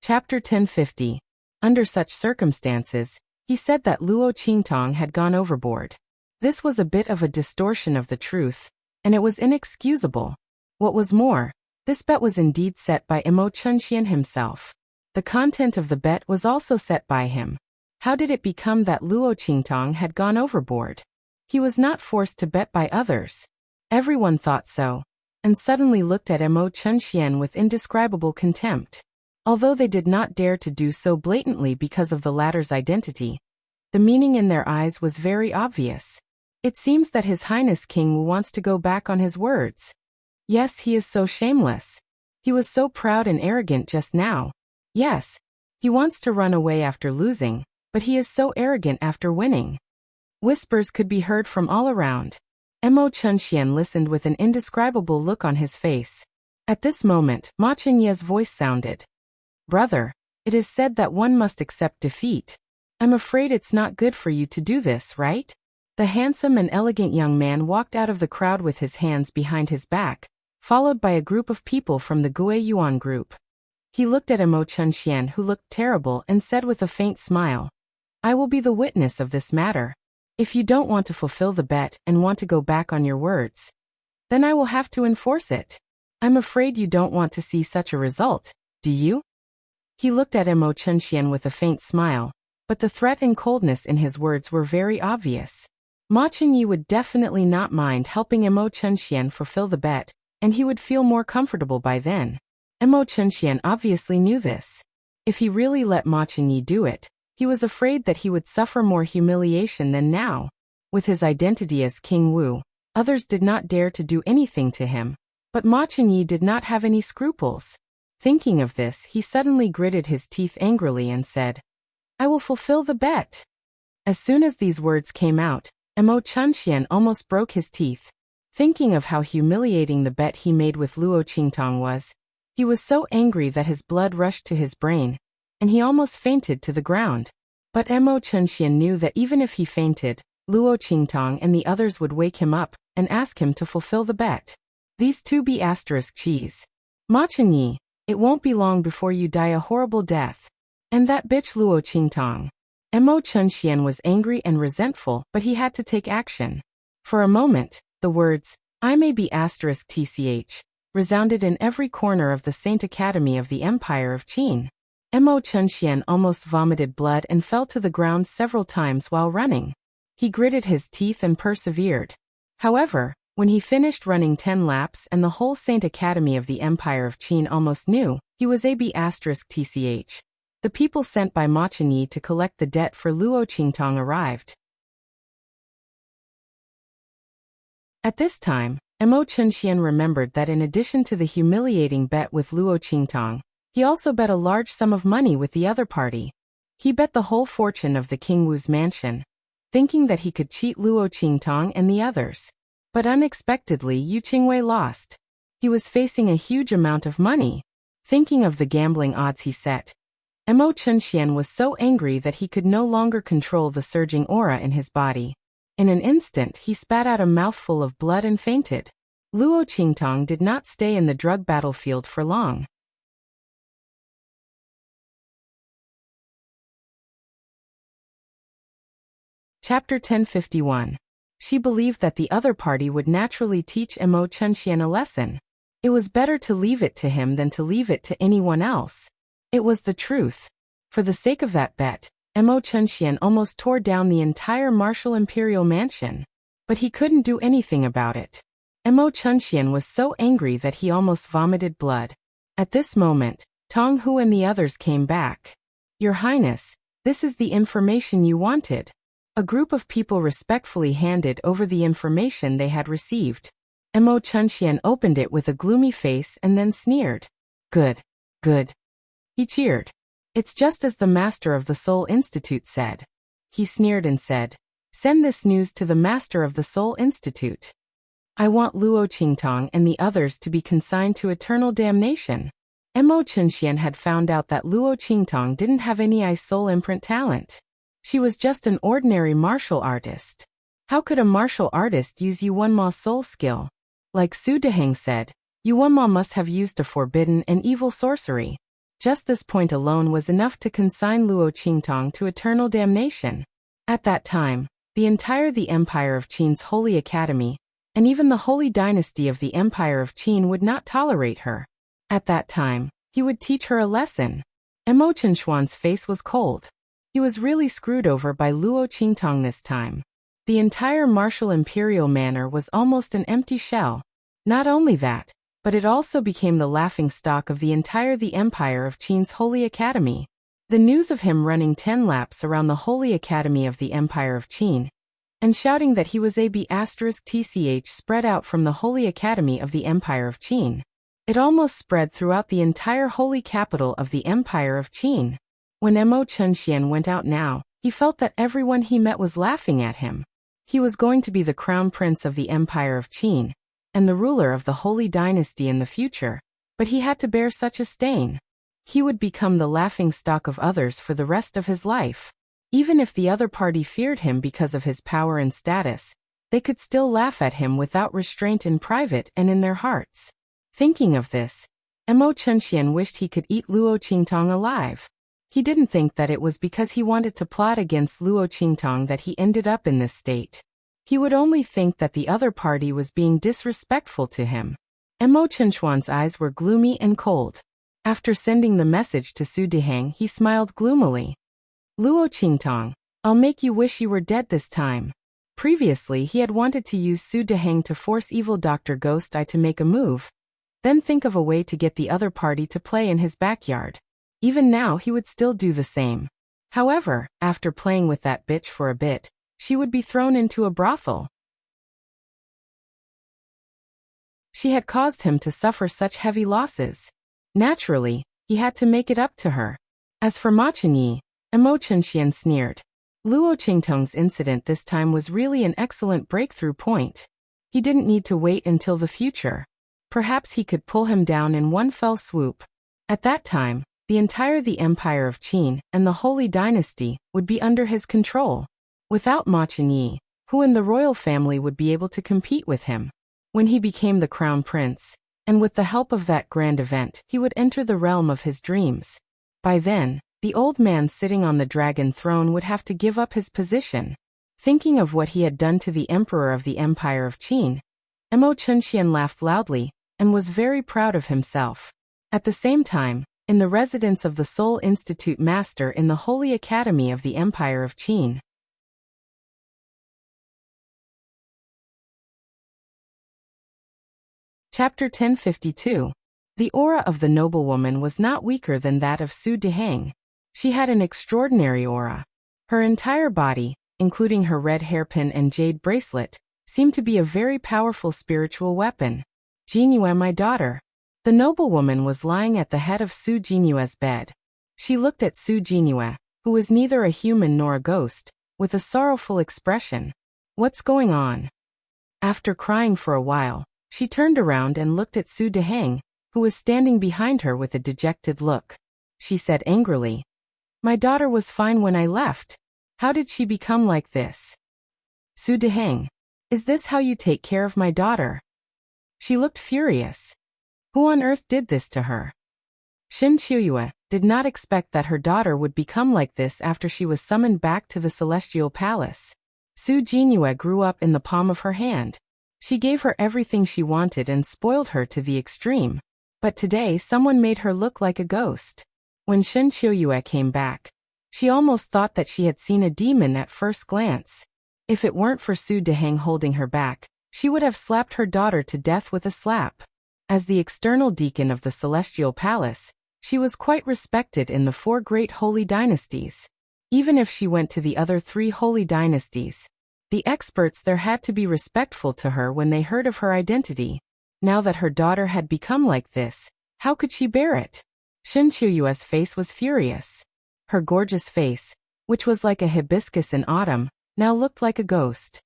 Chapter 1050. Under such circumstances, he said that Luo Qingtong had gone overboard. This was a bit of a distortion of the truth, and it was inexcusable. What was more, this bet was indeed set by Mo Chunxian himself. The content of the bet was also set by him. How did it become that Luo Qingtong had gone overboard? He was not forced to bet by others. Everyone thought so. and suddenly looked at Mo Chunxian with indescribable contempt. Although they did not dare to do so blatantly because of the latter's identity, the meaning in their eyes was very obvious. It seems that His Highness King Wu wants to go back on his words. Yes, he is so shameless. He was so proud and arrogant just now. Yes, he wants to run away after losing, but he is so arrogant after winning. Whispers could be heard from all around. Mo Chunxian listened with an indescribable look on his face. At this moment, Ma Chengye's voice sounded. Brother, it is said that one must accept defeat. I'm afraid it's not good for you to do this, right? The handsome and elegant young man walked out of the crowd with his hands behind his back, followed by a group of people from the Gue Yuan group. He looked at Mo Chunxian, who looked terrible, and said with a faint smile, I will be the witness of this matter. If you don't want to fulfill the bet and want to go back on your words, then I will have to enforce it. I'm afraid you don't want to see such a result, do you? He looked at Mo Chunxian with a faint smile, but the threat and coldness in his words were very obvious. Ma Chengye would definitely not mind helping Mo Chunxian fulfill the bet, and he would feel more comfortable by then. Mo Chunxian obviously knew this. If he really let Ma Chengye do it, he was afraid that he would suffer more humiliation than now. With his identity as King Wu, others did not dare to do anything to him, but Ma Chengye did not have any scruples. Thinking of this, he suddenly gritted his teeth angrily and said, I will fulfill the bet. As soon as these words came out, Mo Chunxian almost broke his teeth. Thinking of how humiliating the bet he made with Luo Qingtong was, he was so angry that his blood rushed to his brain, and he almost fainted to the ground. But Mo Chunxian knew that even if he fainted, Luo Qingtong and the others would wake him up and ask him to fulfill the bet. These two be asterisk cheese. Ma Chengye, it won't be long before you die a horrible death. And that bitch Luo Qingtong. Mo Chunxian was angry and resentful, but he had to take action. For a moment, the words, I may be asterisk tch, resounded in every corner of the Saint Academy of the Empire of Qin. Mo Chunxian almost vomited blood and fell to the ground several times while running. He gritted his teeth and persevered. However, when he finished running 10 laps and the whole Saint Academy of the Empire of Qin almost knew he was a b asterisk tch, the people sent by Ma Chengye to collect the debt for Luo Qingtong arrived. At this time, Mo Chunxian remembered that in addition to the humiliating bet with Luo Qingtong, he also bet a large sum of money with the other party. He bet the whole fortune of the King Wu's mansion, thinking that he could cheat Luo Qingtong and the others. But unexpectedly Yu Qingwei lost. He was facing a huge amount of money. Thinking of the gambling odds he set, Mo Chunxian was so angry that he could no longer control the surging aura in his body. In an instant he spat out a mouthful of blood and fainted. Luo Qingtong did not stay in the drug battlefield for long. Chapter 1051. She believed that the other party would naturally teach Mo Chunxian a lesson. It was better to leave it to him than to leave it to anyone else. It was the truth. For the sake of that bet, Mo Chunxian almost tore down the entire martial imperial mansion. But he couldn't do anything about it. Mo Chunxian was so angry that he almost vomited blood. At this moment, Tong Hu and the others came back. Your Highness, this is the information you wanted. A group of people respectfully handed over the information they had received. Mo Chunxian opened it with a gloomy face and then sneered. Good. Good. He cheered. It's just as the master of the Soul Institute said. He sneered and said, send this news to the master of the Soul Institute. I want Luo Qingtong and the others to be consigned to eternal damnation. Mo Chunxian had found out that Luo Qingtong didn't have any soul imprint talent. She was just an ordinary martial artist. How could a martial artist use Yuanma soul skill? Like Su Deheng said, Yuanma must have used a forbidden and evil sorcery. Just this point alone was enough to consign Luo Qingtong to eternal damnation. At that time, the Empire of Qin's Holy Academy, and even the Holy Dynasty of the Empire of Qin would not tolerate her. At that time, he would teach her a lesson. Mo Chunxuan's face was cold. He was really screwed over by Luo Qingtong this time. The entire martial imperial manor was almost an empty shell. Not only that, but it also became the laughingstock of the Empire of Qin's Holy Academy. The news of him running 10 laps around the Holy Academy of the Empire of Qin and shouting that he was AB'TCH spread out from the Holy Academy of the Empire of Qin. It almost spread throughout the entire holy capital of the Empire of Qin. When Mo Chunxian went out now, he felt that everyone he met was laughing at him. He was going to be the crown prince of the Empire of Qin and the ruler of the Holy Dynasty in the future, but he had to bear such a stain. He would become the laughingstock of others for the rest of his life. Even if the other party feared him because of his power and status, they could still laugh at him without restraint in private and in their hearts. Thinking of this, Mo Chunxian wished he could eat Luo Qingtong alive. He didn't think that it was because he wanted to plot against Luo Qingtong that he ended up in this state. He would only think that the other party was being disrespectful to him. Mo Chunxuan's eyes were gloomy and cold. After sending the message to Su Deheng, he smiled gloomily. Luo Qingtong, I'll make you wish you were dead this time. Previously he had wanted to use Su Deheng to force evil Dr. Ghost Eye to make a move, then think of a way to get the other party to play in his backyard. Even now he would still do the same. However, after playing with that bitch for a bit, she would be thrown into a brothel. She had caused him to suffer such heavy losses. Naturally, he had to make it up to her. As for Ma Chenyi, Mo Chunxian sneered. Luo Qingtong's incident this time was really an excellent breakthrough point. He didn't need to wait until the future. Perhaps he could pull him down in one fell swoop. At that time, the Empire of Qin and the Holy Dynasty would be under his control. Without Ma Chenyi, who in the royal family would be able to compete with him? When he became the crown prince, and with the help of that grand event, he would enter the realm of his dreams. By then, the old man sitting on the dragon throne would have to give up his position. Thinking of what he had done to the emperor of the Empire of Qin, Mo Chunxian laughed loudly and was very proud of himself. At the same time, in the residence of the Seoul Institute Master in the Holy Academy of the Empire of Qin. Chapter 1052. The aura of the noblewoman was not weaker than that of Su Deheng. She had an extraordinary aura. Her entire body, including her red hairpin and jade bracelet, seemed to be a very powerful spiritual weapon. Jinyue, my daughter. The noblewoman was lying at the head of Su Jinyue's bed. She looked at Su Jinyue, who was neither a human nor a ghost, with a sorrowful expression. What's going on? After crying for a while, she turned around and looked at Su Deheng, who was standing behind her with a dejected look. She said angrily, "My daughter was fine when I left. How did she become like this?" Su Deheng, is this how you take care of my daughter? She looked furious. Who on earth did this to her? Shin Qiuyue did not expect that her daughter would become like this after she was summoned back to the Celestial Palace. Su Jinyue grew up in the palm of her hand. She gave her everything she wanted and spoiled her to the extreme. But today someone made her look like a ghost. When Shin Qiuyue came back, she almost thought that she had seen a demon at first glance. If it weren't for Su Deheng holding her back, she would have slapped her daughter to death with a slap. As the external deacon of the Celestial Palace, she was quite respected in the 4 great holy dynasties. Even if she went to the other 3 holy dynasties, the experts there had to be respectful to her when they heard of her identity. Now that her daughter had become like this, how could she bear it? Shin Qiuyue's face was furious. Her gorgeous face, which was like a hibiscus in autumn, now looked like a ghost.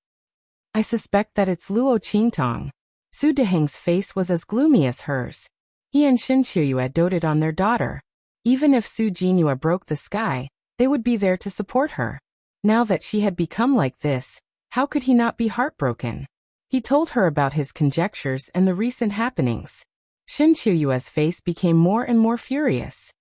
I suspect that it's Luo Qingtong. Su Deheng's face was as gloomy as hers. He and Shin Qiuyue doted on their daughter. Even if Su Jinyue broke the sky, they would be there to support her. Now that she had become like this, how could he not be heartbroken? He told her about his conjectures and the recent happenings. Shin Qiuyue's face became more and more furious.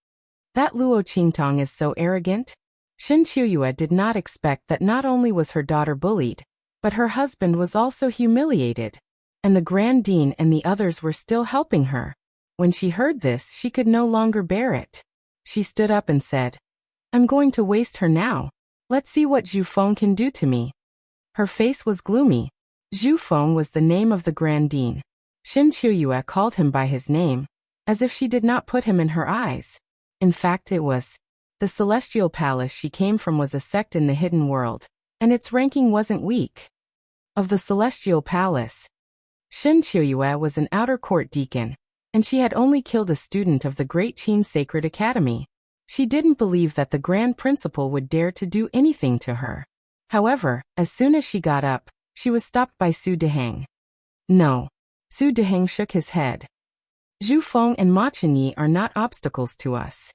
That Luo Qingtong is so arrogant? Shin Qiuyue did not expect that not only was her daughter bullied, but her husband was also humiliated. And the Grand Dean and the others were still helping her. When she heard this, she could no longer bear it. She stood up and said, I'm going to waste her now. Let's see what Zhu Feng can do to me. Her face was gloomy. Zhu Feng was the name of the Grand Dean. Xin Qiuyue called him by his name, as if she did not put him in her eyes. In fact, it was the celestial palace she came from was a sect in the hidden world, and its ranking wasn't weak. Of the celestial palace, Xin Qiuyue was an outer court deacon, and she had only killed a student of the Great Qin Sacred Academy. She didn't believe that the Grand Principal would dare to do anything to her. However, as soon as she got up, she was stopped by Su Deheng. No. Su Deheng shook his head. Zhu Feng and Ma Chenyi are not obstacles to us.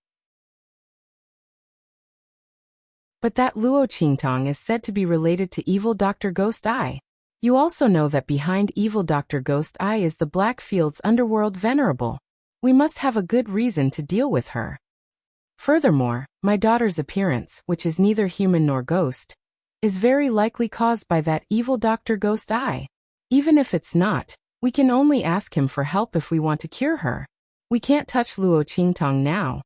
But that Luo Qingtong is said to be related to evil Dr. Ghost Eye. You also know that behind evil Dr. Ghost Eye is the Blackfield's underworld venerable. We must have a good reason to deal with her. Furthermore, my daughter's appearance, which is neither human nor ghost, is very likely caused by that evil Dr. Ghost Eye. Even if it's not, we can only ask him for help if we want to cure her. We can't touch Luo Qingtong now.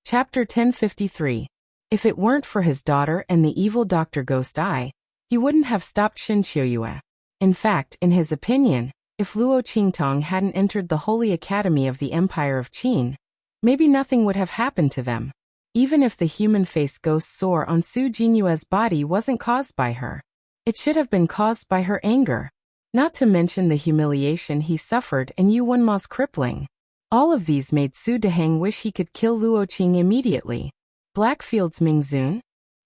Chapter 1053. If it weren't for his daughter and the evil Dr. Ghost Eye, he wouldn't have stopped Xin Qiuyue. In fact, in his opinion, if Luo Qingtong hadn't entered the Holy Academy of the Empire of Qin, maybe nothing would have happened to them. Even if the human-faced ghost sore on Su Jinyue's body wasn't caused by her, it should have been caused by her anger. Not to mention the humiliation he suffered and Yu Wenma's crippling. All of these made Su Deheng wish he could kill Luo Qing immediately. Blackfield's Mingzun?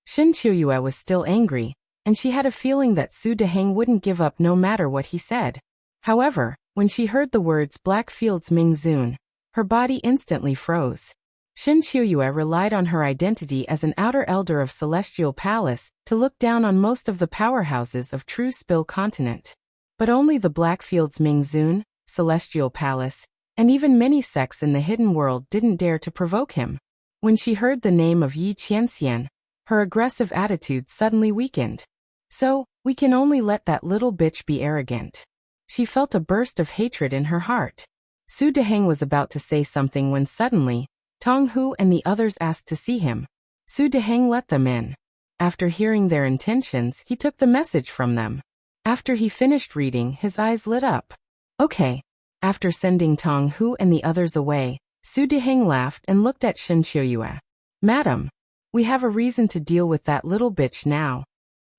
Xin Qiuyue was still angry, and she had a feeling that Su Deheng wouldn't give up no matter what he said. However, when she heard the words Blackfield's Mingzun, her body instantly froze. Xin Qiuyue relied on her identity as an outer elder of Celestial Palace to look down on most of the powerhouses of True Spill Continent. But only the Blackfield's Mingzun, Celestial Palace, and even many sects in the hidden world didn't dare to provoke him. When she heard the name of Yi Qianxian, her aggressive attitude suddenly weakened. So, we can only let that little bitch be arrogant. She felt a burst of hatred in her heart. Su Deheng was about to say something when suddenly, Tong Hu and the others asked to see him. Su Deheng let them in. After hearing their intentions, he took the message from them. After he finished reading, his eyes lit up. Okay. After sending Tong Hu and the others away, Su Deheng laughed and looked at Xin Qiuyue. Madam, we have a reason to deal with that little bitch now,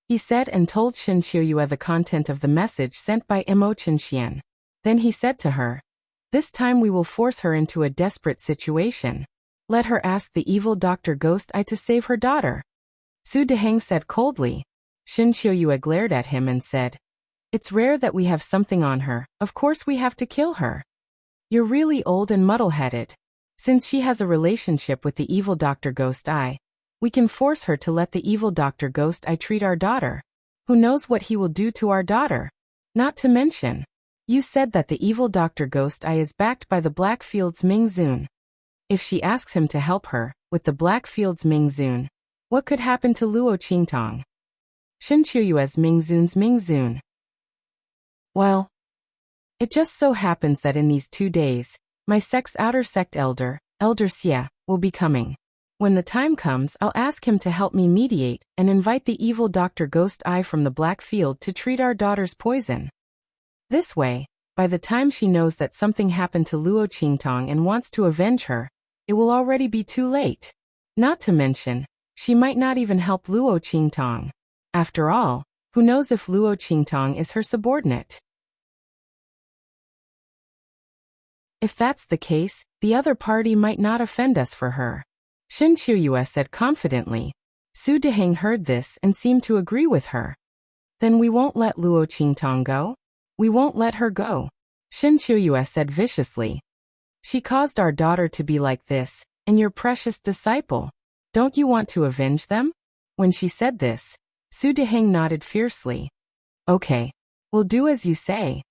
he said and told Xin Qiuyue the content of the message sent by Mo Chenxian. Then he said to her, this time we will force her into a desperate situation. Let her ask the evil Dr. Ghost Eye to save her daughter. Su Deheng said coldly. Xin Qiuyue glared at him and said, it's rare that we have something on her, of course we have to kill her. You're really old and muddle-headed. Since she has a relationship with the evil Dr. Ghost Eye, we can force her to let the evil Dr. Ghost Eye treat our daughter. Who knows what he will do to our daughter? Not to mention, you said that the evil Dr. Ghost Eye is backed by the Blackfield's Mingzun. If she asks him to help her, with the Blackfield's Mingzun, what could happen to Luo Qingtong? Xin Qiuyue's Mingzun's Mingzun. Well, it just so happens that in these 2 days, my sect's outer sect elder, Elder Xie, will be coming. When the time comes, I'll ask him to help me mediate and invite the evil Dr. Ghost Eye from the Blackfield to treat our daughter's poison. This way, by the time she knows that something happened to Luo Qingtong and wants to avenge her, it will already be too late. Not to mention, she might not even help Luo Qingtong. After all, who knows if Luo Qingtong is her subordinate? If that's the case, the other party might not offend us for her. Xin Qiuyue said confidently. Su Deheng heard this and seemed to agree with her. Then we won't let Luo Qingtong go? We won't let her go. Xin Qiuyue said viciously. She caused our daughter to be like this, and your precious disciple. Don't you want to avenge them? When she said this, Su Deheng nodded fiercely. Okay. We'll do as you say.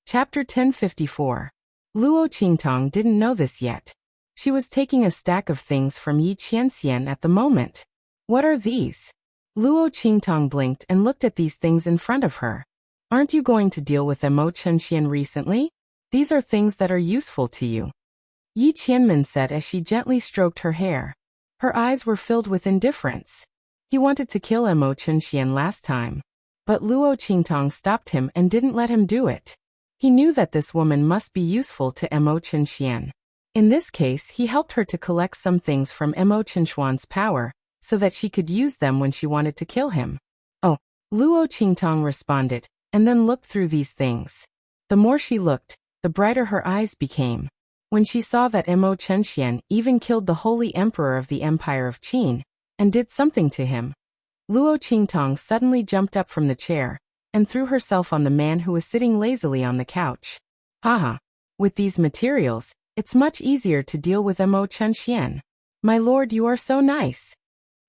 Chapter 1054. Luo Qingtong didn't know this yet. She was taking a stack of things from Yi Qianxian at the moment. What are these? Luo Qingtong blinked and looked at these things in front of her. Aren't you going to deal with Mo Chenxian recently? These are things that are useful to you. Yi Qianmen said as she gently stroked her hair. Her eyes were filled with indifference. He wanted to kill Mo Chunxian last time, but Luo Qingtong stopped him and didn't let him do it. He knew that this woman must be useful to Mo Chunxian. In this case, he helped her to collect some things from Mo Chunxuan's power, so that she could use them when she wanted to kill him. Oh, Luo Qingtong responded, and then looked through these things. The more she looked, the brighter her eyes became. When she saw that Mo Chunxian even killed the holy emperor of the Empire of Qin, and did something to him, Luo Qingtong suddenly jumped up from the chair, and threw herself on the man who was sitting lazily on the couch. Haha. With these materials, it's much easier to deal with Mo Chunxian. My lord, you are so nice.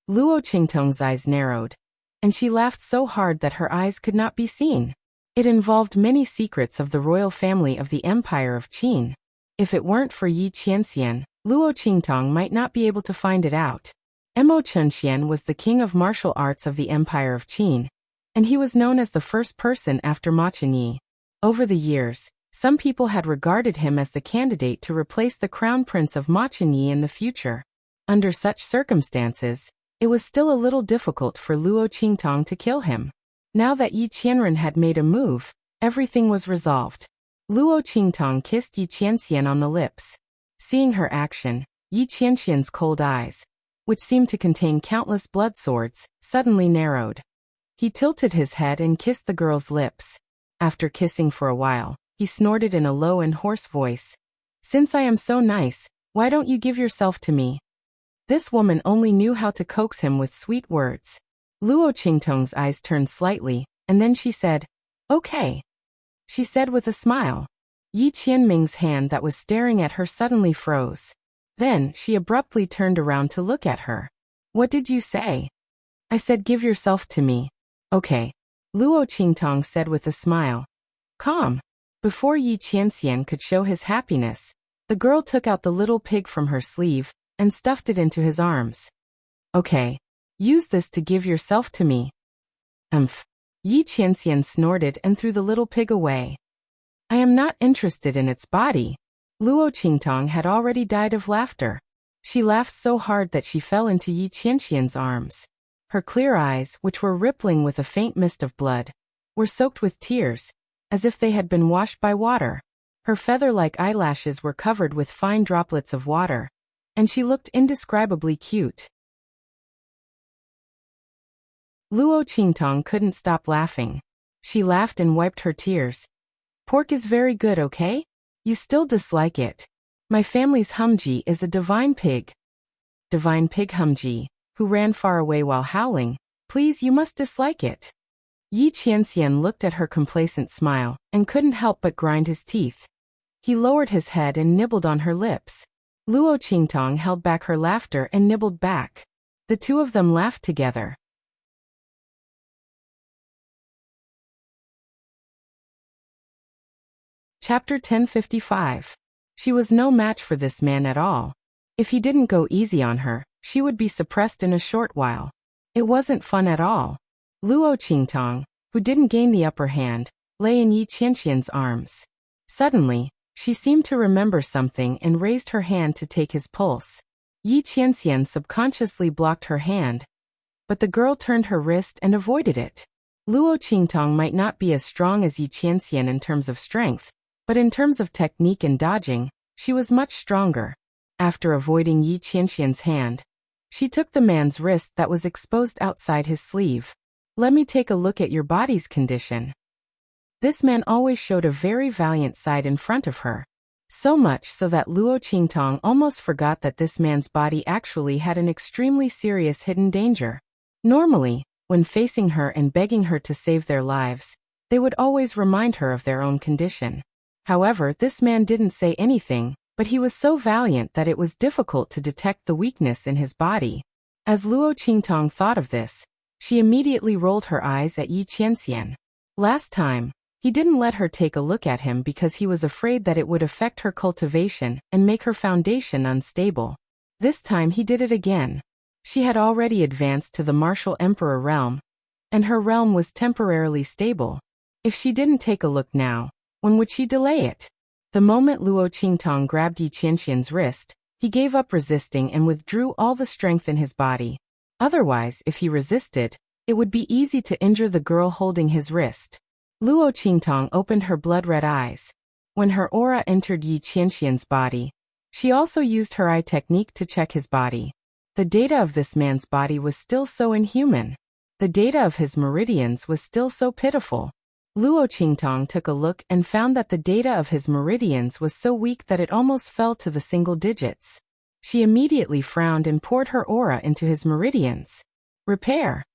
Luo Qingtong's eyes narrowed, and she laughed so hard that her eyes could not be seen. It involved many secrets of the royal family of the Empire of Qin. If it weren't for Yi Qianxian, Luo Qingtong might not be able to find it out. Mo Chunxian was the king of martial arts of the Empire of Qin, and he was known as the first person after Ma Chunyi. Over the years, some people had regarded him as the candidate to replace the crown prince of Ma Chunyi in the future. Under such circumstances, it was still a little difficult for Luo Qingtong to kill him. Now that Yi Qianren had made a move, everything was resolved. Luo Qingtong kissed Yi Qianxian on the lips. Seeing her action, Yi Qianxian's cold eyes, which seemed to contain countless blood swords, suddenly narrowed. He tilted his head and kissed the girl's lips. After kissing for a while, he snorted in a low and hoarse voice. Since I am so nice, why don't you give yourself to me? This woman only knew how to coax him with sweet words. Luo Qingtong's eyes turned slightly, and then she said, "Okay," she said with a smile. Yi Qianming's hand that was staring at her suddenly froze. Then, she abruptly turned around to look at her. "What did you say?" "I said give yourself to me." "Okay," Luo Qingtong said with a smile. "Calm." Before Yi Qianxian could show his happiness, the girl took out the little pig from her sleeve and stuffed it into his arms. "Okay. Use this to give yourself to me." Yi Qianxian snorted and threw the little pig away. "I am not interested in its body." Luo Qingtong had already died of laughter. She laughed so hard that she fell into Yi Qianxian's arms. Her clear eyes, which were rippling with a faint mist of blood, were soaked with tears, as if they had been washed by water. Her feather-like eyelashes were covered with fine droplets of water, and she looked indescribably cute. Luo Qingtong couldn't stop laughing. She laughed and wiped her tears. "Pork is very good, okay? You still dislike it. My family's Humji is a divine pig." Divine pig Humji, who ran far away while howling, "Please, you must dislike it." Yi Qianxian looked at her complacent smile, and couldn't help but grind his teeth. He lowered his head and nibbled on her lips. Luo Qingtong held back her laughter and nibbled back. The two of them laughed together. Chapter 1055. She was no match for this man at all. If he didn't go easy on her, she would be suppressed in a short while. It wasn't fun at all. Luo Qingtong, who didn't gain the upper hand, lay in Yi Qianxian's arms. Suddenly, she seemed to remember something and raised her hand to take his pulse. Yi Qianxian subconsciously blocked her hand, but the girl turned her wrist and avoided it. Luo Qingtong might not be as strong as Yi Qianxian in terms of strength, but in terms of technique and dodging, she was much stronger. After avoiding Yi Qianxian's hand, she took the man's wrist that was exposed outside his sleeve. "Let me take a look at your body's condition." This man always showed a very valiant side in front of her. So much so that Luo Qingtong almost forgot that this man's body actually had an extremely serious hidden danger. Normally, when facing her and begging her to save their lives, they would always remind her of their own condition. However, this man didn't say anything, but he was so valiant that it was difficult to detect the weakness in his body. As Luo Qingtong thought of this, she immediately rolled her eyes at Yi Qianxian. Last time, he didn't let her take a look at him because he was afraid that it would affect her cultivation and make her foundation unstable. This time he did it again. She had already advanced to the martial emperor realm, and her realm was temporarily stable. If she didn't take a look now, when would she delay it? The moment Luo Qingtong grabbed Yi Qianxian's wrist, he gave up resisting and withdrew all the strength in his body. Otherwise, if he resisted, it would be easy to injure the girl holding his wrist. Luo Qingtong opened her blood-red eyes. When her aura entered Yi Qianxian's body, she also used her eye technique to check his body. The data of this man's body was still so inhuman. The data of his meridians was still so pitiful. Luo Qingtong took a look and found that the data of his meridians was so weak that it almost fell to the single digits. She immediately frowned and poured her aura into his meridians. Repair.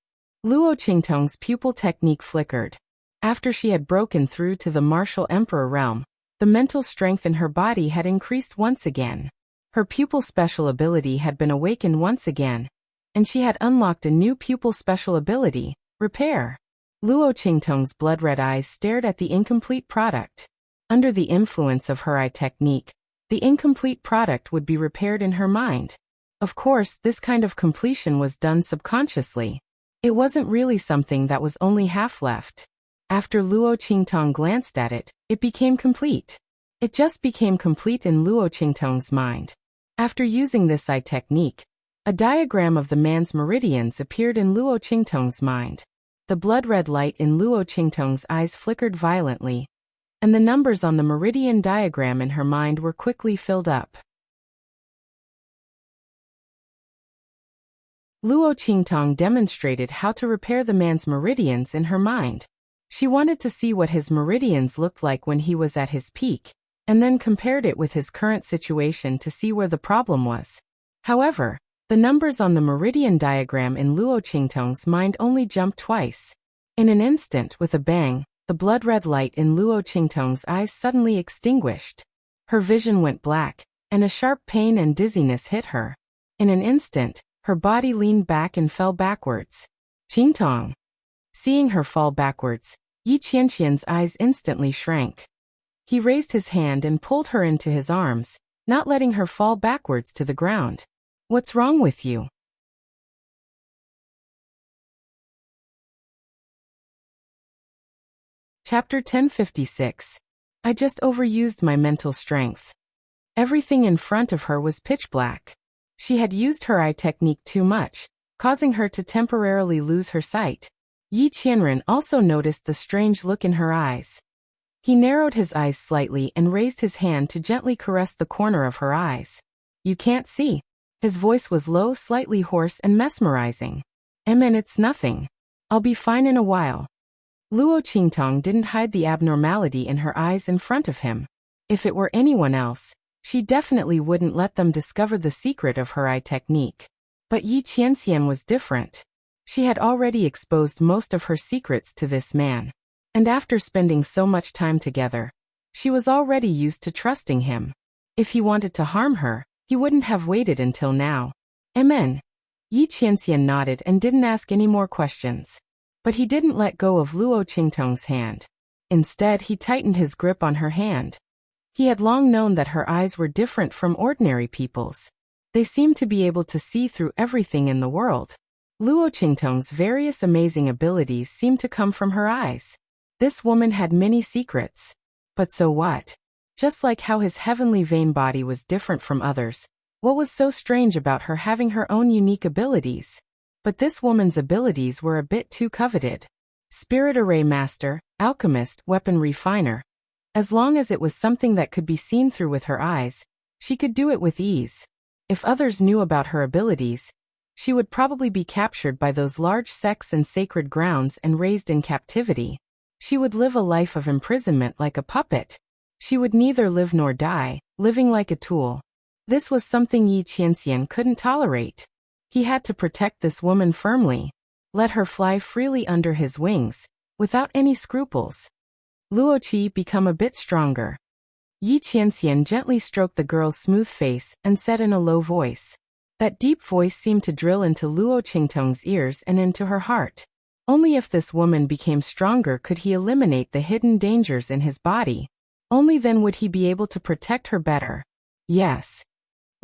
Luo Qingtong's pupil technique flickered. After she had broken through to the martial emperor realm, the mental strength in her body had increased once again. Her pupil special ability had been awakened once again, and she had unlocked a new pupil special ability, Repair. Luo Qingtong's blood-red eyes stared at the incomplete product. Under the influence of her eye technique, the incomplete product would be repaired in her mind. Of course, this kind of completion was done subconsciously. It wasn't really something that was only half left. After Luo Qingtong glanced at it, it became complete. It just became complete in Luo Qingtong's mind. After using this eye technique, a diagram of the man's meridians appeared in Luo Qingtong's mind. The blood-red light in Luo Qingtong's eyes flickered violently, and the numbers on the meridian diagram in her mind were quickly filled up. Luo Qingtong demonstrated how to repair the man's meridians in her mind. She wanted to see what his meridians looked like when he was at his peak, and then compared it with his current situation to see where the problem was. However, the numbers on the meridian diagram in Luo Qingtong's mind only jumped twice. In an instant, with a bang, the blood-red light in Luo Qingtong's eyes suddenly extinguished. Her vision went black, and a sharp pain and dizziness hit her. In an instant, her body leaned back and fell backwards. Qingtong. Seeing her fall backwards, Yi Qianxian's eyes instantly shrank. He raised his hand and pulled her into his arms, not letting her fall backwards to the ground. What's wrong with you? Chapter 1056. I just overused my mental strength. Everything in front of her was pitch black. She had used her eye technique too much, causing her to temporarily lose her sight. Yi Qianren also noticed the strange look in her eyes. He narrowed his eyes slightly and raised his hand to gently caress the corner of her eyes. You can't see. His voice was low, slightly hoarse and mesmerizing. It's nothing. I'll be fine in a while. Luo Qingtong didn't hide the abnormality in her eyes in front of him. If it were anyone else, she definitely wouldn't let them discover the secret of her eye technique. But Yi Qianxian was different. She had already exposed most of her secrets to this man. And after spending so much time together, she was already used to trusting him. If he wanted to harm her, he wouldn't have waited until now. Amen. Yi Qianxian nodded and didn't ask any more questions. But he didn't let go of Luo Qingtong's hand. Instead, he tightened his grip on her hand. He had long known that her eyes were different from ordinary people's. They seemed to be able to see through everything in the world. Luo Qingtong's various amazing abilities seemed to come from her eyes. This woman had many secrets. But so what? Just like how his heavenly vein body was different from others, what was so strange about her having her own unique abilities? But this woman's abilities were a bit too coveted. Spirit Array Master, Alchemist, Weapon Refiner. As long as it was something that could be seen through with her eyes, she could do it with ease. If others knew about her abilities, she would probably be captured by those large sects and sacred grounds and raised in captivity. She would live a life of imprisonment like a puppet. She would neither live nor die, living like a tool. This was something Yi Qianxian couldn't tolerate. He had to protect this woman firmly, let her fly freely under his wings, without any scruples. Luo Qi become a bit stronger. Yi Qianxian gently stroked the girl's smooth face and said in a low voice. That deep voice seemed to drill into Luo Qingtong's ears and into her heart. Only if this woman became stronger could he eliminate the hidden dangers in his body. Only then would he be able to protect her better. Yes.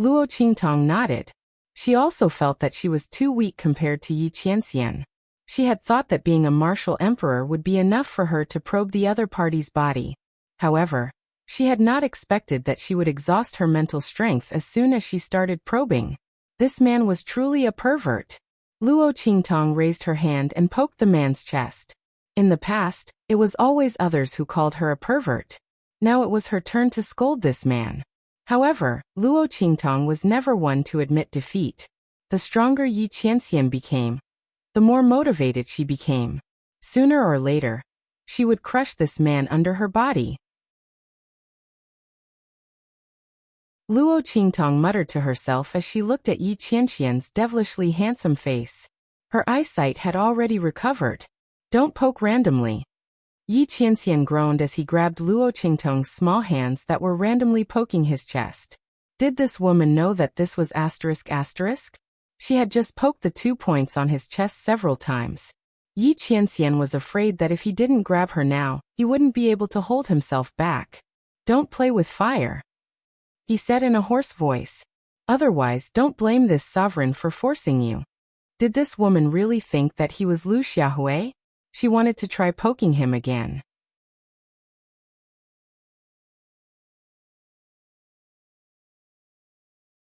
Luo Qingtong nodded. She also felt that she was too weak compared to Yi Qianxian. She had thought that being a martial emperor would be enough for her to probe the other party's body. However, She had not expected that she would exhaust her mental strength as soon as she started probing. This man was truly a pervert. Luo Qingtong raised her hand and poked the man's chest. In the past, it was always others who called her a pervert. Now it was her turn to scold this man. However, Luo Qingtong was never one to admit defeat. The stronger Yi Qianxian became, the more motivated she became. Sooner or later, she would crush this man under her body. Luo Qingtong muttered to herself as she looked at Yi Qianxian's devilishly handsome face. Her eyesight had already recovered. Don't poke randomly. Yi Qianxian groaned as he grabbed Luo Qingtong's small hands that were randomly poking his chest. Did this woman know that this was ***? She had just poked the 2 points on his chest several times. Yi Qianxian was afraid that if he didn't grab her now, he wouldn't be able to hold himself back. Don't play with fire, he said in a hoarse voice. Otherwise, don't blame this sovereign for forcing you. Did this woman really think that he was Lu Xiaohui? She wanted to try poking him again.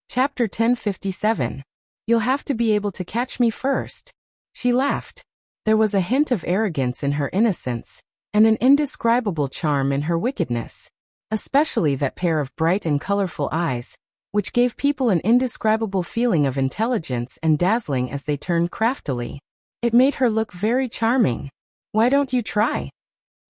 Chapter 1057. You'll have to be able to catch me first. She laughed. There was a hint of arrogance in her innocence, and an indescribable charm in her wickedness. Especially that pair of bright and colorful eyes, which gave people an indescribable feeling of intelligence and dazzling as they turned craftily. It made her look very charming. Why don't you try?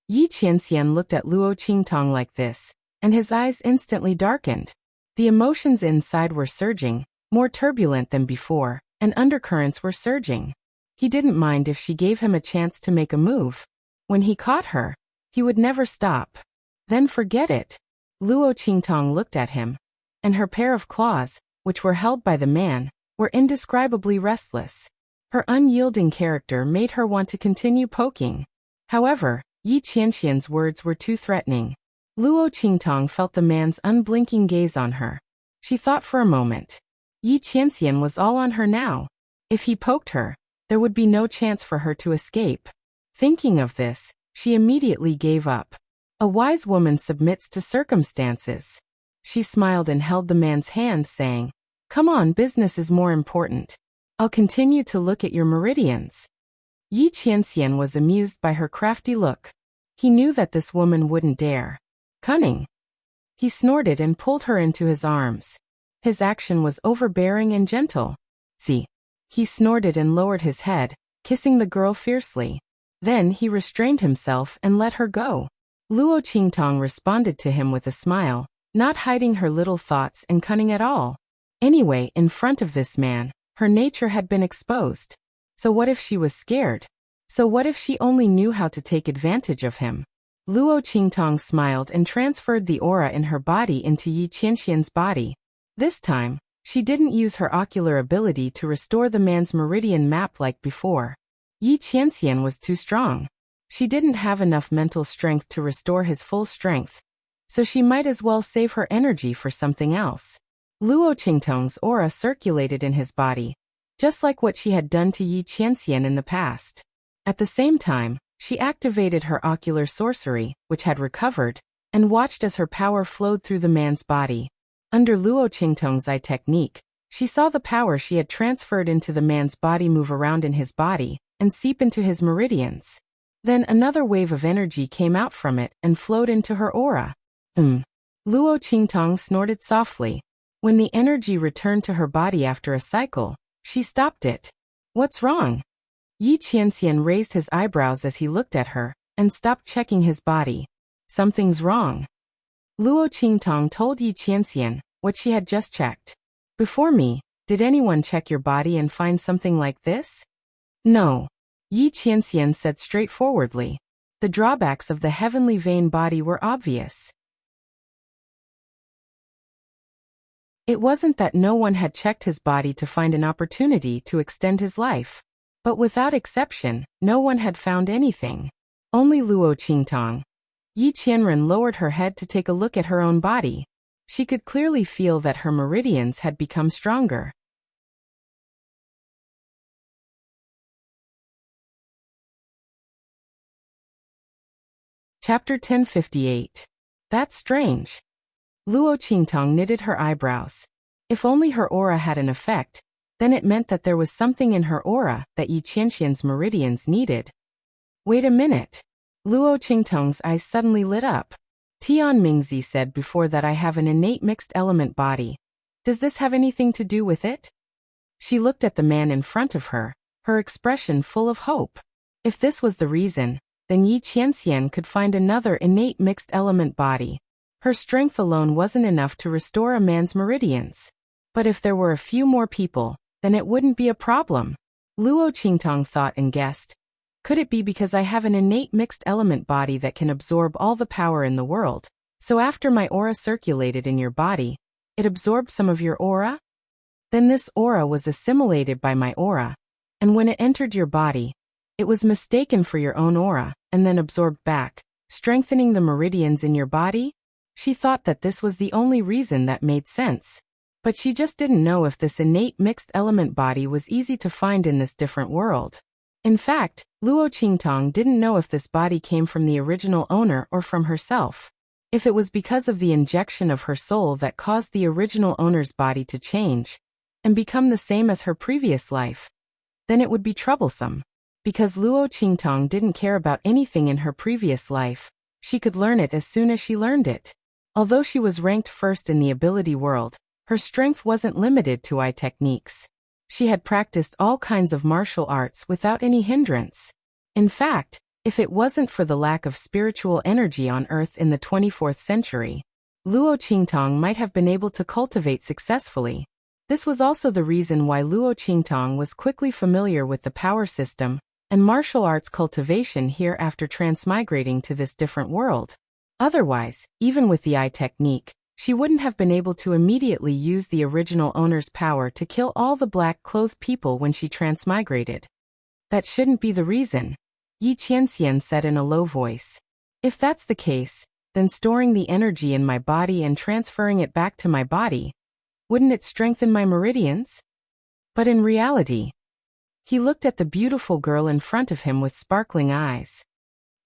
Yi Qianxian looked at Luo Qingtong like this, and his eyes instantly darkened. The emotions inside were surging, more turbulent than before, and undercurrents were surging. He didn't mind if she gave him a chance to make a move. When he caught her, he would never stop. Then forget it. Luo Qingtong looked at him, and her pair of claws, which were held by the man, were indescribably restless. Her unyielding character made her want to continue poking. However, Yi Qianxian's words were too threatening. Luo Qingtong felt the man's unblinking gaze on her. She thought for a moment. Yi Qianxian was all on her now. If he poked her, there would be no chance for her to escape. Thinking of this, she immediately gave up. A wise woman submits to circumstances. She smiled and held the man's hand, saying, "Come on, business is more important. I'll continue to look at your meridians." Yi Qianxian was amused by her crafty look. He knew that this woman wouldn't dare. Cunning. He snorted and pulled her into his arms. His action was overbearing and gentle. "See." He snorted and lowered his head, kissing the girl fiercely. Then he restrained himself and let her go. Luo Qingtong responded to him with a smile, not hiding her little thoughts and cunning at all. Anyway, in front of this man, her nature had been exposed. So what if she was scared? So what if she only knew how to take advantage of him? Luo Qingtong smiled and transferred the aura in her body into Yi Qianxian's body. This time, she didn't use her ocular ability to restore the man's meridian map like before. Yi Qianxian was too strong. She didn't have enough mental strength to restore his full strength, so she might as well save her energy for something else. Luo Qingtong's aura circulated in his body, just like what she had done to Yi Qianxian in the past. At the same time, she activated her ocular sorcery, which had recovered, and watched as her power flowed through the man's body. Under Luo Qingtong's eye technique, she saw the power she had transferred into the man's body move around in his body and seep into his meridians. Then another wave of energy came out from it and flowed into her aura. Luo Qingtong snorted softly. When the energy returned to her body after a cycle, she stopped it. What's wrong? Yi Qianxian raised his eyebrows as he looked at her, and stopped checking his body. Something's wrong. Luo Qingtong told Yi Qianxian what she had just checked. Before me, did anyone check your body and find something like this? No. Yi Qianxian said straightforwardly. The drawbacks of the heavenly vein body were obvious. It wasn't that no one had checked his body to find an opportunity to extend his life. But without exception, no one had found anything. Only Luo Qingtong. Yi Qianren lowered her head to take a look at her own body. She could clearly feel that her meridians had become stronger. Chapter 1058. That's strange. Luo Qingtong knitted her eyebrows. If only her aura had an effect, then it meant that there was something in her aura that Yi Qianxian's meridians needed. Wait a minute. Luo Qingtong's eyes suddenly lit up. Tian Mingzi said before that I have an innate mixed element body. Does this have anything to do with it? She looked at the man in front of her, her expression full of hope. If this was the reason, then Yi Qianxian could find another innate mixed element body. Her strength alone wasn't enough to restore a man's meridians. But if there were a few more people, then it wouldn't be a problem. Luo Qingtong thought and guessed. Could it be because I have an innate mixed element body that can absorb all the power in the world? So after my aura circulated in your body, it absorbed some of your aura? Then this aura was assimilated by my aura, and when it entered your body, it was mistaken for your own aura, and then absorbed back, strengthening the meridians in your body? She thought that this was the only reason that made sense. But she just didn't know if this innate mixed element body was easy to find in this different world. In fact, Luo Qingtong didn't know if this body came from the original owner or from herself. If it was because of the injection of her soul that caused the original owner's body to change and become the same as her previous life, then it would be troublesome. Because Luo Qingtong didn't care about anything in her previous life, she could learn it as soon as she learned it. Although she was ranked first in the ability world, her strength wasn't limited to eye techniques. She had practiced all kinds of martial arts without any hindrance. In fact, if it wasn't for the lack of spiritual energy on Earth in the 24th century, Luo Qingtong might have been able to cultivate successfully. This was also the reason why Luo Qingtong was quickly familiar with the power system and martial arts cultivation here after transmigrating to this different world. Otherwise, even with the eye technique, she wouldn't have been able to immediately use the original owner's power to kill all the black-clothed people when she transmigrated. That shouldn't be the reason, Yi Qianxian said in a low voice. If that's the case, then storing the energy in my body and transferring it back to my body, wouldn't it strengthen my meridians? But in reality, he looked at the beautiful girl in front of him with sparkling eyes.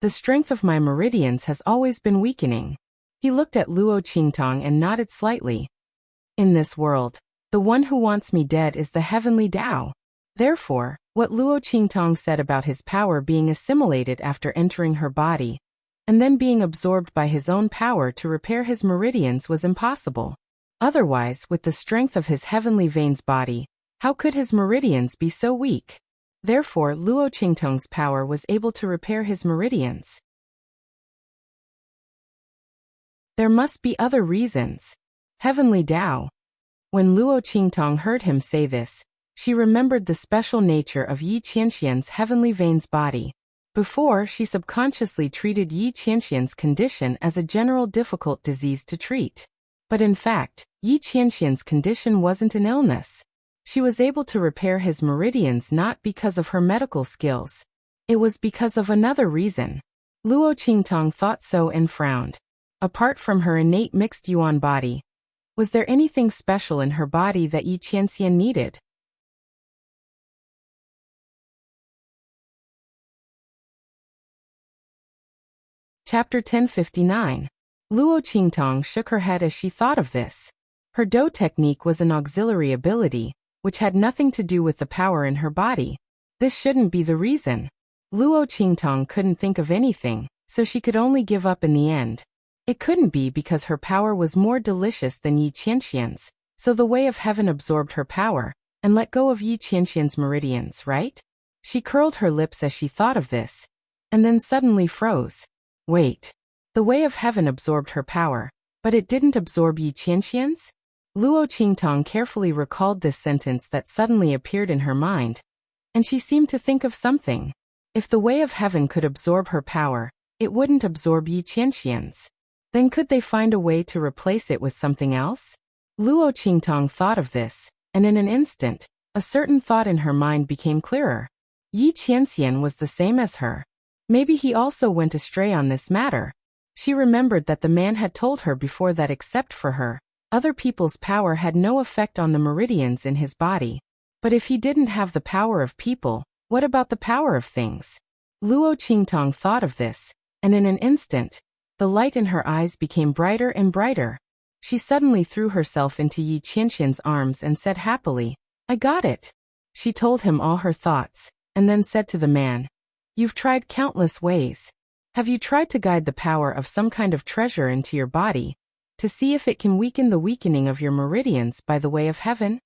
The strength of my meridians has always been weakening. He looked at Luo Qingtong and nodded slightly. In this world, the one who wants me dead is the heavenly Tao. Therefore, what Luo Qingtong said about his power being assimilated after entering her body, and then being absorbed by his own power to repair his meridians was impossible. Otherwise, with the strength of his heavenly veins body, how could his meridians be so weak? Therefore, Luo Qingtong's power was able to repair his meridians. There must be other reasons. Heavenly Tao. When Luo Qingtong heard him say this, she remembered the special nature of Yi Qianxian's heavenly veins body. Before, she subconsciously treated Yi Qianxian's condition as a general difficult disease to treat. But in fact, Yi Qianxian's condition wasn't an illness. She was able to repair his meridians not because of her medical skills. It was because of another reason. Luo Qingtong thought so and frowned. Apart from her innate mixed yuan body, was there anything special in her body that Yi Qianxian needed? Chapter 1059. Luo Qingtong shook her head as she thought of this. Her Do technique was an auxiliary ability, which had nothing to do with the power in her body. This shouldn't be the reason. Luo Qingtong couldn't think of anything, so she could only give up in the end. It couldn't be because her power was more delicious than Yi Qianxian's, so the way of heaven absorbed her power and let go of Yi Qianxian's meridians, right? She curled her lips as she thought of this, and then suddenly froze. Wait. The way of heaven absorbed her power, but it didn't absorb Yi Qianxian's? Luo Qingtong carefully recalled this sentence that suddenly appeared in her mind, and she seemed to think of something. If the way of heaven could absorb her power, it wouldn't absorb Yi Qianxian's. Then could they find a way to replace it with something else? Luo Qingtong thought of this, and in an instant, a certain thought in her mind became clearer. Yi Qianxian was the same as her. Maybe he also went astray on this matter. She remembered that the man had told her before that except for her, other people's power had no effect on the meridians in his body. But if he didn't have the power of people, what about the power of things? Luo Qingtong thought of this, and in an instant, The light in her eyes became brighter and brighter. She suddenly threw herself into Yi Qianxian's arms and said happily, "I got it." She told him all her thoughts, and then said to the man, "You've tried countless ways. Have you tried to guide the power of some kind of treasure into your body, to see if it can weaken the weakening of your meridians by the way of heaven?"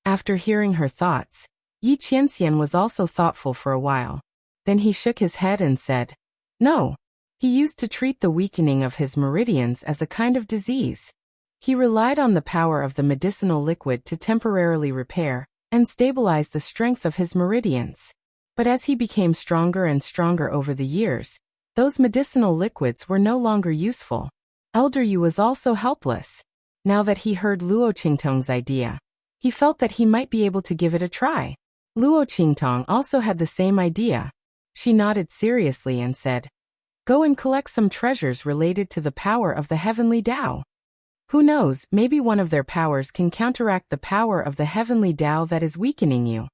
After hearing her thoughts, Yi Qianxian was also thoughtful for a while. Then he shook his head and said, "No." He used to treat the weakening of his meridians as a kind of disease. He relied on the power of the medicinal liquid to temporarily repair and stabilize the strength of his meridians. But as he became stronger and stronger over the years, those medicinal liquids were no longer useful. Elder Yu was also helpless. Now that he heard Luo Qingtong's idea, he felt that he might be able to give it a try. Luo Qingtong also had the same idea. She nodded seriously and said, "Go and collect some treasures related to the power of the heavenly Tao. Who knows, maybe one of their powers can counteract the power of the heavenly Tao that is weakening you."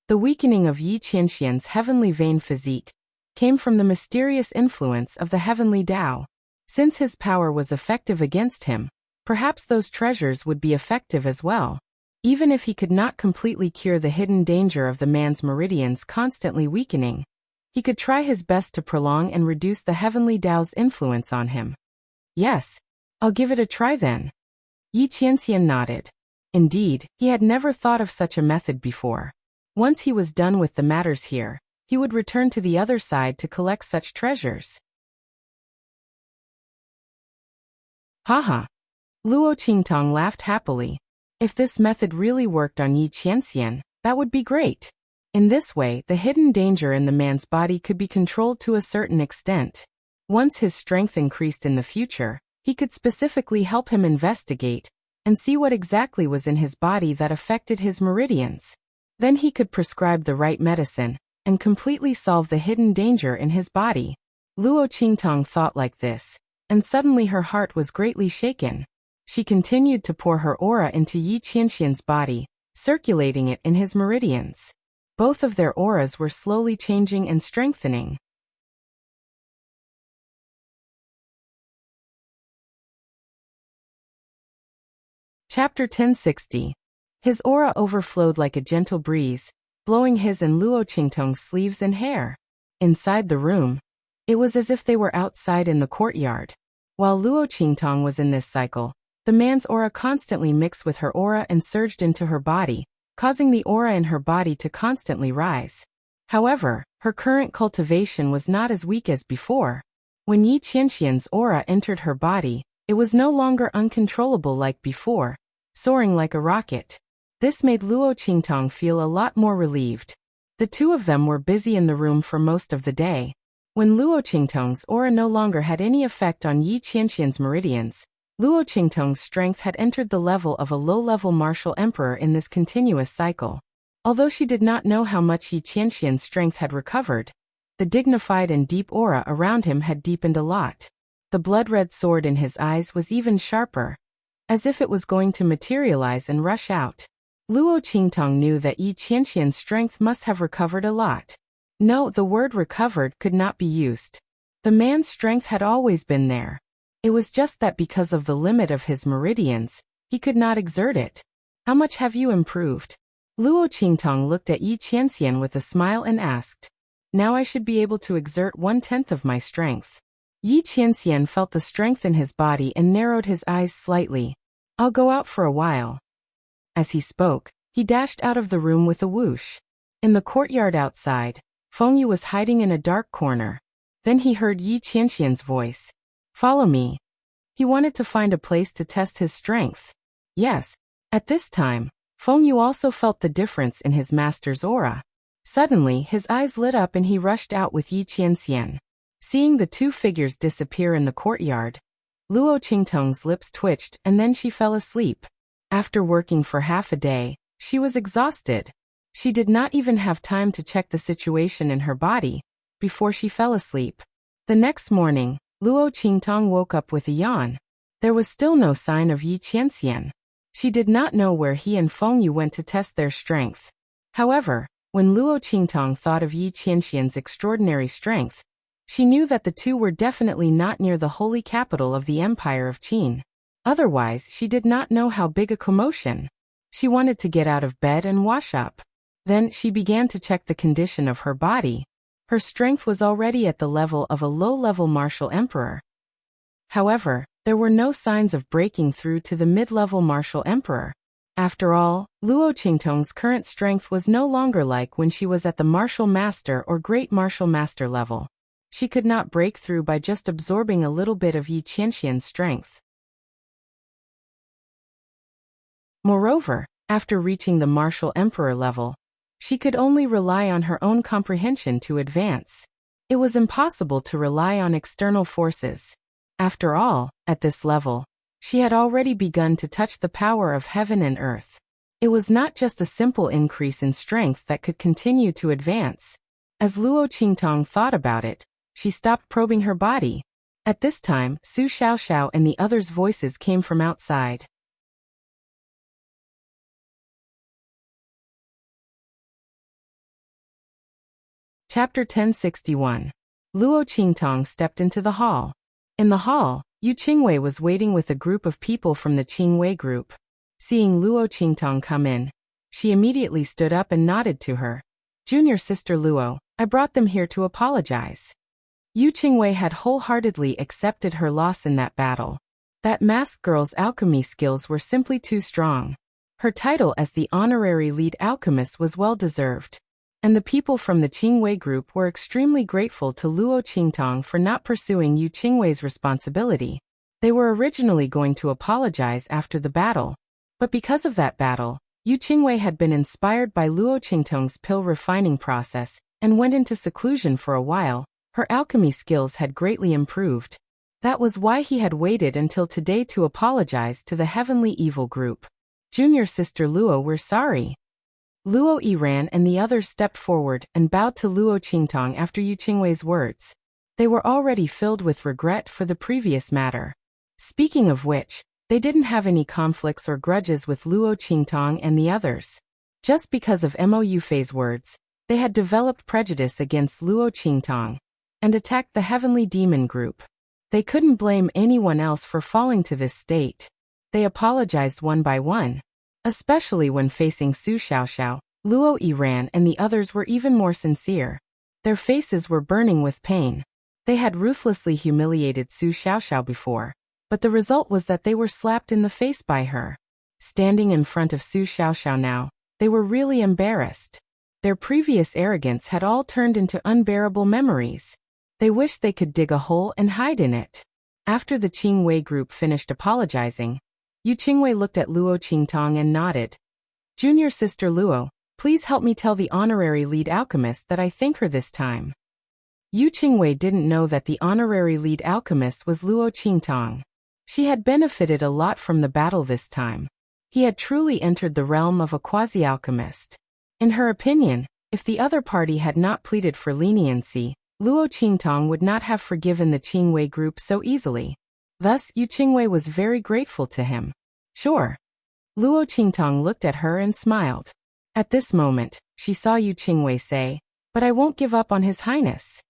The weakening of Yi Qianxian's heavenly vein physique came from the mysterious influence of the heavenly Tao. Since his power was effective against him, perhaps those treasures would be effective as well. Even if he could not completely cure the hidden danger of the man's meridians constantly weakening, he could try his best to prolong and reduce the heavenly Tao's influence on him. "Yes, I'll give it a try then." Yi Qianxian nodded. Indeed, he had never thought of such a method before. Once he was done with the matters here, he would return to the other side to collect such treasures. Haha. Luo Qingtong laughed happily. If this method really worked on Yi Qianxian, that would be great. In this way, the hidden danger in the man's body could be controlled to a certain extent. Once his strength increased in the future, he could specifically help him investigate and see what exactly was in his body that affected his meridians. Then he could prescribe the right medicine and completely solve the hidden danger in his body. Luo Qingtong thought like this, and suddenly her heart was greatly shaken. She continued to pour her aura into Yi Qianxian's body, circulating it in his meridians. Both of their auras were slowly changing and strengthening. Chapter 1060. His aura overflowed like a gentle breeze, blowing his and Luo Qingtong's sleeves and hair. Inside the room, it was as if they were outside in the courtyard. While Luo Qingtong was in this cycle, the man's aura constantly mixed with her aura and surged into her body, causing the aura in her body to constantly rise. However, her current cultivation was not as weak as before. When Yi Qianxian's aura entered her body, it was no longer uncontrollable like before, soaring like a rocket. This made Luo Qingtong feel a lot more relieved. The two of them were busy in the room for most of the day. When Luo Qingtong's aura no longer had any effect on Yi Qianxian's meridians, Luo Qingtong's strength had entered the level of a low-level martial emperor in this continuous cycle. Although she did not know how much Yi Qianxian's strength had recovered, the dignified and deep aura around him had deepened a lot. The blood-red sword in his eyes was even sharper, as if it was going to materialize and rush out. Luo Qingtong knew that Yi Qianxian's strength must have recovered a lot. No, the word recovered could not be used. The man's strength had always been there. It was just that because of the limit of his meridians, he could not exert it. "How much have you improved?" Luo Qingtong looked at Yi Qianxian with a smile and asked. "Now I should be able to exert 1/10 of my strength." Yi Qianxian felt the strength in his body and narrowed his eyes slightly. "I'll go out for a while." As he spoke, he dashed out of the room with a whoosh. In the courtyard outside, Fengyu was hiding in a dark corner. Then he heard Yi Qianxian's voice. "Follow me." He wanted to find a place to test his strength. Yes. At this time, Fengyu also felt the difference in his master's aura. Suddenly, his eyes lit up and he rushed out with Yi Qianxian. Seeing the two figures disappear in the courtyard, Luo Qingtong's lips twitched and then she fell asleep. After working for half a day, she was exhausted. She did not even have time to check the situation in her body before she fell asleep. The next morning, Luo Qingtong woke up with a yawn. There was still no sign of Yi Qianxian. She did not know where he and Fengyu went to test their strength. However, when Luo Qingtong thought of Yi Qianxian's extraordinary strength, She knew that the two were definitely not near the holy capital of the Empire of Qin. Otherwise, she did not know how big a commotion. She wanted to get out of bed and wash up. Then, she began to check the condition of her body. Her strength was already at the level of a low-level martial emperor. However, there were no signs of breaking through to the mid-level martial emperor. After all, Luo Qingtong's current strength was no longer like when she was at the martial master or great martial master level. She could not break through by just absorbing a little bit of Yi Qianxian's strength. Moreover, after reaching the martial emperor level, she could only rely on her own comprehension to advance. It was impossible to rely on external forces. After all, at this level, she had already begun to touch the power of heaven and earth. It was not just a simple increase in strength that could continue to advance. As Luo Qingtong thought about it, she stopped probing her body. At this time, Su Xiaoxiao and the others' voices came from outside. Chapter 1061. Luo Qingtong stepped into the hall. In the hall, Yu Qingwei was waiting with a group of people from the Qingwei group. Seeing Luo Qingtong come in, she immediately stood up and nodded to her. "Junior sister Luo, I brought them here to apologize." Yu Qingwei had wholeheartedly accepted her loss in that battle. That masked girl's alchemy skills were simply too strong. Her title as the honorary lead alchemist was well deserved. And the people from the Qingwei group were extremely grateful to Luo Qingtong for not pursuing Yu Qingwei's responsibility. They were originally going to apologize after the battle. But because of that battle, Yu Qingwei had been inspired by Luo Qingtong's pill refining process and went into seclusion for a while. Her alchemy skills had greatly improved. That was why he had waited until today to apologize to the Heavenly Evil group. "Junior sister Luo, we're sorry." Luo Yiran and the others stepped forward and bowed to Luo Qingtong after Yu Qingwei's words. They were already filled with regret for the previous matter. Speaking of which, they didn't have any conflicts or grudges with Luo Qingtong and the others. Just because of Mo Yufei's words, they had developed prejudice against Luo Qingtong and attacked the Heavenly Demon group. They couldn't blame anyone else for falling to this state. They apologized one by one. Especially when facing Su Xiaoxiao, Luo Yiran and the others were even more sincere. Their faces were burning with pain. They had ruthlessly humiliated Su Xiaoxiao before, but the result was that they were slapped in the face by her. Standing in front of Su Xiaoxiao now, they were really embarrassed. Their previous arrogance had all turned into unbearable memories. They wished they could dig a hole and hide in it. After the Qingwei group finished apologizing, Yu Qingwei looked at Luo Qingtong and nodded. "Junior sister Luo, please help me tell the honorary lead alchemist that I thank her this time." Yu Qingwei didn't know that the honorary lead alchemist was Luo Qingtong. She had benefited a lot from the battle this time. He had truly entered the realm of a quasi-alchemist. In her opinion, if the other party had not pleaded for leniency, Luo Qingtong would not have forgiven the Qingwei group so easily. Thus, Yu Qingwei was very grateful to him. "Sure." Luo Qingtong looked at her and smiled. At this moment, she saw Yu Qingwei say, "But I won't give up on His Highness.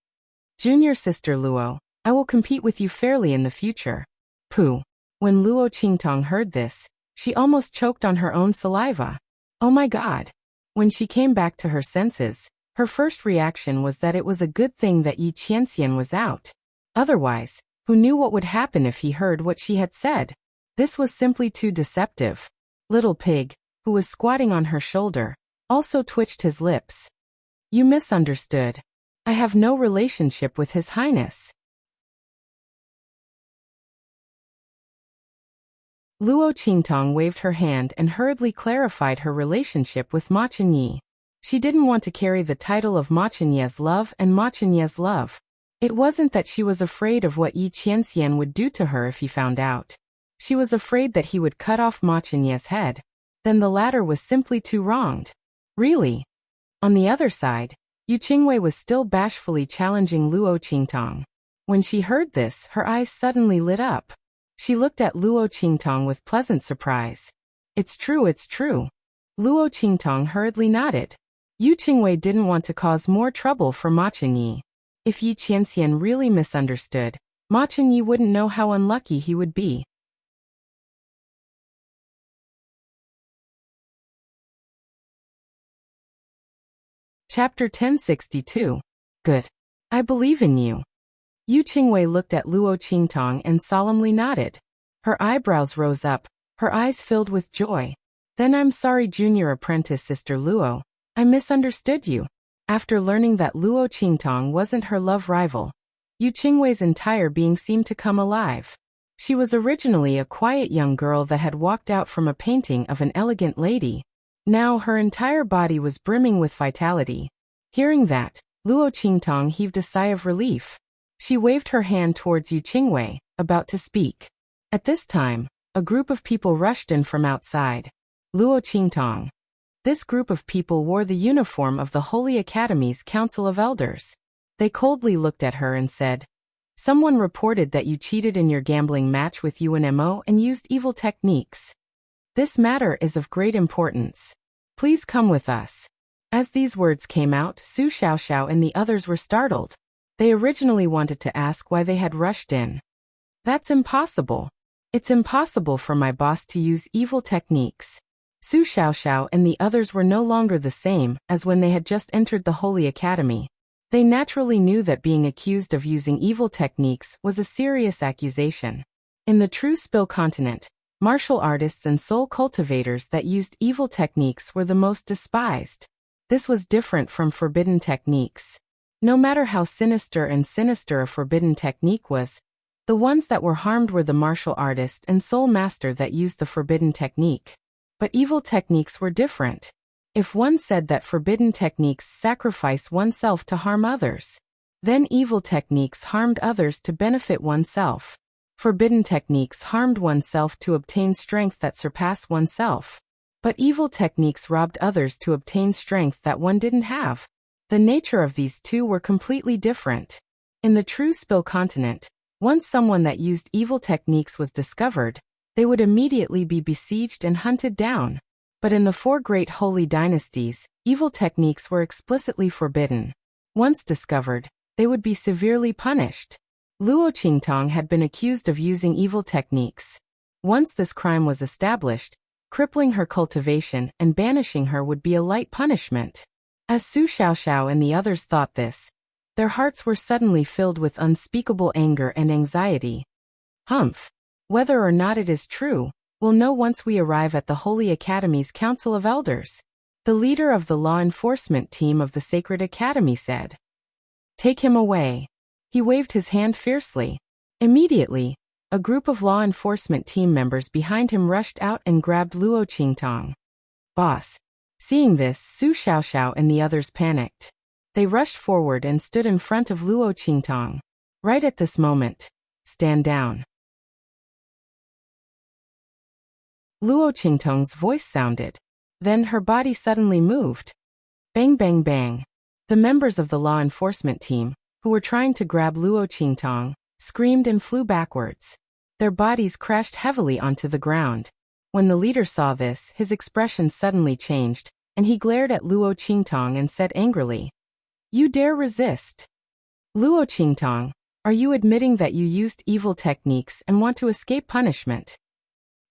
Junior sister Luo, I will compete with you fairly in the future." Pooh. When Luo Qingtong heard this, she almost choked on her own saliva. Oh my God. When she came back to her senses, her first reaction was that it was a good thing that Yi Qianxian was out. Otherwise, who knew what would happen if he heard what she had said? This was simply too deceptive. Little Pig, who was squatting on her shoulder, also twitched his lips. "You misunderstood. I have no relationship with His Highness." Luo Qingtong waved her hand and hurriedly clarified her relationship with Ma Chenyi. She didn't want to carry the title of Ma Chenyi's love and Ma Chenyi's love. It wasn't that she was afraid of what Yi Qianxian would do to her if he found out. She was afraid that he would cut off Ma Chenyi's head. Then the latter was simply too wronged. Really? On the other side, Yu Qingwei was still bashfully challenging Luo Qingtong. When she heard this, her eyes suddenly lit up. She looked at Luo Qingtong with pleasant surprise. It's true, it's true." Luo Qingtong hurriedly nodded. Yu Qingwei didn't want to cause more trouble for Ma Chenyi. If Yi Qianxian really misunderstood, Ma Chenyi wouldn't know how unlucky he would be. Chapter 1062. Good. I believe in you. Yu Qingwei looked at Luo Qingtong and solemnly nodded. Her eyebrows rose up, her eyes filled with joy. Then I'm sorry, junior apprentice Sister Luo. I misunderstood you. After learning that Luo Qingtong wasn't her love rival, Yu Qingwei's entire being seemed to come alive. She was originally a quiet young girl that had walked out from a painting of an elegant lady. Now her entire body was brimming with vitality. Hearing that, Luo Qingtong heaved a sigh of relief. She waved her hand towards Yu Qingwei, about to speak. At this time, a group of people rushed in from outside. Luo Qingtong. This group of people wore the uniform of the Holy Academy's Council of Elders. They coldly looked at her and said, "Someone reported that you cheated in your gambling match with UNMO and used evil techniques. This matter is of great importance. Please come with us." As these words came out, Su Xiaoxiao and the others were startled. They originally wanted to ask why they had rushed in. That's impossible. It's impossible for my boss to use evil techniques. Su Xiaoxiao and the others were no longer the same as when they had just entered the Holy Academy. They naturally knew that being accused of using evil techniques was a serious accusation. In the true Spill continent, martial artists and soul cultivators that used evil techniques were the most despised. This was different from forbidden techniques. No matter how sinister a forbidden technique was, the ones that were harmed were the martial artist and soul master that used the forbidden technique. But evil techniques were different. If one said that forbidden techniques sacrifice oneself to harm others, then evil techniques harmed others to benefit oneself. Forbidden techniques harmed oneself to obtain strength that surpassed oneself. But evil techniques robbed others to obtain strength that one didn't have. The nature of these two were completely different. In the true Spill continent, once someone that used evil techniques was discovered, they would immediately be besieged and hunted down. But in the four great holy dynasties, evil techniques were explicitly forbidden. Once discovered, they would be severely punished. Luo Qingtong had been accused of using evil techniques. Once this crime was established, crippling her cultivation and banishing her would be a light punishment. As Su Xiaoxiao and the others thought this, their hearts were suddenly filled with unspeakable anger and anxiety. Humph! Whether or not it is true, we'll know once we arrive at the Holy Academy's Council of Elders. The leader of the law enforcement team of the Sacred Academy said. Take him away. He waved his hand fiercely. Immediately, a group of law enforcement team members behind him rushed out and grabbed Luo Qingtong. Boss. Seeing this, Su Xiaoxiao and the others panicked. They rushed forward and stood in front of Luo Qingtong. Right at this moment. Stand down. Luo Qingtong's voice sounded. Then her body suddenly moved. Bang bang bang. The members of the law enforcement team, who were trying to grab Luo Qingtong, screamed and flew backwards. Their bodies crashed heavily onto the ground. When the leader saw this, his expression suddenly changed, and he glared at Luo Qingtong and said angrily, You dare resist? Luo Qingtong, are you admitting that you used evil techniques and want to escape punishment?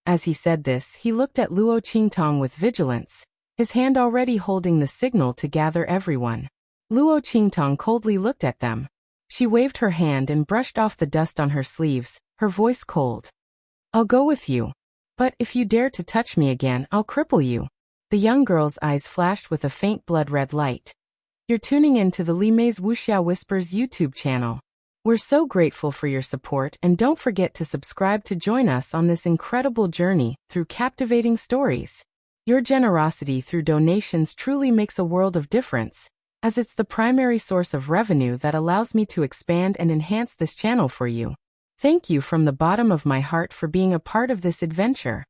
As he said this, he looked at Luo Qingtong with vigilance, his hand already holding the signal to gather everyone. Luo Qingtong coldly looked at them. She waved her hand and brushed off the dust on her sleeves, her voice cold. I'll go with you. But if you dare to touch me again, I'll cripple you. The young girl's eyes flashed with a faint blood-red light. You're tuning in to the Li Mei's Wuxia Whispers YouTube channel. We're so grateful for your support, and don't forget to subscribe to join us on this incredible journey through captivating stories. Your generosity through donations truly makes a world of difference, as it's the primary source of revenue that allows me to expand and enhance this channel for you. Thank you from the bottom of my heart for being a part of this adventure.